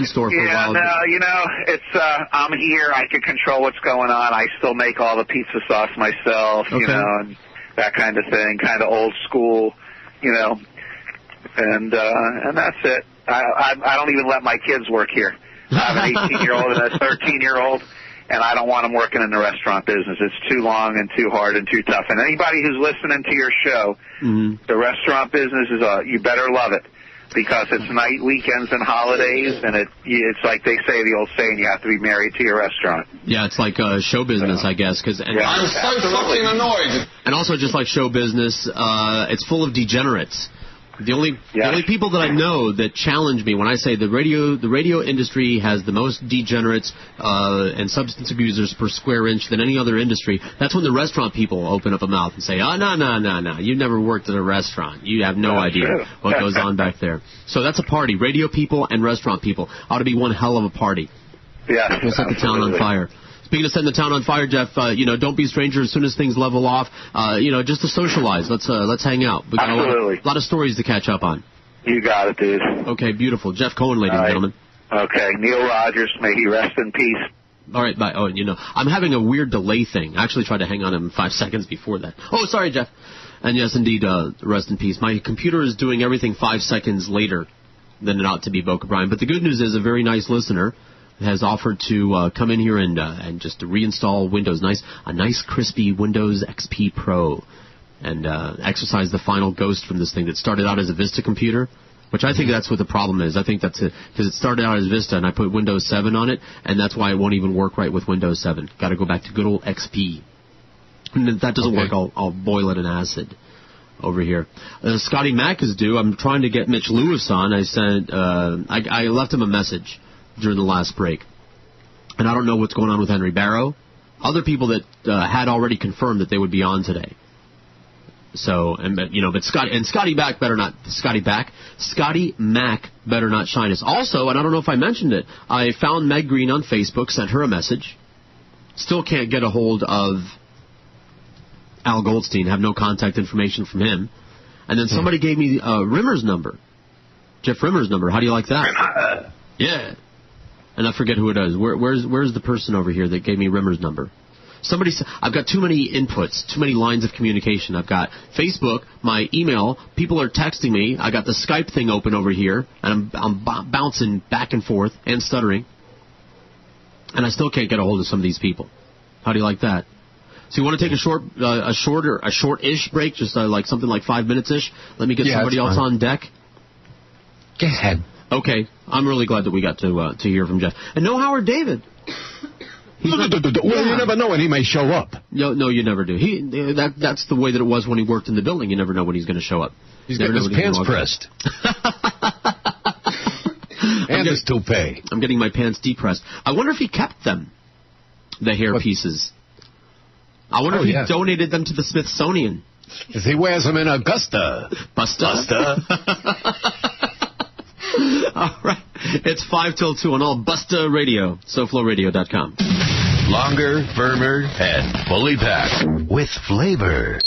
store for a while. Yeah, no, it's I'm here. I can control what's going on. I still make all the pizza sauce myself, and that kind of thing, kind of old school, and that's it. I don't even let my kids work here. I have an 18-year-old and a 13-year-old. And I don't want them working in the restaurant business. It's too long and too hard and too tough. And anybody who's listening to your show, the restaurant business is you better love it, because it's night, weekends, and holidays, and it's like they say, the old saying, you have to be married to your restaurant. Yeah, it's like show business, I guess. I'm so fucking annoyed. And also, just like show business, it's full of degenerates. The only people that I know that challenge me when I say the radio industry has the most degenerates and substance abusers per square inch than any other industry, that's when the restaurant people open up a mouth and say, no, you never worked at a restaurant. You have no idea what goes on back there. So that's a party. Radio people and restaurant people ought to be one hell of a party. Yeah, we'll set the town on fire. Speaking of setting the town on fire, Jeff, don't be strangers as soon as things level off. Just to socialize. Let's hang out. We got a lot of stories to catch up on. You got it, dude. Okay, beautiful. Jeff Cohen, ladies and gentlemen. Okay, Neil Rogers, may he rest in peace. All right, bye. Oh, I'm having a weird delay thing. I actually tried to hang on him 5 seconds before that. Oh, sorry, Jeff. And yes, indeed, rest in peace. My computer is doing everything 5 seconds later than it ought to be, Boca Brian. But the good news is a very nice listener has offered to come in here and just to reinstall Windows, a nice crispy Windows XP Pro, and exercise the final ghost from this thing that started out as a Vista computer, which I think that's what the problem is. I think that's it, because it started out as Vista, and I put Windows 7 on it, and that's why it won't even work right with Windows 7. Got to go back to good old XP. And if that doesn't work, I'll boil it in acid over here. Scotty Mack is due. I'm trying to get Mitch Lewis on. I left him a message during the last break, and I don't know what's going on with Henry Barrow. Other people that had already confirmed that they would be on today. So, but Scotty Mack better not shine us. Also, and I don't know if I mentioned it, I found Meg Green on Facebook, sent her a message. Still can't get a hold of Al Goldstein, have no contact information from him. And then somebody gave me Rimmer's number, Jeff Rimmer's number. How do you like that? Yeah. And I forget who it is. Where's the person over here that gave me Rimmer's number? Somebody said, I've got too many inputs, too many lines of communication. I've got Facebook, my email, people are texting me. I got the Skype thing open over here, and I'm bouncing back and forth and stuttering. And I still can't get a hold of some of these people. How do you like that? So you want to take a short-ish break, just like something like 5 minutes-ish? Let me get somebody else on deck. Go ahead. Okay. I'm really glad that we got to hear from Jeff. And no Howard David. Well, you never know when he may show up. No, you never do. That's the way that it was when he worked in the building. You never know when he's going to show up. He's getting his pants pressed. And his toupee. I'm getting my pants depressed. I wonder if he kept them, the hair pieces. I wonder if he donated them to the Smithsonian. If he wears them in Augusta. Busta. All right. It's 5 till 2 on all Busta Radio. SoFloRadio.com. Longer, firmer, and fully packed with flavor.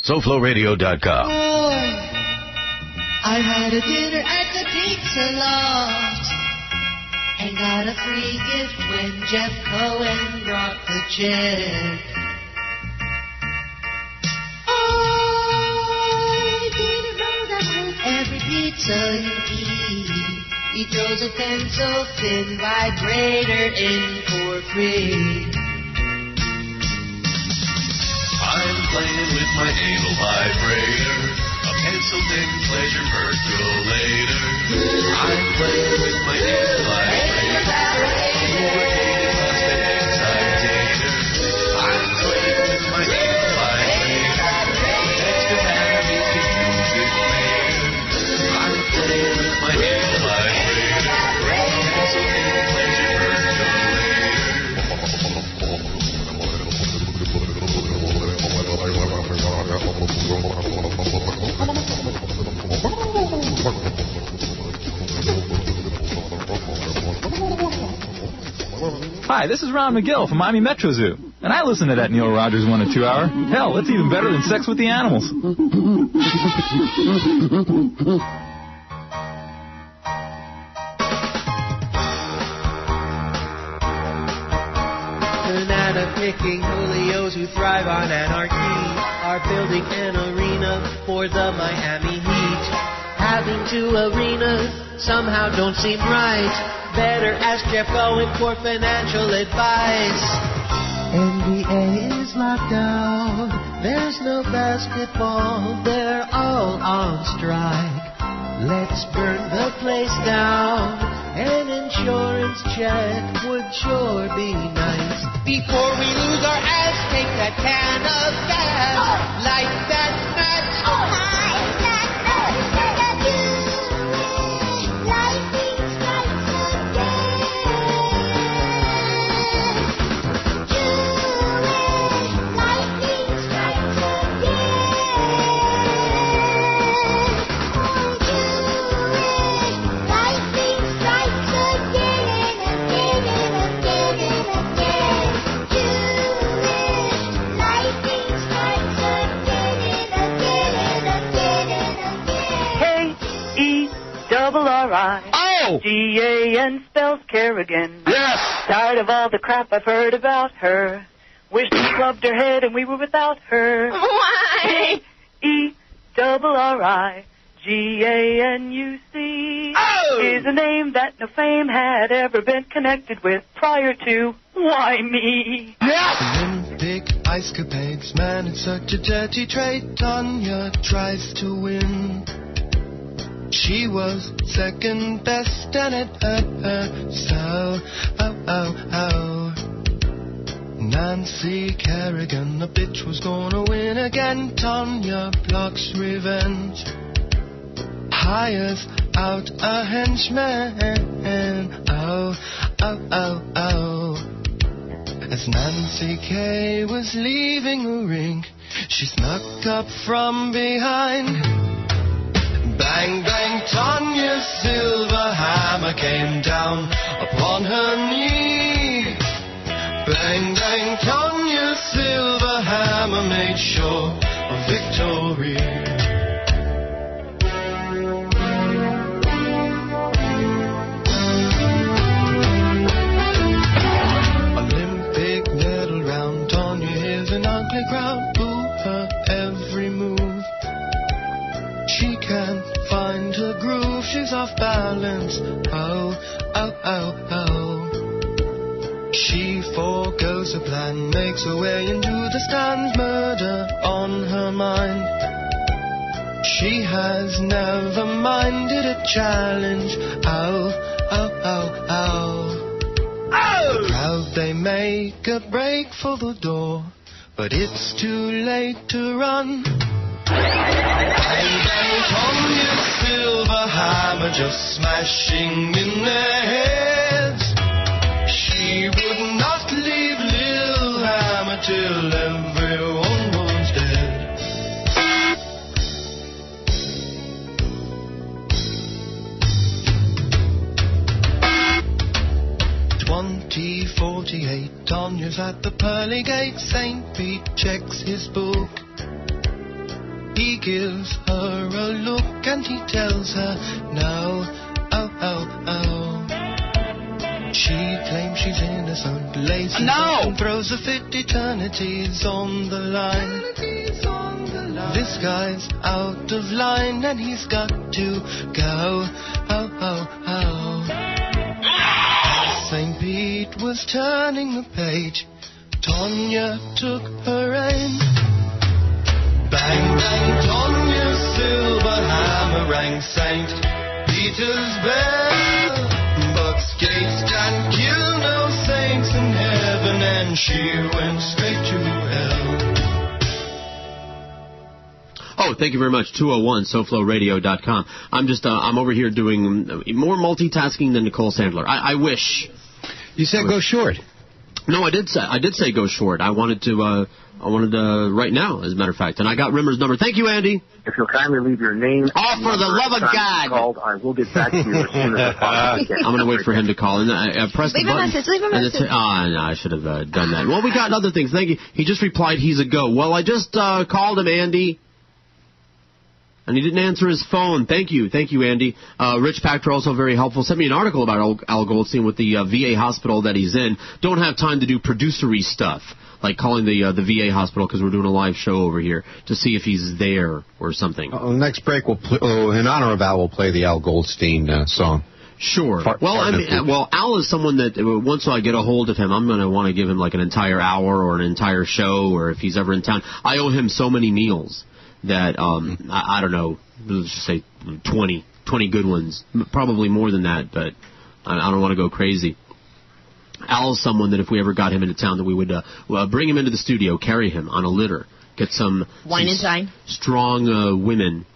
SoFloRadio.com. I had a dinner at the Pizza Loft and got a free gift when Jeff Cohen brought the check. I didn't know that with every pizza you eat, he throws a pencil-thin vibrator in for free. I'm playing with my anal vibrator, a pencil-thin pleasure percolator. I'm playing with my anal vibrator, coordinated constant excitator. I'm playing with my anal vibrator, extra batteries can use it later. I'm playing with my anal vibrator, pencil-thin pleasure Hi, this is Ron McGill from Miami Metro Zoo, and I listen to that Neil Rogers 1 and 2 hour. Hell, it's even better than Sex with the Animals. Banana-picking Julios who thrive on anarchy are building an arena for the Miami Heat. Having 2 arenas somehow don't seem right. Better ask Jeff Cohen for financial advice. NBA is locked down. There's no basketball. They're all on strike. Let's burn the place down. An insurance check would sure be nice. Before we lose our ass, take that can of gas. Light that match. Light that match. Lightning strikes again. Lightning strikes G-A-N spells Kerrigan. Yes! Tired of all the crap I've heard about her. Wish we clubbed her head and we were without her. Why? E-double-R-I-G-A-N-U-C is a name that no fame had ever been connected with prior to why me. Olympic ice capades, man, it's such a dirty trade. Tanya tries to win. She was second best and it hurt her so. Nancy Kerrigan, the bitch was gonna win again. Tanya plots revenge, hires out a henchman. As Nancy K was leaving the ring, she snuck up from behind. Bang, bang, Tanya's silver hammer came down upon her knee. Bang, bang, Tanya's silver hammer made sure of victory. Olympic medal round, Tanya hears an ugly crowd boo her every move. She can't find her groove, she's off balance. knows a plan, makes her way into the stand, murder on her mind. She has never minded a challenge. Ow, ow, ow, ow. Ow! Proud they make a break for the door, but it's too late to run. Bang, bang, Tonya's silver hammer just smashing in their heads. She would not leave Lil Hammer till everyone was dead. 2048, Tanya's at the pearly gate. St. Pete checks his book. He gives her a look and he tells her no. Oh, oh, oh. She claims she's innocent, laces up and throws a fit. Eternity's on the line. This guy's out of line and he's got to go. Oh, oh, oh. St. Pete was turning the page. Tonya took her aim. Bang, bang, Tonya's silver hammer rang St. Peter's bell. Bucks gates can kill no saints in heaven, and she went straight to hell. Oh, thank you very much. 201 SoFloRadio.com. I'm over here doing more multitasking than Nicole Sandler. I wish. You said go short. No, I did say go short. I wanted to right now, as a matter of fact. And I got Rimmer's number. Thank you, Andy. If you'll kindly leave your name. Oh, for the love of God. Called, I will get back to you as soon as I possibly can. I'm going to wait for him to call. And I pressed the button. Leave a message. No, I should have done that. Well, we got other things. Thank you. He just replied he's a go. Well, I just called him, Andy. And he didn't answer his phone. Thank you, Andy. Rich Pachter, also very helpful. Sent me an article about Al Goldstein with the VA hospital that he's in. Don't have time to do producery stuff, like calling the VA hospital because we're doing a live show over here to see if he's there or something. Next break, in honor of Al, we'll play the Al Goldstein song. Sure. Well, Al is someone that once I get a hold of him, I'm going to want to give him like an entire hour or an entire show, or if he's ever in town. I owe him so many meals that I don't know, let's just say 20 good ones, probably more than that, but I don't want to go crazy. Al's someone that if we ever got him into town, that we would bring him into the studio, carry him on a litter, get some wine and dine, strong women.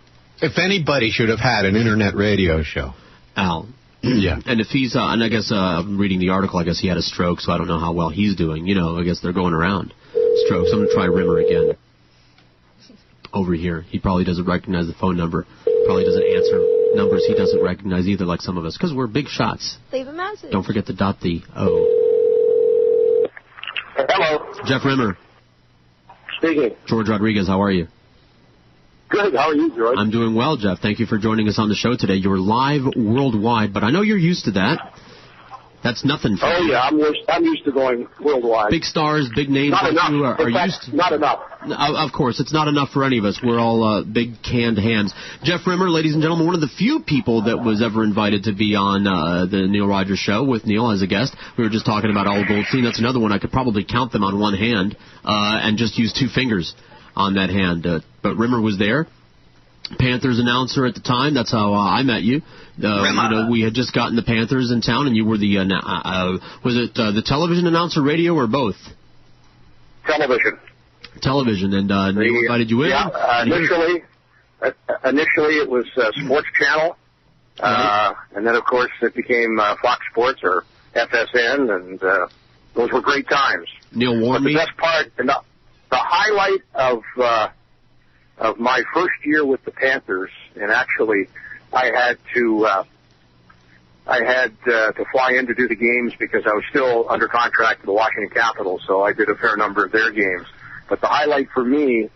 If anybody should have had an internet radio show, Al. Yeah. And if he's, and I guess I'm reading the article, I guess he had a stroke, so I don't know how well he's doing. You know, I guess they're going around strokes. I'm going to try Rimmer again. Over here. He probably doesn't recognize the phone number. Probably doesn't answer numbers he doesn't recognize either, like some of us, because we're big shots. Leave a message. Don't forget to dot the O. Hello. Jeff Rimmer. Speaking. Jorge Rodriguez, how are you? Good. How are you, George? I'm doing well, Jeff. Thank you for joining us on the show today. You're live worldwide, but I know you're used to that. That's nothing for you. Oh, yeah. I'm used to going worldwide. Big stars, big names. Not enough. You are used to. Not enough. Of course, it's not enough for any of us. We're all big canned hams. Jeff Rimmer, ladies and gentlemen, one of the few people that was ever invited to be on the Neil Rogers Show with Neil as a guest. We were just talking about Al Goldstein. That's another one. I could probably count them on one hand and just use two fingers on that hand. But Rimmer was there. Panthers announcer at the time. That's how I met you. We had just gotten the Panthers in town, and you were the was it the television announcer, radio, or both? Television, and Neil invited you in. Yeah, initially it was Sports Channel, and then of course it became Fox Sports or FSN, and those were great times. Neil warned me. The best part, the highlight of my first year with the Panthers, and actually I had to fly in to do the games because I was still under contract to the Washington Capitals, so I did a fair number of their games. But the highlight for me,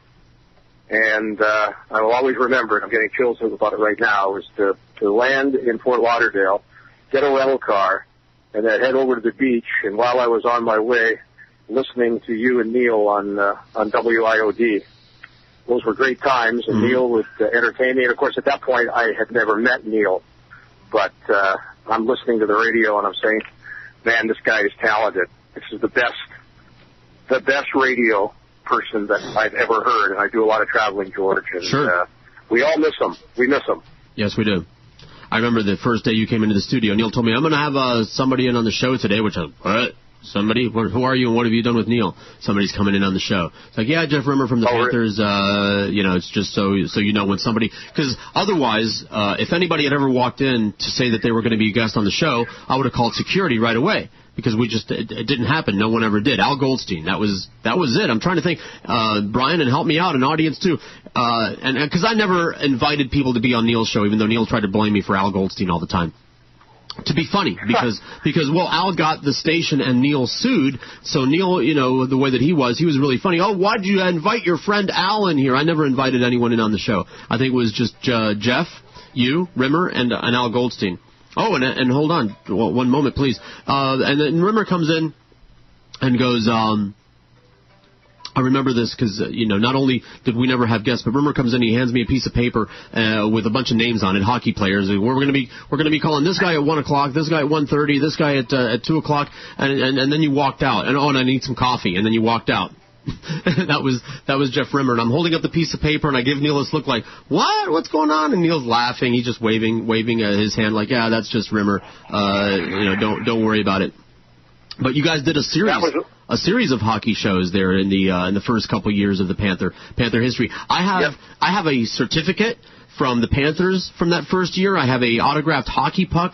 and I will always remember it, I'm getting chills about it right now, was to land in Fort Lauderdale, get a rental car, and then head over to the beach, and while I was on my way, listening to you and Neil on WIOD. Those were great times, and Neil would entertain me. And, of course, at that point, I had never met Neil. But I'm listening to the radio, and I'm saying, man, this guy is talented. This is the best the best radio person that I've ever heard, and I do a lot of traveling, George. And, sure. We all miss him. We miss him. Yes, we do. I remember the first day you came into the studio, Neil told me, I'm going to have somebody in on the show today, which I was, what? Somebody? Who are you and what have you done with Neil? Somebody's coming in on the show. It's like, yeah, Jeff Rimmer from the Panthers. It's just so you know when somebody, because otherwise, if anybody had ever walked in to say that they were going to be a guest on the show, I would have called security right away because it didn't happen. No one ever did. Al Goldstein, that was it. I'm trying to think, Brian, and help me out, an audience too, and because I never invited people to be on Neil's show, even though Neil tried to blame me for Al Goldstein all the time. To be funny, because Al got the station and Neil sued, so Neil, the way that he was really funny. Oh, why'd you invite your friend Al in here? I never invited anyone in on the show. I think it was just Jeff, you, Rimmer, and Al Goldstein. Oh, and hold on, one moment, please. And then Rimmer comes in and goes, I remember this because, not only did we never have guests, but Rimmer comes in, he hands me a piece of paper with a bunch of names on it, hockey players. We're going to be calling this guy at 1 o'clock, this guy at 1:30, this guy at 2 o'clock, and then you walked out. And I need some coffee, and then you walked out. that was Jeff Rimmer, and I'm holding up the piece of paper, and I give Neil this look like, what? What's going on? And Neil's laughing. He's just waving his hand like, yeah, that's just Rimmer. Don't worry about it. But you guys did a series of hockey shows there in the first couple years of the Panther history. I have a certificate from the Panthers from that first year. I have a autographed hockey puck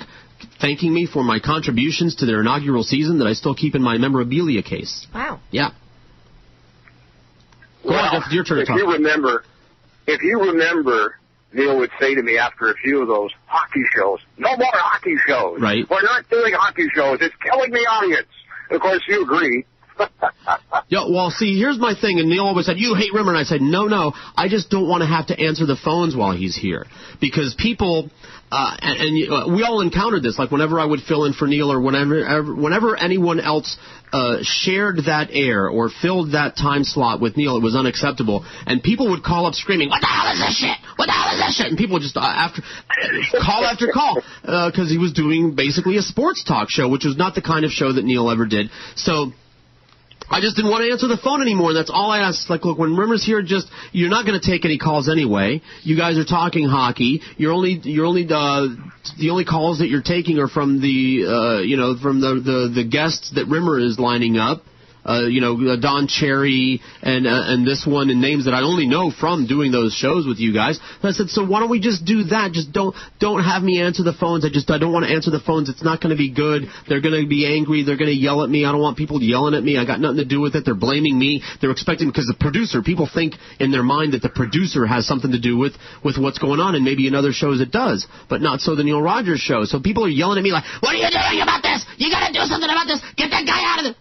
thanking me for my contributions to their inaugural season that I still keep in my memorabilia case. Wow. Yeah. Go on, Jeff, it's your turn to talk. If you remember, Neil would say to me after a few of those hockey shows, no more hockey shows. Right. We're not doing hockey shows. It's killing the audience. Of course, you agree. Yeah, well, see, here's my thing, and Neil always said, you hate Rimmer, and I said, no, I just don't want to have to answer the phones while he's here. Because people, we all encountered this, like whenever I would fill in for Neil or whenever anyone else shared that air or filled that time slot with Neil, it was unacceptable. And people would call up screaming, what the hell is this shit? What the hell is this shit? And people would just, call after call, because he was doing basically a sports talk show, which was not the kind of show that Neil ever did. So I just didn't want to answer the phone anymore, and that's all I asked. Like, look, when Rimmer's here, you're not going to take any calls anyway. You guys are talking hockey. The only calls that you're taking are from the guests that Rimmer is lining up. Don Cherry and this one, and names that I only know from doing those shows with you guys. And I said, so why don't we just do that? Just don't have me answer the phones. I don't want to answer the phones. It's not going to be good. They're going to be angry. They're going to yell at me. I don't want people yelling at me. I got nothing to do with it. They're blaming me. They're expecting, because the producer, people think in their mind that the producer has something to do with what's going on, and maybe in other shows it does, but not so the Neil Rogers show. So people are yelling at me like, what are you doing about this? You got to do something about this. Get that guy out of it.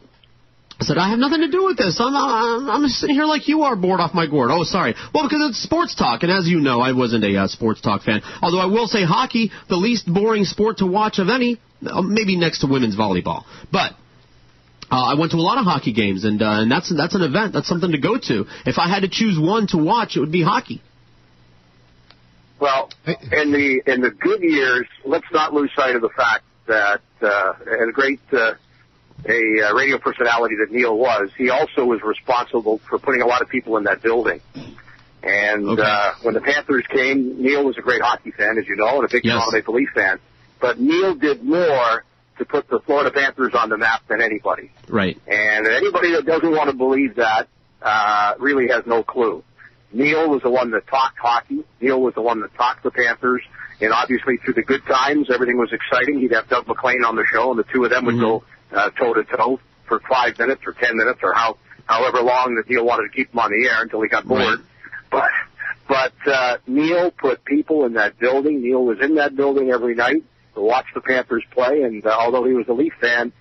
I said, I have nothing to do with this. I'm sitting here like you are, bored off my gourd. Oh, sorry. Well, because it's sports talk, and as you know, I wasn't a sports talk fan. Although I will say hockey, the least boring sport to watch of any, maybe next to women's volleyball. But I went to a lot of hockey games, and that's an event. That's something to go to. If I had to choose one to watch, it would be hockey. Well, in the good years, let's not lose sight of the fact that and a great a radio personality that Neil was, he also was responsible for putting a lot of people in that building. And when the Panthers came, Neil was a great hockey fan, as you know, and a big Toronto Maple Leaf fan. But Neil did more to put the Florida Panthers on the map than anybody. Right. And anybody that doesn't want to believe that really has no clue. Neil was the one that talked hockey. Neil was the one that talked the Panthers. And obviously through the good times, everything was exciting. He'd have Doug McLean on the show, and the two of them would go toe-to-toe for 5 minutes or 10 minutes or however long that Neil wanted to keep him on the air until he got bored. Right. But Neil put people in that building. Neil was in that building every night to watch the Panthers play, and although he was a Leaf fan,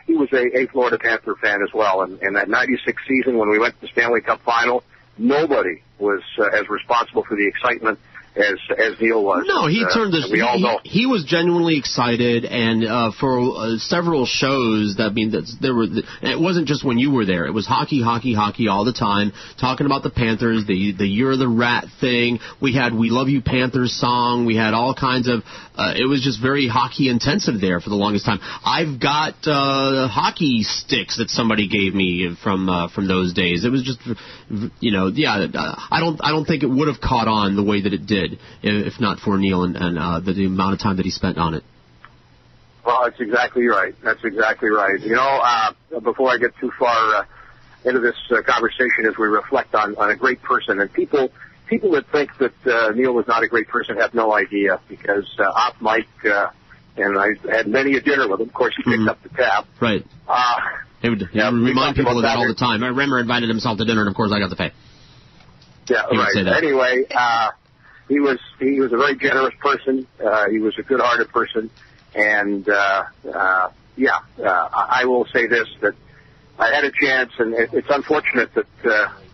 he was a Florida Panther fan as well. And that 96 season when we went to the Stanley Cup Final, nobody was as responsible for the excitement as Neil was. No, he turned this. We all know. He was genuinely excited, and for several shows, it wasn't just when you were there. It was hockey all the time, talking about the Panthers, the Year of the Rat thing. We had "We Love You Panthers" song. We had all kinds of. It was just very hockey intensive there for the longest time. I've got hockey sticks that somebody gave me from those days. It was just, I don't think it would have caught on the way that it did if not for Neil and the amount of time that he spent on it. Well, that's exactly right. Before I get too far into this conversation, as we reflect on a great person, and people that think that Neil was not a great person have no idea, because off mic, and I had many a dinner with him. Of course, he picked up the tab. Right. He would remind people of that all the time. I remember invited himself to dinner, and of course I got to pay. Yeah, right. Anyway, he was a very generous person. He was a good-hearted person, and I will say this, that I had a chance, and it's unfortunate that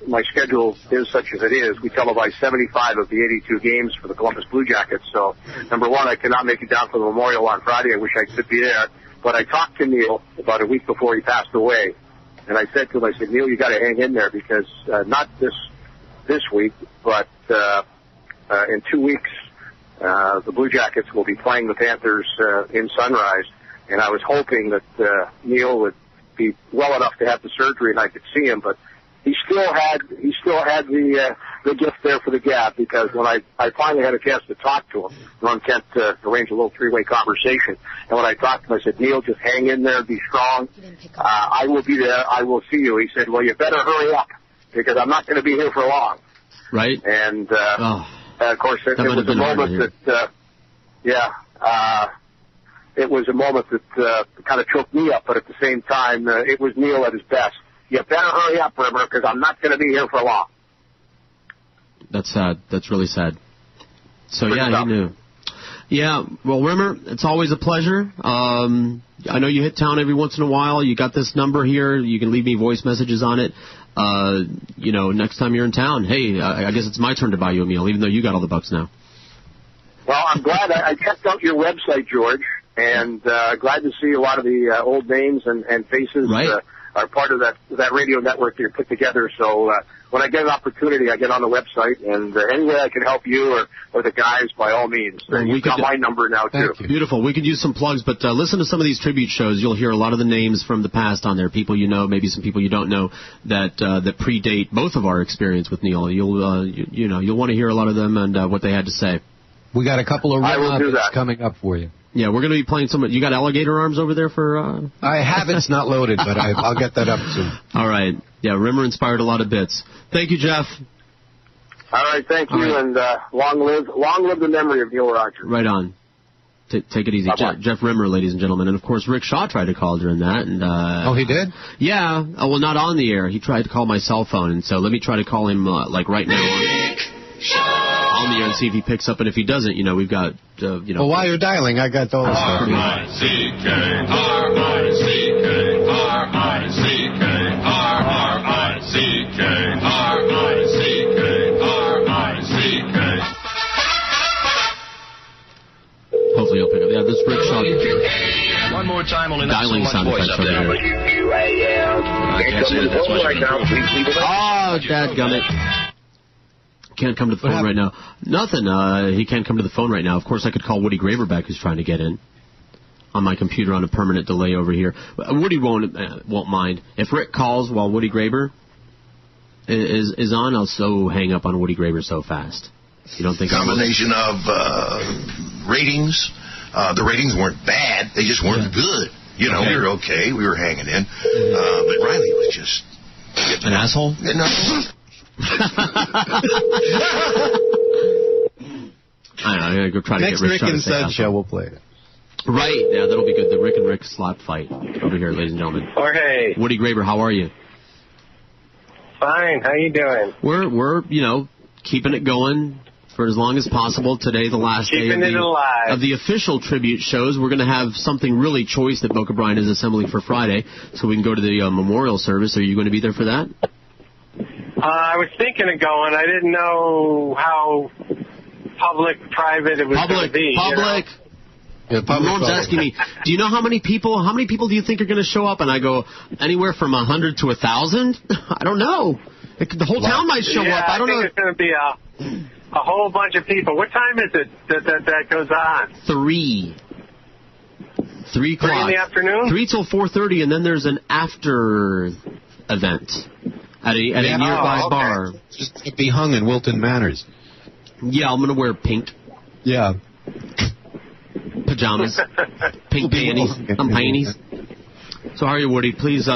my schedule is such as it is. We televised 75 of the 82 games for the Columbus Blue Jackets, so number one, I cannot make it down for the memorial on Friday. I wish I could be there, but I talked to Neil about a week before he passed away, and I said to him, Neil, you got to hang in there, because not this week, but in 2 weeks, the Blue Jackets will be playing the Panthers in Sunrise, and I was hoping that Neil would be well enough to have the surgery and I could see him, but he still had the gift there for the gab, because when I finally had a chance to talk to him, Ron Kent arranged a little three-way conversation, and when I talked to him, I said, Neil, just hang in there, be strong. I will be there. I will see you. He said, well, you better hurry up, because I'm not going to be here for long. Right. And, of course, it was a moment that, it was a moment that kind of choked me up, but at the same time, it was Neil at his best. You better hurry up, Rimmer, because I'm not going to be here for long. That's sad. That's really sad. So, Pretty tough. He knew. Yeah, well, Rimmer, it's always a pleasure. I know you hit town every once in a while. You got this number here. You can leave me voice messages on it. Next time you're in town, hey, I guess it's my turn to buy you a meal, even though you got all the bucks now. Well, I'm glad. I checked out your website, George, and glad to see a lot of the old names and faces are part of that radio network that you put together. So when I get an opportunity, I get on the website, and any way I can help you or the guys, by all means. You've got my number now, too. Beautiful. We could use some plugs, but listen to some of these tribute shows. You'll hear a lot of the names from the past on there, people you know, maybe some people you don't know, that predate both of our experience with Neil. You'll want to hear a lot of them and what they had to say. We got a couple of rounds coming up for you. Yeah, we're going to be playing some. You got alligator arms over there for? I have. It's not loaded, but I'll get that up soon. All right. Yeah, Rimmer inspired a lot of bits. Thank you, Jeff. All right, thank you, and long live the memory of Neil Rogers. Right on. Take it easy. Jeff Rimmer, ladies and gentlemen. And, of course, Rick Shaw tried to call during that. And he did? Yeah. Well, not on the air. He tried to call my cell phone, and so let me try to call him, right now. On the air and see if he picks up, and if he doesn't, we've got, Well, while you're dialing, I got all the stuff. Hopefully he'll pick up. Yeah, this is Rick Shaw. One more time, only not so dialing much sound voice effects up there. WQAM. I can't say that that's much right now. Oh, dadgummit. Can't come to the phone right now. Nothing. He can't come to the phone right now. Of course, I could call Woody Graber back, who's trying to get in on my computer on a permanent delay over here. Woody won't mind. If Rick calls while Woody Graber is on, I'll so hang up on Woody Graber so fast. You don't think? Combination of ratings. The ratings weren't bad. They just weren't good. We were okay. We were hanging in. But Riley was just an asshole. I know. I'm gonna go try to get Rick and Sud show. We'll play it. Right. Yeah, that'll be good. The Rick and Rick slap fight over here, ladies and gentlemen. Jorge. Woody Graber, how are you? Fine. How you doing? We're keeping it going for as long as possible. Today, the last day of the official tribute shows. We're going to have something really choice that Boca Brian is assembling for Friday, so we can go to the memorial service. Are you going to be there for that? I was thinking of going. I didn't know how public, private it was going to be. Public. You know? Norm's asking me, do you know how many people do you think are going to show up? And I go, anywhere from 100 to 1,000? I don't know. The whole town might show up. I don't know. I think it's going to be a whole bunch of people. What time is it that goes on? 3. 3 o'clock. 3 in the afternoon? 3 till 4:30, and then there's an after event at a nearby bar. Just be hung in Wilton Manors. Yeah, I'm going to wear pink. Yeah. Pajamas. Pink panties. Panties. So how are you, Woody? Please,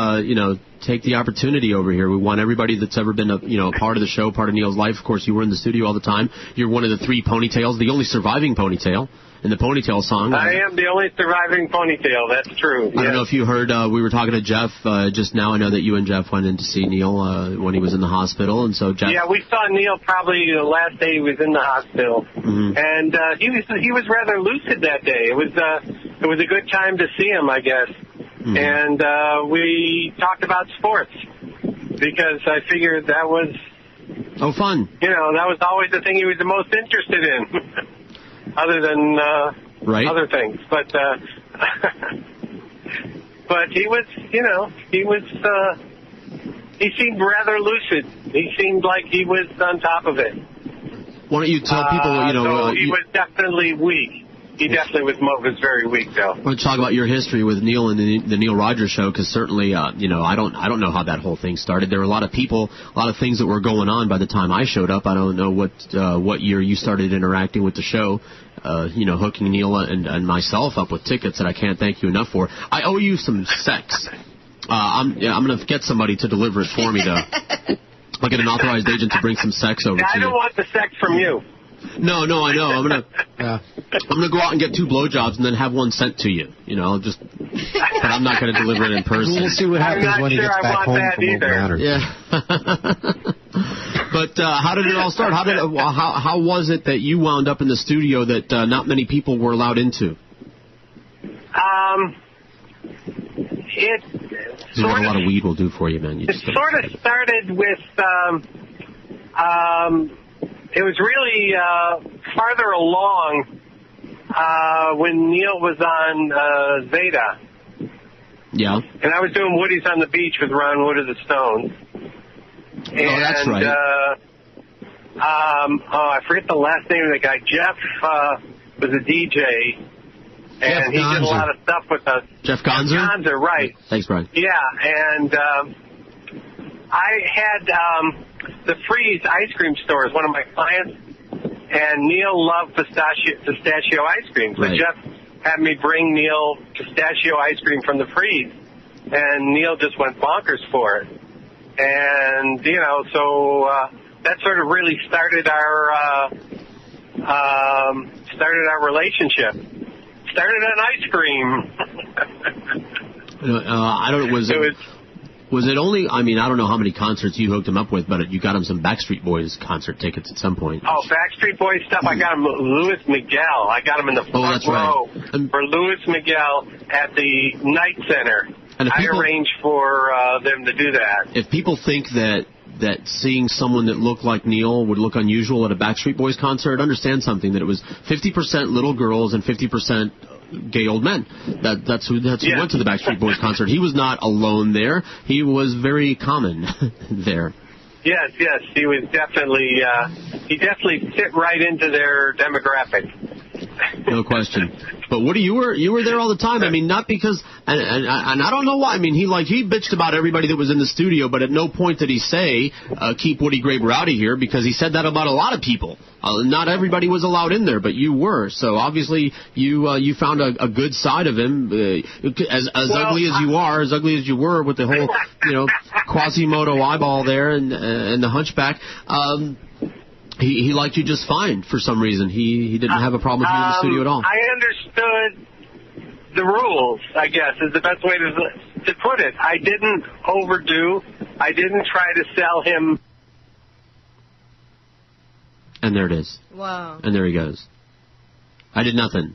take the opportunity over here. We want everybody that's ever been a part of the show, part of Neil's life. Of course, you were in the studio all the time. You're one of the 3 ponytails, the only surviving ponytail in the Ponytail song. I am the only surviving ponytail. That's true. I don't know if you heard, we were talking to Jeff just now. I know that you and Jeff went in to see Neil when he was in the hospital, and so Jeff. Yeah, we saw Neil probably the last day he was in the hospital, and he was rather lucid that day. It was a good time to see him, I guess. And we talked about sports because I figured that was fun. That was always the thing he was the most interested in, other than other things. But but he was, he seemed rather lucid. He seemed like he was on top of it. Why don't you tell people, So he was definitely weak. He definitely was very weak, though. I want to talk about your history with Neil and the Neil Rogers show, because certainly, I don't know how that whole thing started. There were a lot of people, a lot of things that were going on by the time I showed up. I don't know what year you started interacting with the show, hooking Neil and myself up with tickets that I can't thank you enough for. I owe you some sex. I'm going to get somebody to deliver it for me, though. I'll get an authorized agent to bring some sex over to you. I don't want the sex from you. No, I know. I'm gonna go out and get 2 blowjobs and then have one sent to you. But I'm not gonna deliver it in person. We'll see what happens when he gets back home from Oakland. Yeah. But how did it all start? How was it that you wound up in the studio that not many people were allowed into? What a lot of weed will do for you, man. It sort of started with. It was really farther along when Neil was on Zeta. Yeah. And I was doing Woody's on the Beach with Ron Wood of the Stones. And, that's right. I forget the last name of the guy. Jeff was a DJ, and he did a lot of stuff with us. Jeff Gonzer? Gonzer, right. Thanks, Brian. Yeah, and I had the Freeze ice cream store as one of my clients, and Neil loved pistachio ice cream. So Jeff had me bring Neil pistachio ice cream from the Freeze, and Neil just went bonkers for it. And, so that sort of really started our relationship. Started on ice cream. I don't know, was it only, I don't know how many concerts you hooked him up with, but you got him some Backstreet Boys concert tickets at some point. Oh, Backstreet Boys stuff. I got him Louis Miguel. I got him in the front row for Louis Miguel at the Night Center. And I arranged for them to do that. If people think that seeing someone that looked like Neil would look unusual at a Backstreet Boys concert, understand something, that it was 50% little girls and 50% gay old men. That's who went to the Backstreet Boys concert. He was not alone there. He was very common there. Yes, he was definitely he definitely fit right into their demographic. No question. But Woody, you were there all the time. Not because, and I don't know why. He bitched about everybody that was in the studio, but at no point did he say, keep Woody Graber out of here, because he said that about a lot of people. Not everybody was allowed in there, but you were. So obviously you found a good side of him, as ugly as you are, as ugly as you were with the whole, Quasimodo eyeball there and the hunchback. He liked you just fine for some reason. He didn't have a problem with you in the studio at all. I understood the rules, I guess, is the best way to put it. I didn't overdo. I didn't try to sell him. And there it is. Wow. And there he goes. I did nothing.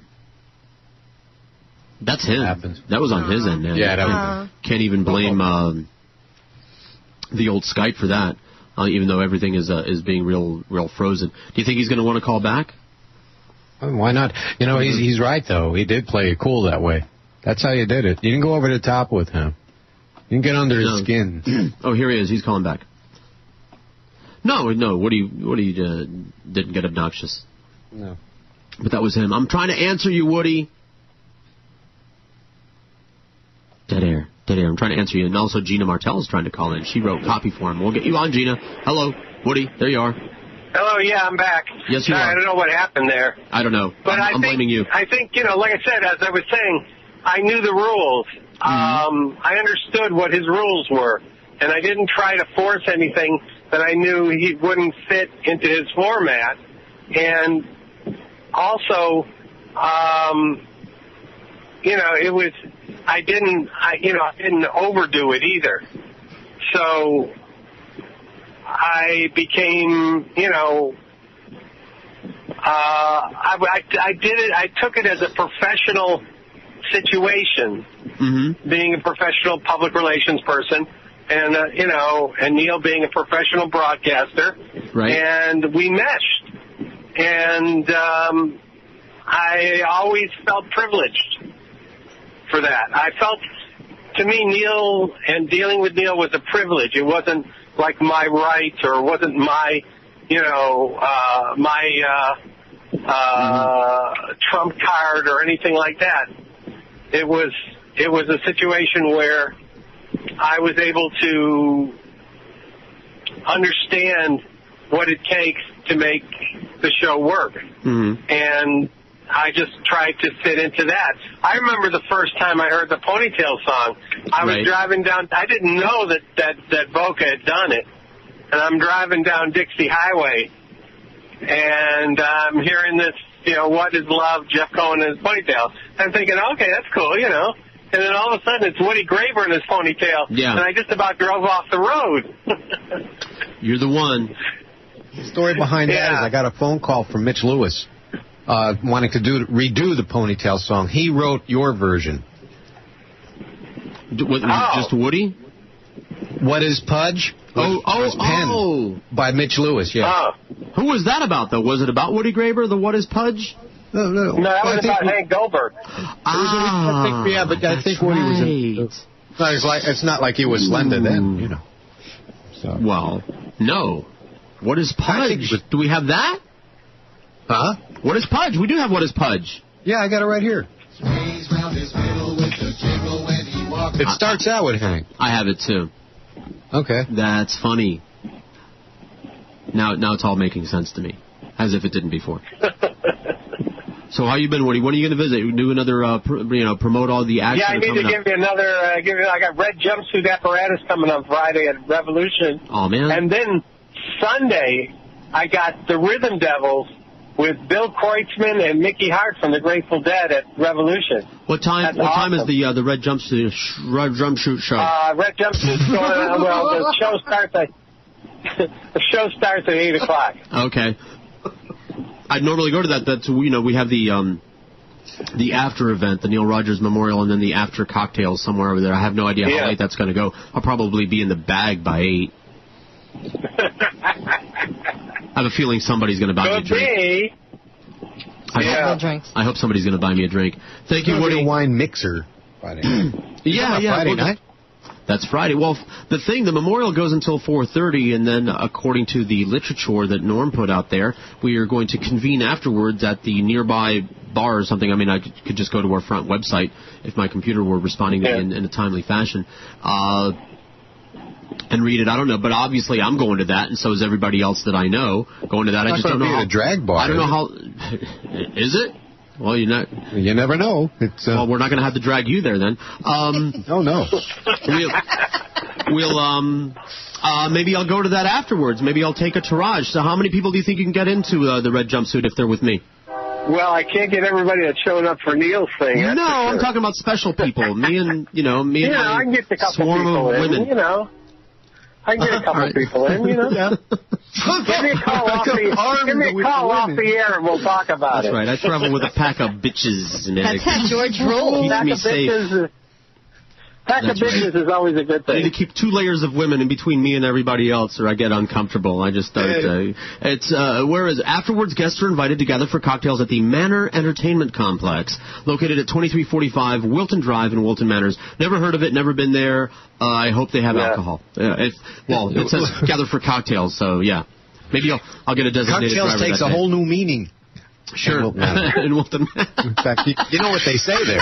That's him. That was on his end, man. Yeah, that was. Can't even blame the old Skype for that. Even though everything is being real frozen. Do you think he's going to want to call back? Why not? You know, he's right, though. He did play it cool that way. That's how you did it. You didn't go over the top with him. You didn't get under his skin. Oh, here he is. He's calling back. No, Woody didn't get obnoxious. No. But that was him. I'm trying to answer you, Woody. Dead air. I'm trying to answer you. And also Gina Martell is trying to call in. She wrote copy for him. We'll get you on, Gina. Hello, Woody. There you are. Hello, yeah, I'm back. Yes, you are. I don't know what happened there. I don't know. But I'm blaming you. I think, like I said, as I was saying, I knew the rules. I understood what his rules were. And I didn't try to force anything that I knew he wouldn't fit into his format. And also, it was, I didn't overdo it either. So I became, I did it, I took it as a professional situation, being a professional public relations person, and, and Neil being a professional broadcaster. Right. And we meshed. And I always felt privileged for that. I felt, to me, Neil and dealing with Neil was a privilege. It wasn't like my right or wasn't my, trump card or anything like that. It was a situation where I was able to understand what it takes to make the show work. And I just tried to fit into that. I remember the first time I heard the Ponytail song. I was driving down. I didn't know that Boca had done it. And I'm driving down Dixie Highway, and I'm hearing this, What is Love, Jeff Cohen and his ponytail. I'm thinking, okay, that's cool, And then all of a sudden it's Woody Graber in his ponytail. Yeah. And I just about drove off the road. You're the one. The story behind that is I got a phone call from Mitch Lewis wanting to redo the Ponytail song. He wrote your version. Just Woody? What is Pudge? Was penned by Mitch Lewis, yeah. Who was that about, though? Was it about Woody Graber, the What is Pudge? No, that was about Hank Goldberg. I think Woody was in... It's not like he was Slender then, So. Well, no. What is Pudge? Do we have that? Huh? What is Pudge? We do have What is Pudge. Yeah, I got it right here. It starts out with Hank. I have it, too. Okay. That's funny. Now it's all making sense to me, as if it didn't before. So how you been, Woody? When are you going to visit? Do another, promote all the action? Yeah, I need to give you another. I got red jumpsuit apparatus coming on Friday at Revolution. Oh man! And then Sunday, I got the Rhythm Devils with Bill Kreutzmann and Mickey Hart from the Grateful Dead at Revolution. What time? What time is the red jumpsuit show? Red jumpsuit's going on. Well, the show starts at 8:00. Okay. I'd normally go to that. That's we have the after event, the Neil Rogers Memorial, and then the after cocktails somewhere over there. I have no idea how late that's going to go. I'll probably be in the bag by 8. I have a feeling somebody's going to buy me a drink. I hope somebody's going to buy me a drink. Thank you, Woody. A wine mixer Friday night. Friday night. That's Friday. Well, the memorial goes until 4:30, and then according to the literature that Norm put out there, we are going to convene afterwards at the nearby bar or something. I mean, I could just go to our front website if my computer were responding to me in a timely fashion. And read it. I don't know, but obviously I'm going to that, and so is everybody else that I know going to that. I just don't know how. A drag bar. I don't know how. Is it? Well, you never know. It's well, we're not going to have to drag you there then. Oh no. We'll maybe I'll go to that afterwards. Maybe I'll take a Taraj. So how many people do you think you can get into the red jumpsuit if they're with me? Well, I can't get everybody that's showing up for Neil's thing. No, I'm talking about special people. Me and I can get a couple people in. Women. I can get a couple people in, Yeah. Give me a call off the air and we'll talk about it. That's right. I travel with a pack of bitches. That's how George rolls. Keeps me safe. Back to business is always a good thing. I need to keep 2 layers of women in between me and everybody else, or I get uncomfortable. I just start. Whereas afterwards, guests are invited to gather for cocktails at the Manor Entertainment Complex, located at 2345 Wilton Drive in Wilton Manors. Never heard of it. Never been there. I hope they have alcohol. It says gather for cocktails, so yeah. Maybe I'll get a designated driver. Cocktails takes a whole new meaning. Sure. In Wilton. In fact, you know what they say there.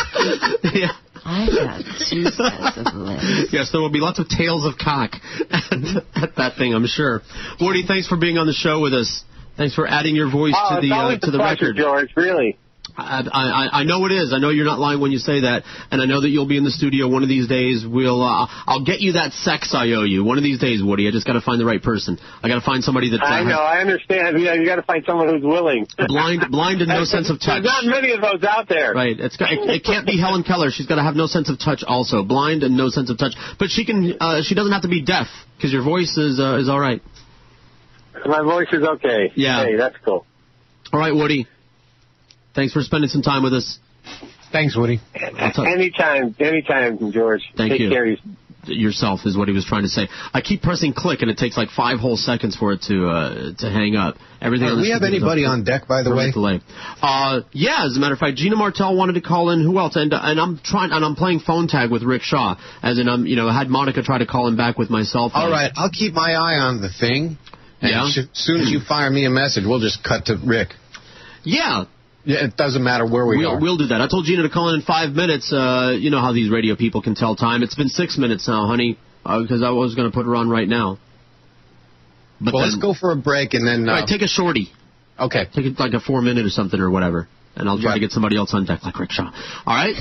Yeah. I got 2 sets of lips. Yes, there will be lots of tales of cock at that thing, I'm sure. Woody, thanks for being on the show with us. Thanks for adding your voice to the record. George, really. I know it is. I know you're not lying when you say that, and I know that you'll be in the studio one of these days. I'll get you that sex I owe you one of these days, Woody. I just got to find the right person. I got to find somebody that's. I know. I understand. You got to find someone who's willing. Blind and no sense of touch. There's not many of those out there. Right. It can't be Helen Keller. She's got to have no sense of touch. Also, blind and no sense of touch. But she can. She doesn't have to be deaf because your voice is all right. My voice is okay. Yeah. Hey, that's cool. All right, Woody. Thanks for spending some time with us. Thanks, Woody. Anytime, George. Thank you. Take care of yourself is what he was trying to say. I keep pressing click, and it takes like 5 whole seconds for it to hang up. Everything. Do we have anybody on deck, by the way? Delay. Yeah, as a matter of fact, Gina Martell wanted to call in. Who else? And I'm playing phone tag with Rick Shaw, as in I had Monica try to call him back with my cell phone. All right, I'll keep my eye on the thing. And as soon as you fire me a message, we'll just cut to Rick. Yeah. Yeah, it doesn't matter where we are. We'll do that. I told Gina to call in 5 minutes. You know how these radio people can tell time. It's been 6 minutes now, honey, because I was going to put her on right now. But let's go for a break and then... All right, take a shorty. Okay. Take it like a 4 minute or something or whatever, and I'll try to get somebody else on deck like Rick Shaw. All right?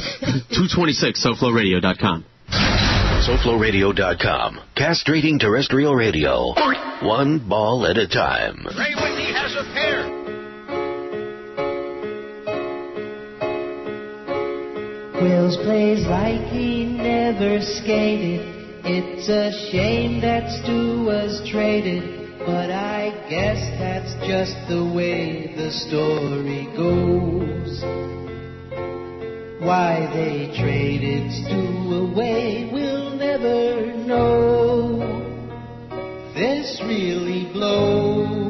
226, SoFloRadio.com. SoFloRadio.com. Castrating terrestrial radio. One ball at a time. Ray Whitney has a pair. Wills plays like he never skated. It's a shame that Stu was traded, but I guess that's just the way the story goes. Why they traded Stu away, we'll never know. This really blows.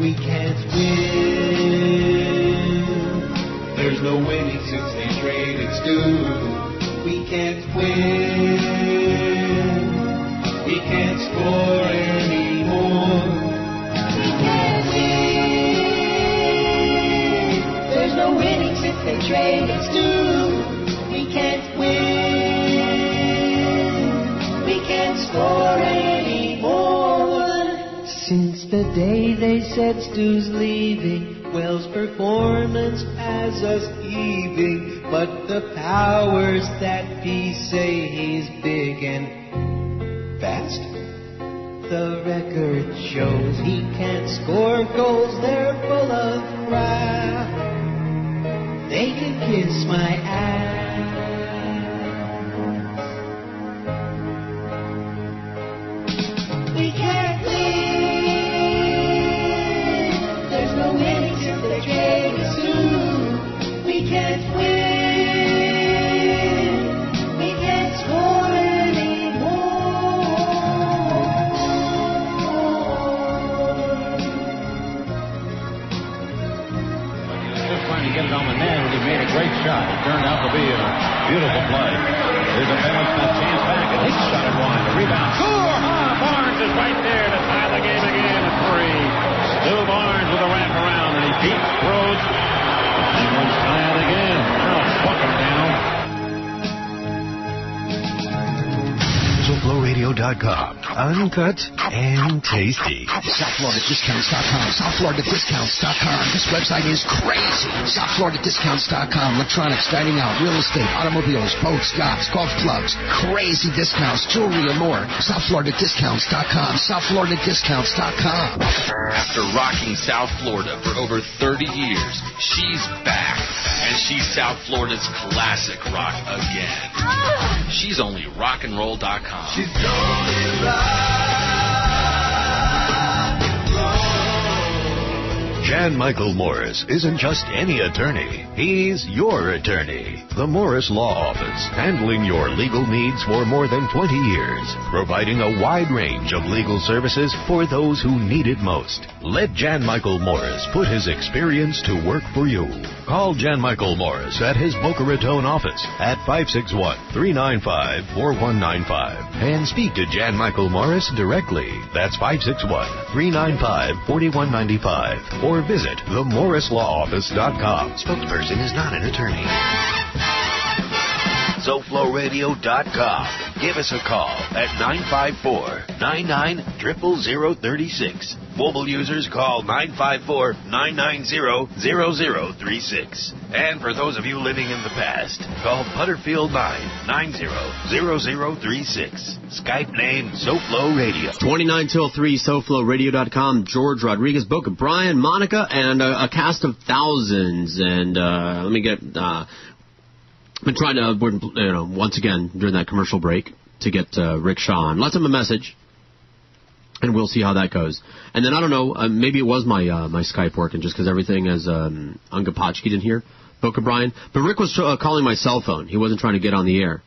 We can't win. There's no winning since they traded Stu. We can't win. We can't score anymore. We can't win. There's no winning since they traded Stu. We can't win. We can't score anymore. Since the day they said Stu's leaving, Wells' performance has us heaving. But the powers that be say he's big and fast. The record shows he can't score goals, they're full of crap. They can kiss my ass. We can't win. There's no winning since they traded Stu. We can't win. We can't score anymore. Just trying to get it on the net, and he made a great shot. It turned out to be a beautiful play. There's a chance back, and he shot it wide. The rebound. Score! Barnes is right there to tie the game again at 3. Stu Barnes with a wraparound, and he beats Rhodes. Penguins tie it again. Now fuck him down. SoFloRadio.com. Uncut and tasty. SouthFloridaDiscounts.com. SouthFloridaDiscounts.com. This website is crazy. SouthFloridaDiscounts.com. Electronics, dining out, real estate, automobiles, boats, yachts, golf clubs, crazy discounts, jewelry, and more. SouthFloridaDiscounts.com. SouthFloridaDiscounts.com. After rocking South Florida for over 30 years, she's back. And she's South Florida's classic rock again. She's only rockandroll.com. She's only rock and roll. Jan Michael Morris isn't just any attorney. He's your attorney. The Morris Law Office, handling your legal needs for more than 20 years, providing a wide range of legal services for those who need it most. Let Jan Michael Morris put his experience to work for you. Call Jan Michael Morris at his Boca Raton office at 561-395-4195 and speak to Jan Michael Morris directly. That's 561-395-4195 or visit themorrislawoffice.com. Spokesperson is not an attorney. SoFloRadio.com. Give us a call at 954-99-00036. Mobile users call 954-990-0036. And for those of you living in the past, call Butterfield 990-0036. Skype name SoFlo Radio. 29 till 3, SoFloRadio.com. George Rodriguez, Boca, Brian, Monica, and a cast of thousands. And let me get... I've been trying to, once again, during that commercial break, to get Rick Shaw on. Left him a message, and we'll see how that goes. And then, I don't know, maybe it was my Skype working, just because everything is ungapotchkied in here, Boca Brian. But Rick was calling my cell phone. He wasn't trying to get on the air.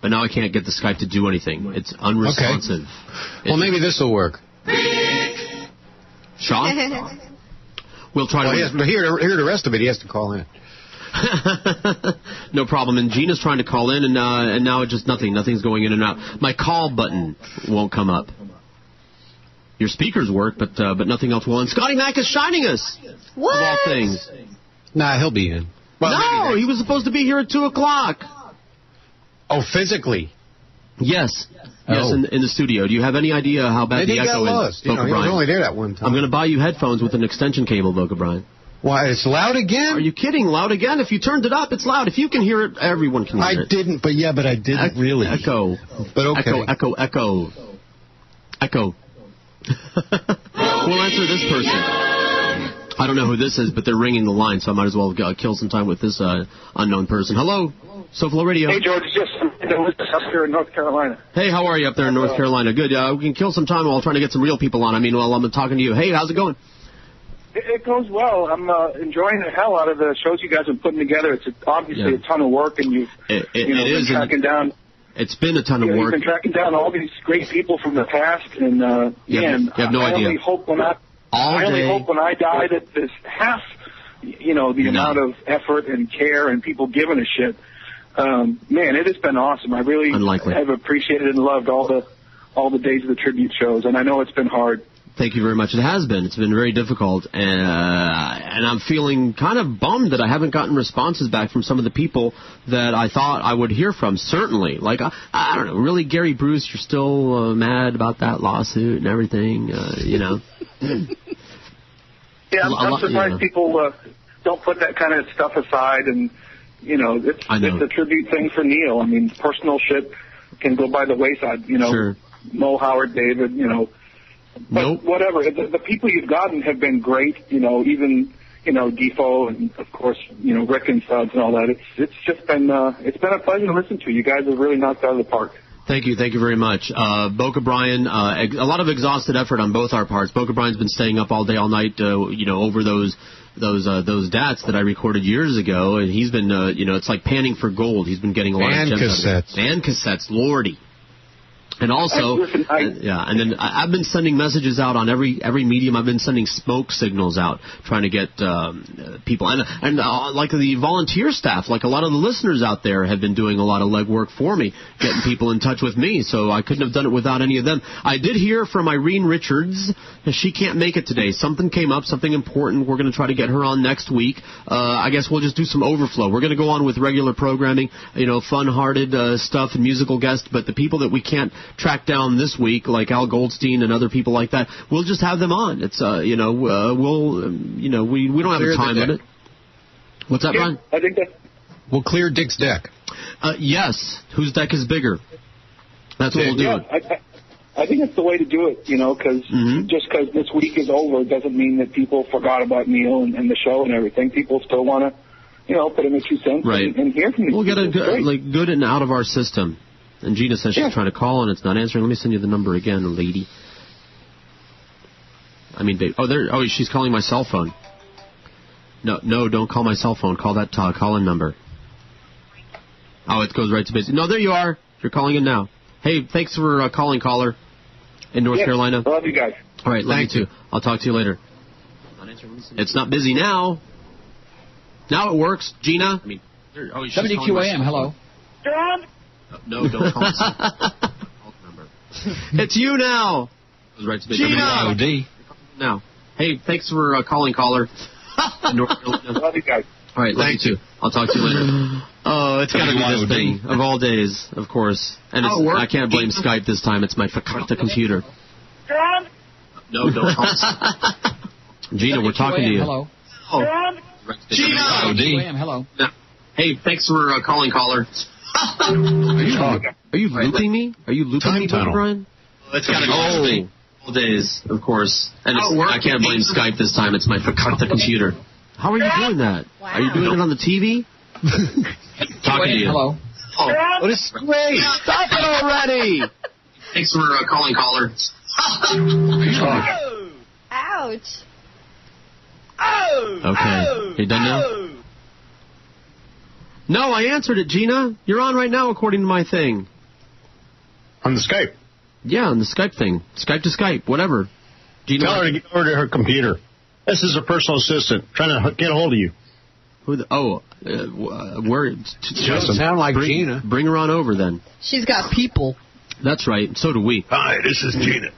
But now I can't get the Skype to do anything. It's unresponsive. Okay. Well, maybe this will work. Shaw? We'll try to... But hear the rest of it, he has to call in. No problem. And Gina's trying to call in, and now it's just nothing's going in and out. My call button won't come up. Your speakers work, but nothing else will. And Scotty Mac is shining us. What? Of all things. Nah, he'll be in. Well, no, he was supposed to be here at 2 o'clock. Oh, physically? Yes. Yes, in the studio. Do you have any idea how bad the echo is, Boca Brian? He was only there that one time. I'm going to buy you headphones with an extension cable, Boca Brian. Why, it's loud again? Are you kidding? Loud again? If you turned it up, it's loud. If you can hear it, everyone can hear it. I didn't, but I didn't really. Echo. But okay. Echo. We'll answer this person. I don't know who this is, but they're ringing the line, so I might as well kill some time with this unknown person. Hello, SoFlo Radio. Hey, George, it's just up here in North Carolina. Hey, how are you up there in North Carolina? Good. We can kill some time while trying to get some real people on. While I'm talking to you. Hey, how's it going? It goes well. I'm enjoying the hell out of the shows you guys are putting together. It's obviously a ton of work, and you've been tracking down. It's been a ton of work. You've been tracking down all these great people from the past, and you have no idea. I only hope when I die that this half, the amount of effort and care and people giving a shit. Man, it has been awesome. I really have appreciated and loved all the days of the tribute shows, and I know it's been hard. Thank you very much. It has been. It's been very difficult, and I'm feeling kind of bummed that I haven't gotten responses back from some of the people that I thought I would hear from, certainly. Like, I don't know, really, Gary Bruce, you're still mad about that lawsuit and everything, Yeah, I'm surprised people don't put that kind of stuff aside, and, it's a tribute thing for Neil. Personal shit can go by the wayside, Sure. Mo, Howard, David, But whatever, the people you've gotten have been great, even, Defoe and, of course, Rick and Suds and all that. It's just been, it's been a pleasure to listen to. You guys have really knocked out of the park. Thank you very much. Boca Brian, a lot of exhausted effort on both our parts. Boca Brian's been staying up all day, all night, over those dats that I recorded years ago, and he's been, it's like panning for gold. He's been getting a lot of gems out of it. And cassettes, Lordy. And also, and then I've been sending messages out on every medium. I've been sending smoke signals out, trying to get people. And like the volunteer staff, like a lot of the listeners out there have been doing a lot of legwork for me, getting people in touch with me, so I couldn't have done it without any of them. I did hear from Irene Richards. She can't make it today. Something came up, something important. We're going to try to get her on next week. I guess we'll just do some overflow. We're going to go on with regular programming, fun-hearted stuff and musical guests, but the people that we can't track down this week, like Al Goldstein and other people like that, we'll just have them on. It's we don't have a time limit. What's that, Brian? I think that we'll clear Dick's deck. Yes, whose deck is bigger? That's what we'll do. I think it's the way to do it, because just because this week is over doesn't mean that people forgot about Neil and the show and everything. People still want to, put in their 2 cents and hear from these We'll get good and out of our system. And Gina says she's trying to call and it's not answering. Let me send you the number again, lady. She's calling my cell phone. No, don't call my cell phone. Call that call-in number. Oh, it goes right to busy. No, there you are. You're calling in now. Hey, thanks for calling, caller, in North Carolina. Love you guys. All right, love you too. I'll talk to you later. It's not busy now. Now it works. Gina? WQAM, hello. John? No, don't call us. It's you now. Right to Gina! Now. Hey, thanks for calling, caller. Love you guys. All right, love you too. I'll talk to you later. Oh, it's got to be this thing of all days, of course. And I can't blame Skype this time. It's my fakakta computer. John? No, don't call us. Gina, we're talking to you. Hello. John? Gina! WQAM, hello. Hey, thanks for calling, caller. Are you looping me? Are you looping me, Brian? It's got to be this thing. All days, of course. And I can't blame Skype this time. It's my fakakta computer. How are you doing that? Wow. Are you doing it on the TV? Talking to you. Hello. Oh, this is great. Stop it already. Thanks for calling, caller. Ouch. Okay. You done now? No, I answered it, Gina. You're on right now, according to my thing. On the Skype? Yeah, on the Skype thing. Skype to Skype, whatever. Gina, tell her to get over to her computer. This is a personal assistant trying to get a hold of you. Who? Where? She doesn't sound like Gina. Bring her on over then. She's got people. That's right. So do we. Hi, this is Gina.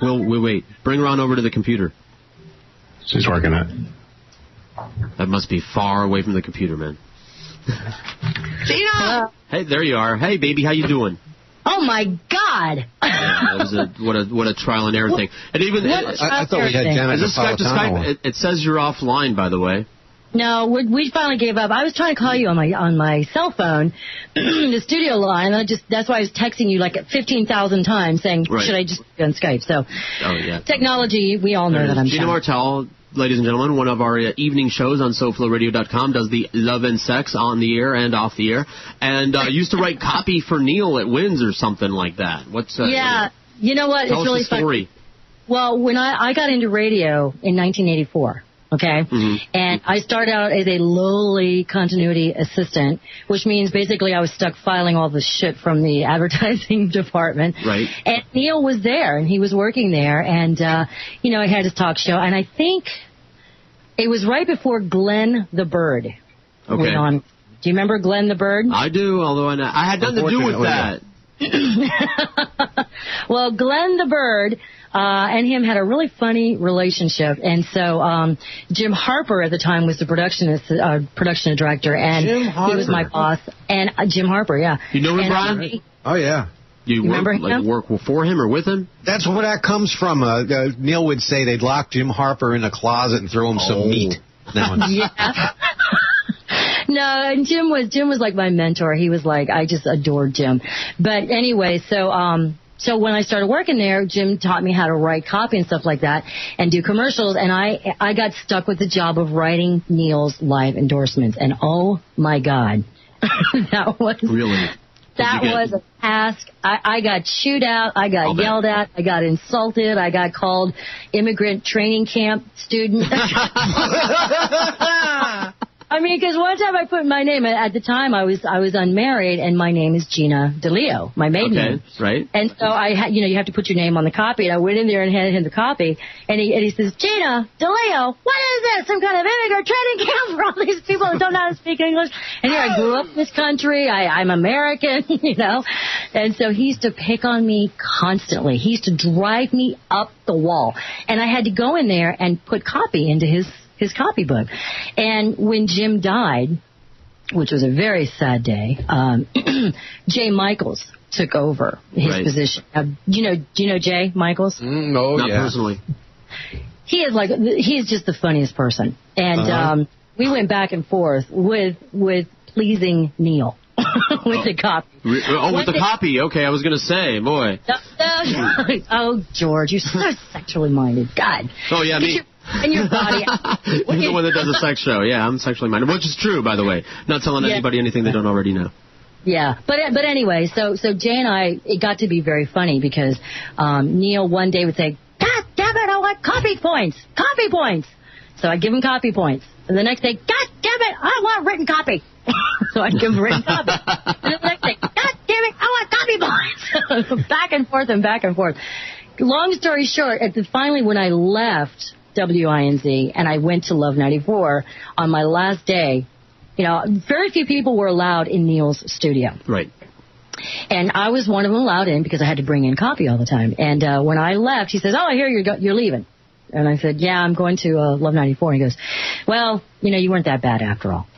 We'll wait. Bring her on over to the computer. She's working on it. That must be far away from the computer, man. Gina! Hey, there you are. Hey, baby, how you doing? Oh my God! Yeah, that was what a trial and error thing. And even I thought we had Janet. Is this Skype to Skype? It says you're offline, by the way. No, we finally gave up. I was trying to call you on my cell phone, the studio line. That's why I was texting you like 15,000 times saying, should I just be on Skype? So, technology, we all know that I'm Gina Martell, ladies and gentlemen, one of our evening shows on SoFloRadio.com, does the love and sex on the air and off the air, and used to write copy for Neil at WINZ or something like that. What's Yeah, you know what? Tell it's really us the story. Fun. Well, when I got into radio in 1984. Okay, and I started out as a lowly continuity assistant, which means basically I was stuck filing all the shit from the advertising department. Right. And Neil was there, and he was working there, and, he had his talk show, and I think it was right before Glen the Bird went on. Do you remember Glen the Bird? I do, although I had nothing to do with that. Well, Glen the Bird and him had a really funny relationship, and so Jim Harper at the time was the production director, and he was my boss. And Jim Harper, yeah. You know him, Brian? Oh yeah. You remember him? Work for him or with him? That's where that comes from. Neil would say they'd lock Jim Harper in a closet and throw him some meat. Yeah. No, and Jim was like my mentor. He was like, I just adored Jim. But anyway, so when I started working there, Jim taught me how to write copy and stuff like that and do commercials, and I got stuck with the job of writing Neil's live endorsements, and oh my God, that was a task. I got chewed out, I got yelled at, I got insulted, I got called immigrant training camp student. I mean, because one time I put my name, at the time I was unmarried, and my name is Gina DeLeo, my maiden name. Right. And so you have to put your name on the copy, and I went in there and handed him the copy, and he says, Gina DeLeo, what is this? Some kind of immigrant training camp for all these people that don't know how to speak English? And here I grew up in this country, I'm American, and so he used to pick on me constantly. He used to drive me up the wall, and I had to go in there and put copy into his copybook. And when Jim died, which was a very sad day, Jay Michaels took over his position. Do you know Jay Michaels? No, not personally. He's just the funniest person. And we went back and forth with pleasing Neil. With the copy. With the copy. Okay, I was going to say, boy. Oh, George, you're so sexually minded. God. Oh, yeah, me. And your body. You're the one that does a sex show. Yeah, I'm sexually minded, which is true, by the way. Not telling anybody anything they don't already know. Yeah, but anyway, so Jay and I, it got to be very funny because Neil one day would say, God damn damn it, I want copy points. Copy points. So I give him copy points. And the next day, God damn it, I want written copy. So I give him written copy. And the next day, God damn it, I want copy points. Back and forth and back and forth. Long story short, finally when I left WINZ and I went to Love 94 on my last day, very few people were allowed in Neil's studio. Right. And I was one of them allowed in because I had to bring in copy all the time. And when I left, he says, oh, I hear you're leaving. And I said, yeah, I'm going to Love 94. And he goes, well, you weren't that bad after all.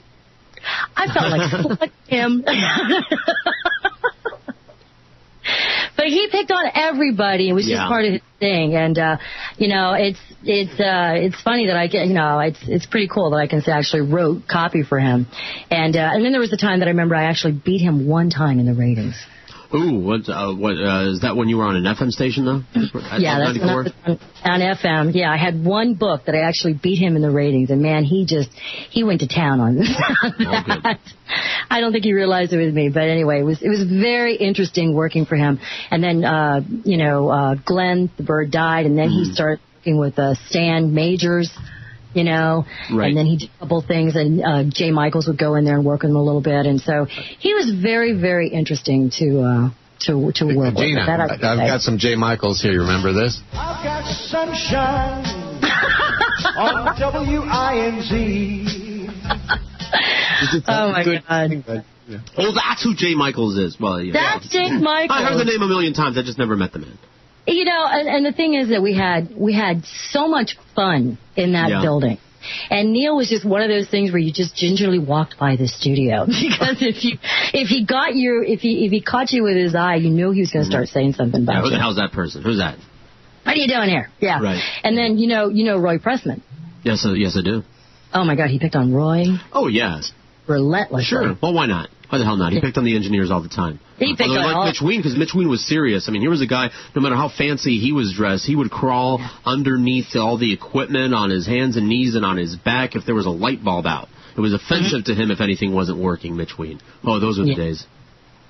I felt like fuck him. But he picked on everybody. It was just part of his thing. And, it's funny that I get, it's pretty cool that I can say I actually wrote copy for him. And then there was a time that I remember I actually beat him one time in the ratings. Ooh, what is that when you were on an FM station, though? Yeah, that's when I was on FM. Yeah, I had one book that I actually beat him in the ratings, and man, he went to town on that. I don't think he realized it was me, but anyway, it was very interesting working for him. And then, Glen, the bird, died, and then he started working with Stan Majors. Right. And then he did a couple things, and Jay Michaels would go in there and work with him a little bit, and so he was very, very interesting to work with. Gina, I've got some Jay Michaels here. You remember this? I've got sunshine on WINZ. Oh my God. Oh, that's who Jay Michaels is. Well, that's Jay Michaels. I heard the name a million times. I just never met the man. And the thing is that we had so much fun in that building. And Neil was just one of those things where you just gingerly walked by the studio because if he caught you with his eye, you knew he was going to start saying something about who the hell's that person? Who's that? What are you doing here? Yeah. Right. And then you know Roy Pressman. Yes, I do. Oh my God, he picked on Roy. Oh yes. Relentlessly. Sure. Well, why not? Why the hell not? He picked on the engineers all the time. He picked on Mitch Ween, because Mitch Ween was serious. I mean, here was a guy, no matter how fancy he was dressed, he would crawl underneath all the equipment on his hands and knees and on his back if there was a light bulb out. It was offensive to him if anything wasn't working, Mitch Ween. Oh, those were the days.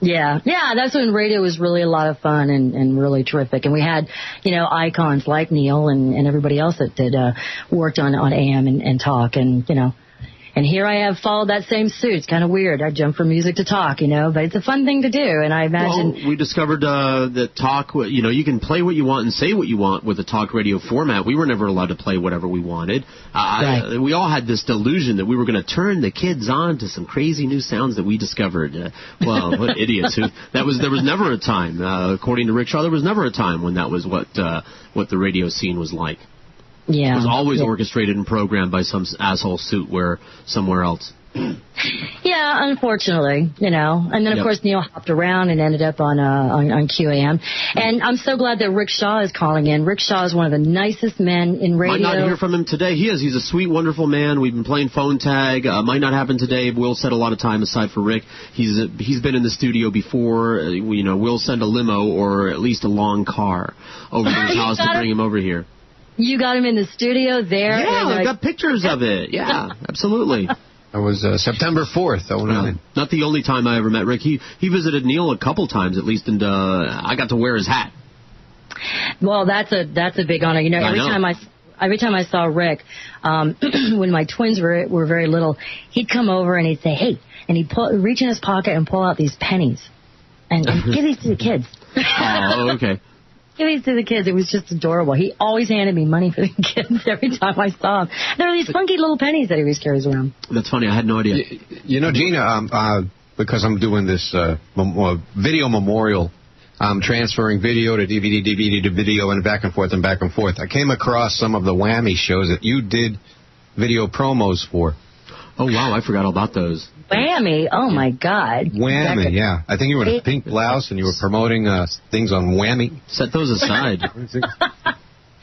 Yeah, that's when radio was really a lot of fun and really terrific. And we had, icons like Neil and everybody else that worked on AM and talk and, And here I have followed that same suit. It's kind of weird. I jump from music to talk, but it's a fun thing to do. And I imagine... Well, we discovered that talk, you can play what you want and say what you want with a talk radio format. We were never allowed to play whatever we wanted. Right. We all had this delusion that we were going to turn the kids on to some crazy new sounds that we discovered. Well, what idiots. There was never a time, according to Rick Shaw, there was never a time when that was what the radio scene was like. Yeah. It was always orchestrated and programmed by some asshole suit wearer somewhere else. Yeah, unfortunately, And then, of course, Neil hopped around and ended up on QAM. And I'm so glad that Rick Shaw is calling in. Rick Shaw is one of the nicest men in radio. Might not hear from him today. He is. He's a sweet, wonderful man. We've been playing phone tag. Might not happen today. We'll set a lot of time aside for Rick. He's been in the studio before. We'll send a limo or at least a long car over to his house to bring him over here. You got him in the studio there? Yeah, I've got pictures of it. Yeah, absolutely. It was September 4th, 2009. Not the only time I ever met Rick. He visited Neil a couple times at least, and I got to wear his hat. Well, that's a big honor. Every time I saw Rick, when my twins were very little, he'd come over and he'd say, "Hey," and he'd reach in his pocket and pull out these pennies and give these to the kids. Oh, okay. Give these to the kids. It was just adorable. He always handed me money for the kids every time I saw him. There were these funky little pennies that he always carries around. That's funny. I had no idea. Gina, because I'm doing this video memorial, I'm transferring video to DVD to video and back and forth. I came across some of the Whammy shows that you did video promos for. Oh, wow. I forgot all about those. Whammy? Oh, my God. Whammy, yeah. I think you were in a pink blouse and you were promoting things on Whammy. Set those aside.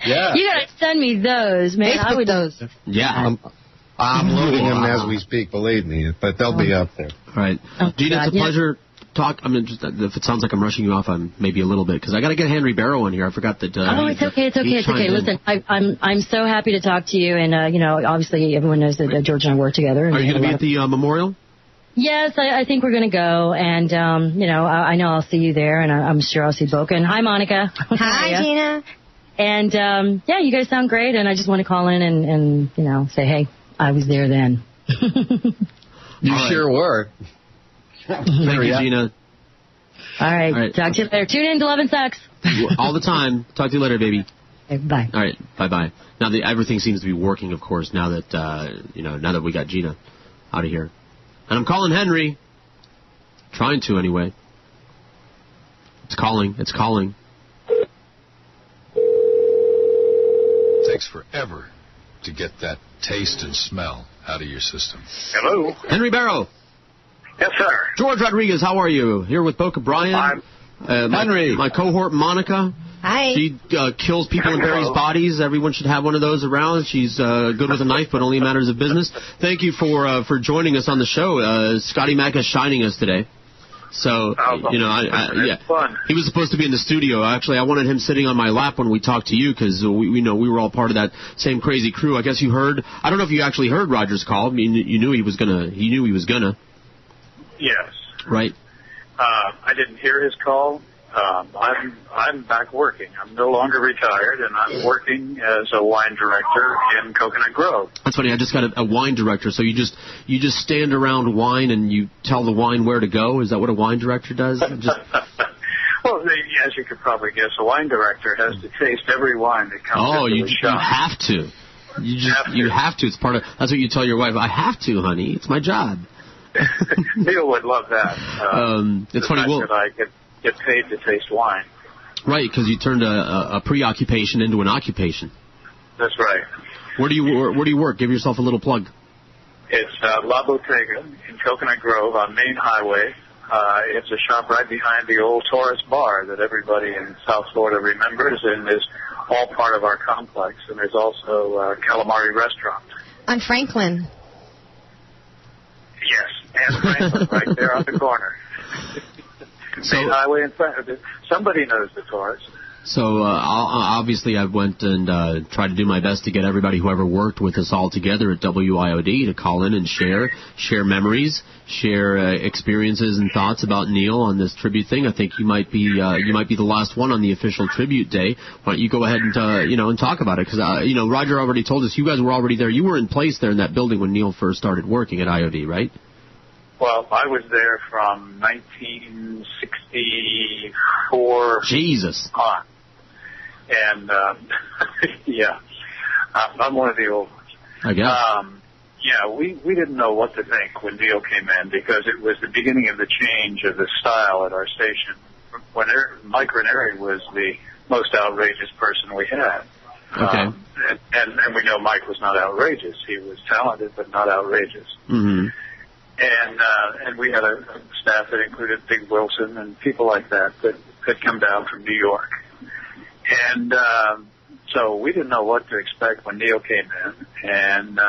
Yeah. You got to send me those, man. I would those. Yeah. I'm loading them as we speak, believe me, but they'll be up there. All right. Gina, it's a pleasure. Talk. I mean, just if it sounds like I'm rushing you off, I'm maybe a little bit because I got to get Henry Barrow in here. I forgot that. It's okay. Listen, I'm so happy to talk to you, and obviously everyone knows that George and I work together. Are you going to be at the memorial? Yes, I think we're going to go, and I know I'll see you there, and I'm sure I'll see Boca. And hi, Monica. Hi, Gina. And, yeah, you guys sound great, and I just want to call in and you know, say, hey, I was there then. You sure were. Thank you, Gina. All right. Talk to you later. Tune in to Love and Sex. All the time. Talk to you later, baby. Okay, bye. All right. Bye-bye. Now, everything seems to be working, of course, now that, now that we got Gina out of here. And I'm calling Henry. Trying to, anyway. It's calling. Takes forever to get that taste and smell out of your system. Hello. Henry Barrow. Yes, sir. George Rodriguez, how are you? Here with Boca Brian. Henry. My cohort, Monica. Hi. She kills people in buries bodies. Everyone should have one of those around. She's good with a knife, but only in matters of business. Thank you for joining us on the show. Scotty Mac is shining us today. So, fun. He was supposed to be in the studio. Actually, I wanted him sitting on my lap when we talked to you because we were all part of that same crazy crew. I guess you heard. I don't know if you actually heard Roger's call. I mean, you knew he was gonna. He knew he was gonna. Yes. Right. I didn't hear his call. I'm back working. I'm no longer retired, and I'm working as a wine director in Coconut Grove. That's funny. I just got a wine director. So you just stand around wine and you tell the wine where to go. Is that what a wine director does? Well, as you could probably guess, a wine director has to taste every wine that comes into the shop. You have to. You have to. It's part of. That's what you tell your wife. I have to, honey. It's my job. Neil would love that. It's funny. That I get paid to taste wine. Right, because you turned a preoccupation into an occupation. That's right. Where do you work? Give yourself a little plug. It's La Bottega in Coconut Grove on Main Highway. It's a shop right behind the old Taurus Bar that everybody in South Florida remembers and is all part of our complex. And there's also a calamari restaurant. On Franklin. Yes, and Franklin, right there on the corner. Main Highway in Franklin. Somebody knows the Taurus. So obviously I went and tried to do my best to get everybody who ever worked with us all together at WIOD to call in and share memories, share experiences and thoughts about Neil on this tribute thing. I think you might be the last one on the official tribute day. Why don't you go ahead and and talk about it? Because Roger already told us you guys were already there. You were in place there in that building when Neil first started working at IOD, right? Well, I was there from 1964. Jesus. On. And, yeah, I'm one of the old ones. I guess. We didn't know what to think when Neil came in because it was the beginning of the change of the style at our station. When Mike Ranieri was the most outrageous person we had. Okay. And we know Mike was not outrageous. He was talented, but not outrageous. Mm-hmm. And we had a staff that included Big Wilson and people like that had come down from New York. And so we didn't know what to expect when Neil came in. And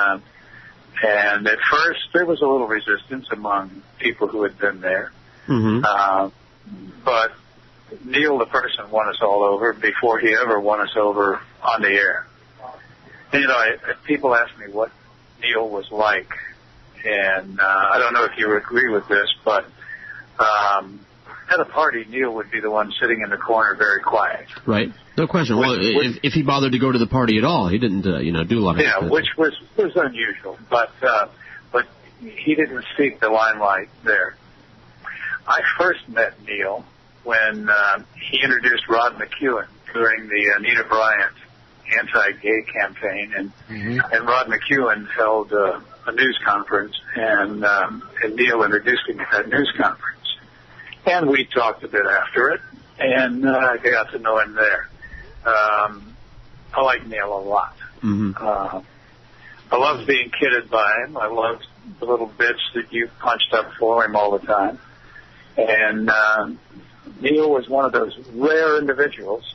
at first there was a little resistance among people who had been there. Mm-hmm. But Neil, the person, won us all over before he ever won us over on the air. And, people ask me what Neil was like. And I don't know if you agree with this, but at a party, Neil would be the one sitting in the corner very quiet. Right. No question. Well, if he bothered to go to the party at all, he didn't, do a lot of yeah, that. Which was unusual. But he didn't seek the limelight there. I first met Neil when he introduced Rod McEwen during the Anita Bryant anti-gay campaign, and Rod McEwen held a news conference, and Neil introduced him at that news conference. And we talked a bit after it, and I got to know him there. I like Neil a lot. Mm-hmm. I loved being kidded by him. I loved the little bits that you punched up for him all the time. And Neil was one of those rare individuals,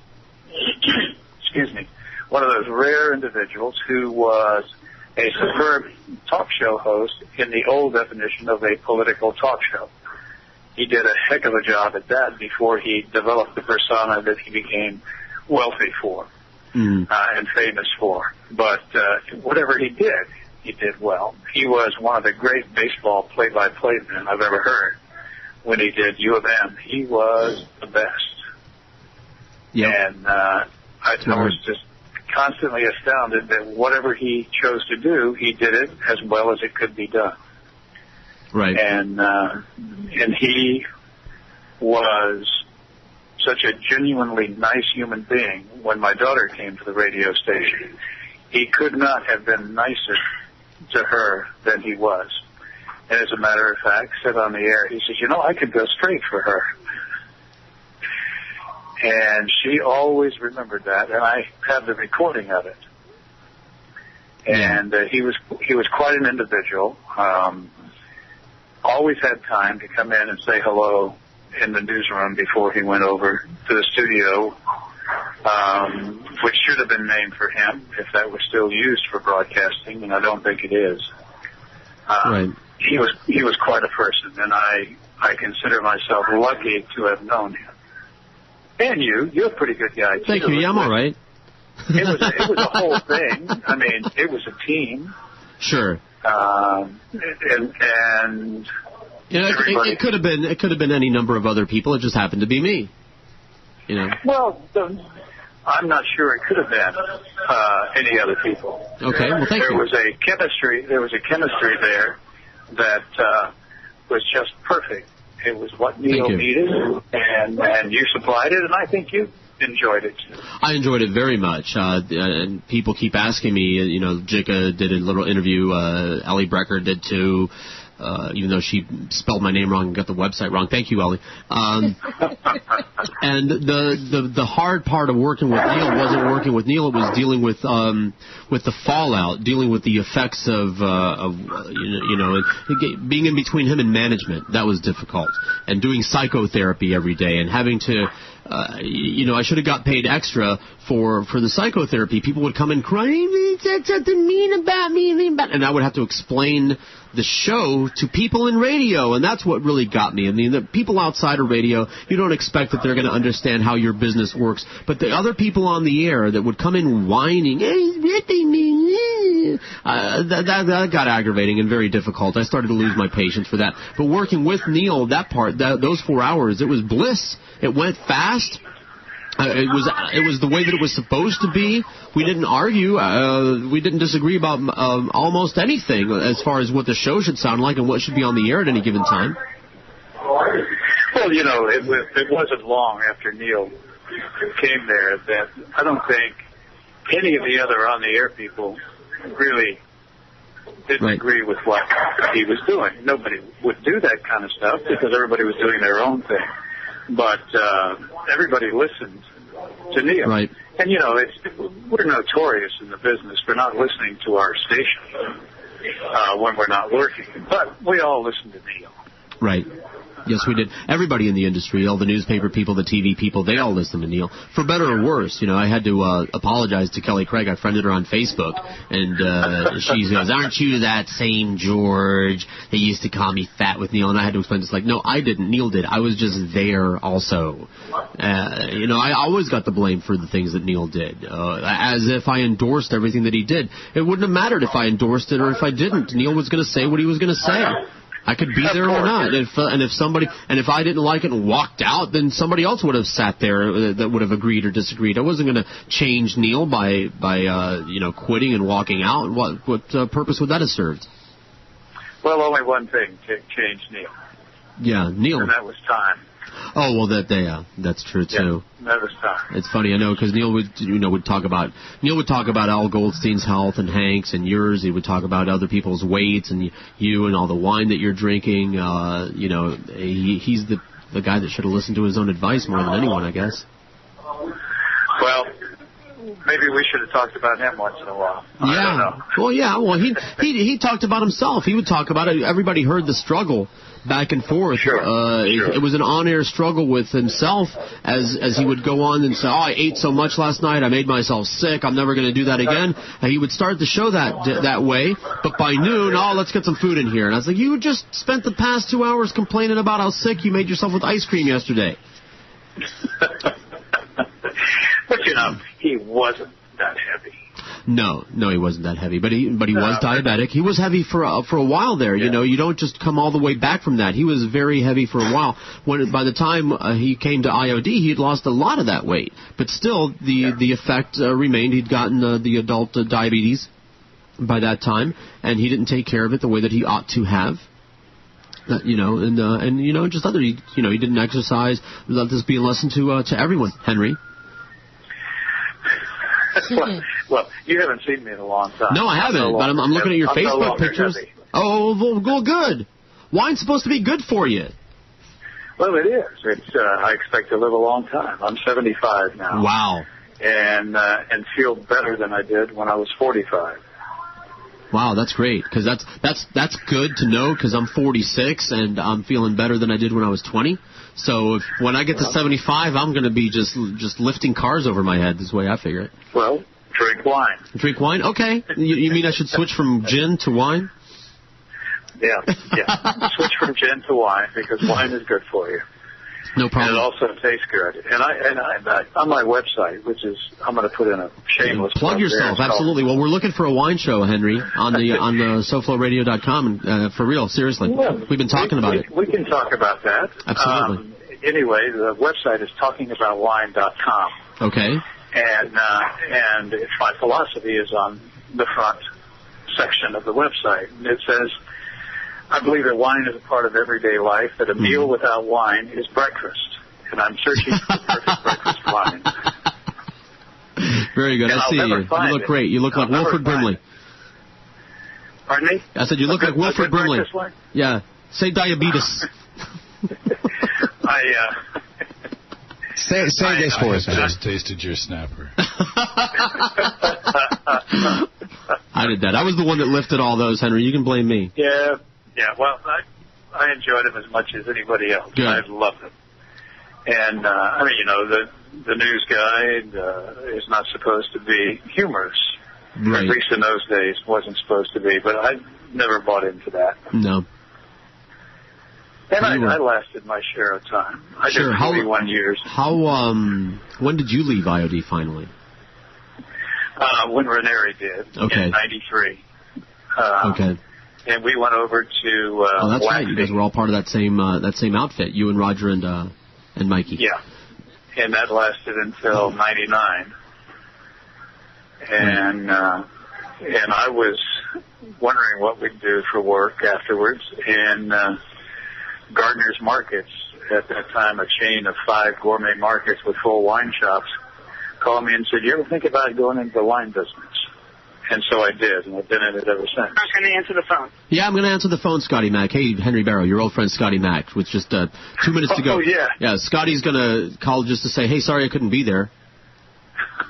excuse me, one of those rare individuals who was a superb talk show host in the old definition of a political talk show. He did a heck of a job at that before he developed the persona that he became wealthy for and famous for. But whatever he did well. He was one of the great baseball play-by-play men I've ever heard. When he did U of M, he was the best. Yep. And I was just constantly astounded that whatever he chose to do, he did it as well as it could be done. Right. And he was such a genuinely nice human being. When my daughter came to the radio station, he could not have been nicer to her than he was. And as a matter of fact, said on the air, he says, I could go straight for her. And she always remembered that, and I have the recording of it. And he was quite an individual. Always had time to come in and say hello in the newsroom before he went over to the studio, which should have been named for him if that was still used for broadcasting, and I don't think it is. Right. He was quite a person, and I consider myself lucky to have known him. And you're a pretty good guy too. Thank you. Yeah, I'm all right. It was a whole thing. I mean, it was a team. Sure. And it could have been any number of other people. It just happened to be me. Well, I'm not sure it could have been any other people. Okay. Well, thank you. There was a chemistry there that was just perfect. It was what Neil needed, and you supplied it, and I think you enjoyed it. I enjoyed it very much, and people keep asking me. Jicka did a little interview. Ellie Brecker did too. Even though she spelled my name wrong and got the website wrong. Thank you, Ellie. And the hard part of working with Neil wasn't working with Neil. It was dealing with the fallout, dealing with the effects of being in between him and management. That was difficult. And doing psychotherapy every day and having to. I should have got paid extra for the psychotherapy. People would come and cry, "He said something mean about me," and I would have to explain the show to people in radio, and that's what really got me. I mean, the people outside of radio, you don't expect that they're going to understand how your business works, but the other people on the air that would come in whining, that got aggravating and very difficult. I started to lose my patience for that. But working with Neil, those 4 hours, it was bliss. It went fast. It was the way that it was supposed to be. We didn't argue. We didn't disagree about almost anything as far as what the show should sound like and what should be on the air at any given time. Well, it wasn't long after Neil came there that I don't think any of the other on-the-air people really didn't agree with what he was doing. Nobody would do that kind of stuff because everybody was doing their own thing. But everybody listened to Neil. Right. And, we're notorious in the business for not listening to our station when we're not working. But we all listen to Neil. Right. Yes, we did. Everybody in the industry, all the newspaper people, the TV people, they all listen to Neil. For better or worse, I had to apologize to Kelly Craig. I friended her on Facebook, and she goes, "Aren't you that same George that used to call me fat with Neil?" And I had to explain this no, I didn't. Neil did. I was just there also. I always got the blame for the things that Neil did, as if I endorsed everything that he did. It wouldn't have mattered if I endorsed it or if I didn't. Neil was going to say what he was going to say. I could be there or not. If I didn't like it and walked out, then somebody else would have sat there that would have agreed or disagreed. I wasn't going to change Neil by quitting and walking out. What purpose would that have served? Well, only one thing changed Neil. Yeah, Neil. And that was time. Oh, well, that's true too. Yeah, that was time. It's funny, I know, because Neil would talk about Al Goldstein's health and Hank's and yours. He would talk about other people's weights and you and all the wine that you're drinking. He's the guy that should have listened to his own advice more than anyone, I guess. Well, maybe we should have talked about him once in a while. I don't know. Well, yeah. Well, he talked about himself. He would talk about it. Everybody heard the struggle back and forth. Sure. It was an on-air struggle with himself as he would go on and say, "Oh, I ate so much last night. I made myself sick. I'm never going to do that again." And he would start the show that way. But by noon, let's get some food in here. And I was like, "You just spent the past 2 hours complaining about how sick you made yourself with ice cream yesterday." But he wasn't that heavy. No, he wasn't that heavy, but he was diabetic. He was heavy for a while there. Yeah. You know, you don't just come all the way back from that. He was very heavy for a while. By the time he came to IOD, he had lost a lot of that weight, but still the effect remained. He'd gotten the adult diabetes by that time, and he didn't take care of it the way that he ought to have. You know, and you know, just other, he didn't exercise. Let this be a lesson to everyone, Henry. Well, you haven't seen me in a long time. No, I haven't, but I'm looking at your Facebook pictures. Heavy. Oh, well, good. Wine's supposed to be good for you. Well, it is. It's. I expect to live a long time. I'm 75 now. Wow. And feel better than I did when I was 45. Wow, that's great, because that's good to know, because I'm 46 and I'm feeling better than I did when I was 20. So when I get to 75, I'm going to be just lifting cars over my head. Is the way I figure it. Well, drink wine. Drink wine? Okay. You mean I should switch from gin to wine? Yeah. Switch from gin to wine, because wine is good for you. No problem. And it also tastes good. And I on my website, which is, I'm going to put in a shameless plug yourself. Absolutely. Well, we're looking for a wine show, Henry, on the SoFloRadio.com. And for real, seriously, we've been talking about it. We can talk about that. Absolutely. Anyway, the website is talkingaboutwine.com. Okay. And my philosophy is on the front section of the website. And it says, I believe that wine is a part of everyday life, that a meal without wine is breakfast. And I'm searching for the perfect breakfast wine. Very good. I see you. You look great. You look like Wilford Brimley. Pardon me? I said you look like Wilford Brimley. Yeah. Say diabetes. Say this for us. I just tasted your snapper. I did that. I was the one that lifted all those, Henry. You can blame me. Yeah. Well, I enjoyed them as much as anybody else. Good. I loved them. And I mean, you know, the news guide is not supposed to be humorous. Right. At least in those days, wasn't supposed to be. But I never bought into that. No. And I lasted my share of time. I did 41 years. When did you leave IOD finally? When Ranieri did. Okay. In 93. Okay. And we went over to oh, that's Waxy. right. You guys were all part of that same outfit. You and Roger and Mikey. Yeah. And that lasted until 99. And I was wondering what we'd do for work afterwards. And Gardner's Markets, at that time a chain of 5 gourmet markets with full wine shops, called me and said, "You ever think about going into the wine business?" And so I did, and I've been in it ever since. I'm going to answer the phone. Yeah, I'm going to answer the phone, Scotty Mac. Hey, Henry Barrow, your old friend Scotty Mac, with just 2 minutes to go. Oh, yeah. Yeah, Scotty's going to call just to say, hey, sorry I couldn't be there.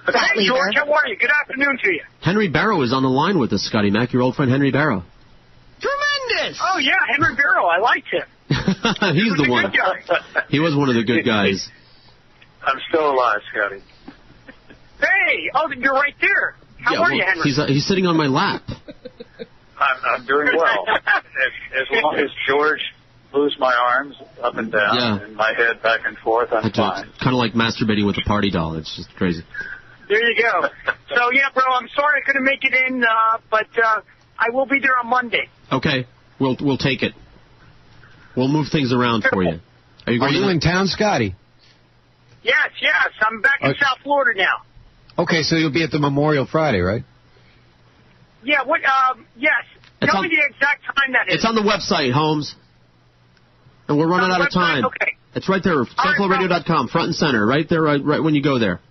Hey, George, how are you? Good afternoon to you. Henry Barrow is on the line with us, Scotty Mac, your old friend Henry Barrow. Tremendous! Oh, yeah, Henry Barrow. I liked him. He's the one. He was one of the good guys. I'm still alive, Scotty. Hey, you're right there. How are you, Henry? He's sitting on my lap. I'm doing well. As long as George moves my arms up and down and my head back and forth, I'm fine. It's kind of like masturbating with a party doll. It's just crazy. There you go. So, yeah, bro, I'm sorry I couldn't make it in, but I will be there on Monday. Okay. We'll take it. We'll move things around for you. Are you in town, Scotty? Yes. I'm back in South Florida now. Okay, so you'll be at the Memorial Friday, right? Yeah, yes. Tell me the exact time that is. It's on the website, Holmes. And we're running out of time. Okay. It's right there, SoFloRadio.com, front and center, right there, right when you go there.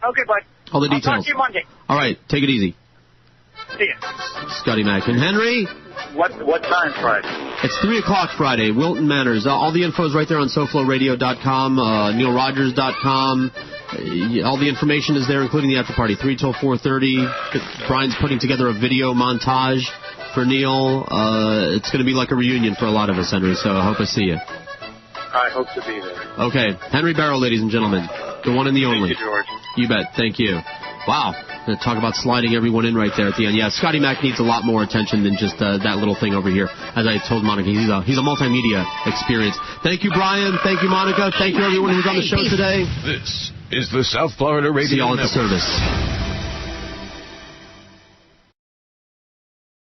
Okay, bud. All the details. I'll talk to you Monday. All right, take it easy. See ya. Scotty Mac. And Henry? What time Friday? It's 3 o'clock Friday, Wilton Manors. All the info is right there on SoFloRadio.com, NeilRogers.com. All the information is there, including the after party, 3 till 4:30. Brian's putting together a video montage for Neil. It's going to be like a reunion for a lot of us, Henry, so I hope I see you. I hope to be there. Okay. Henry Barrow, ladies and gentlemen. The one and the only. Thank you, George. You bet. Thank you. Wow. Talk about sliding everyone in right there at the end. Yeah, Scotty Mac needs a lot more attention than just that little thing over here. As I told Monica, he's a multimedia experience. Thank you, Brian. Thank you, Monica. Thank you, everyone who's on the show today. This is the South Florida Radio See y'all at the Network. service.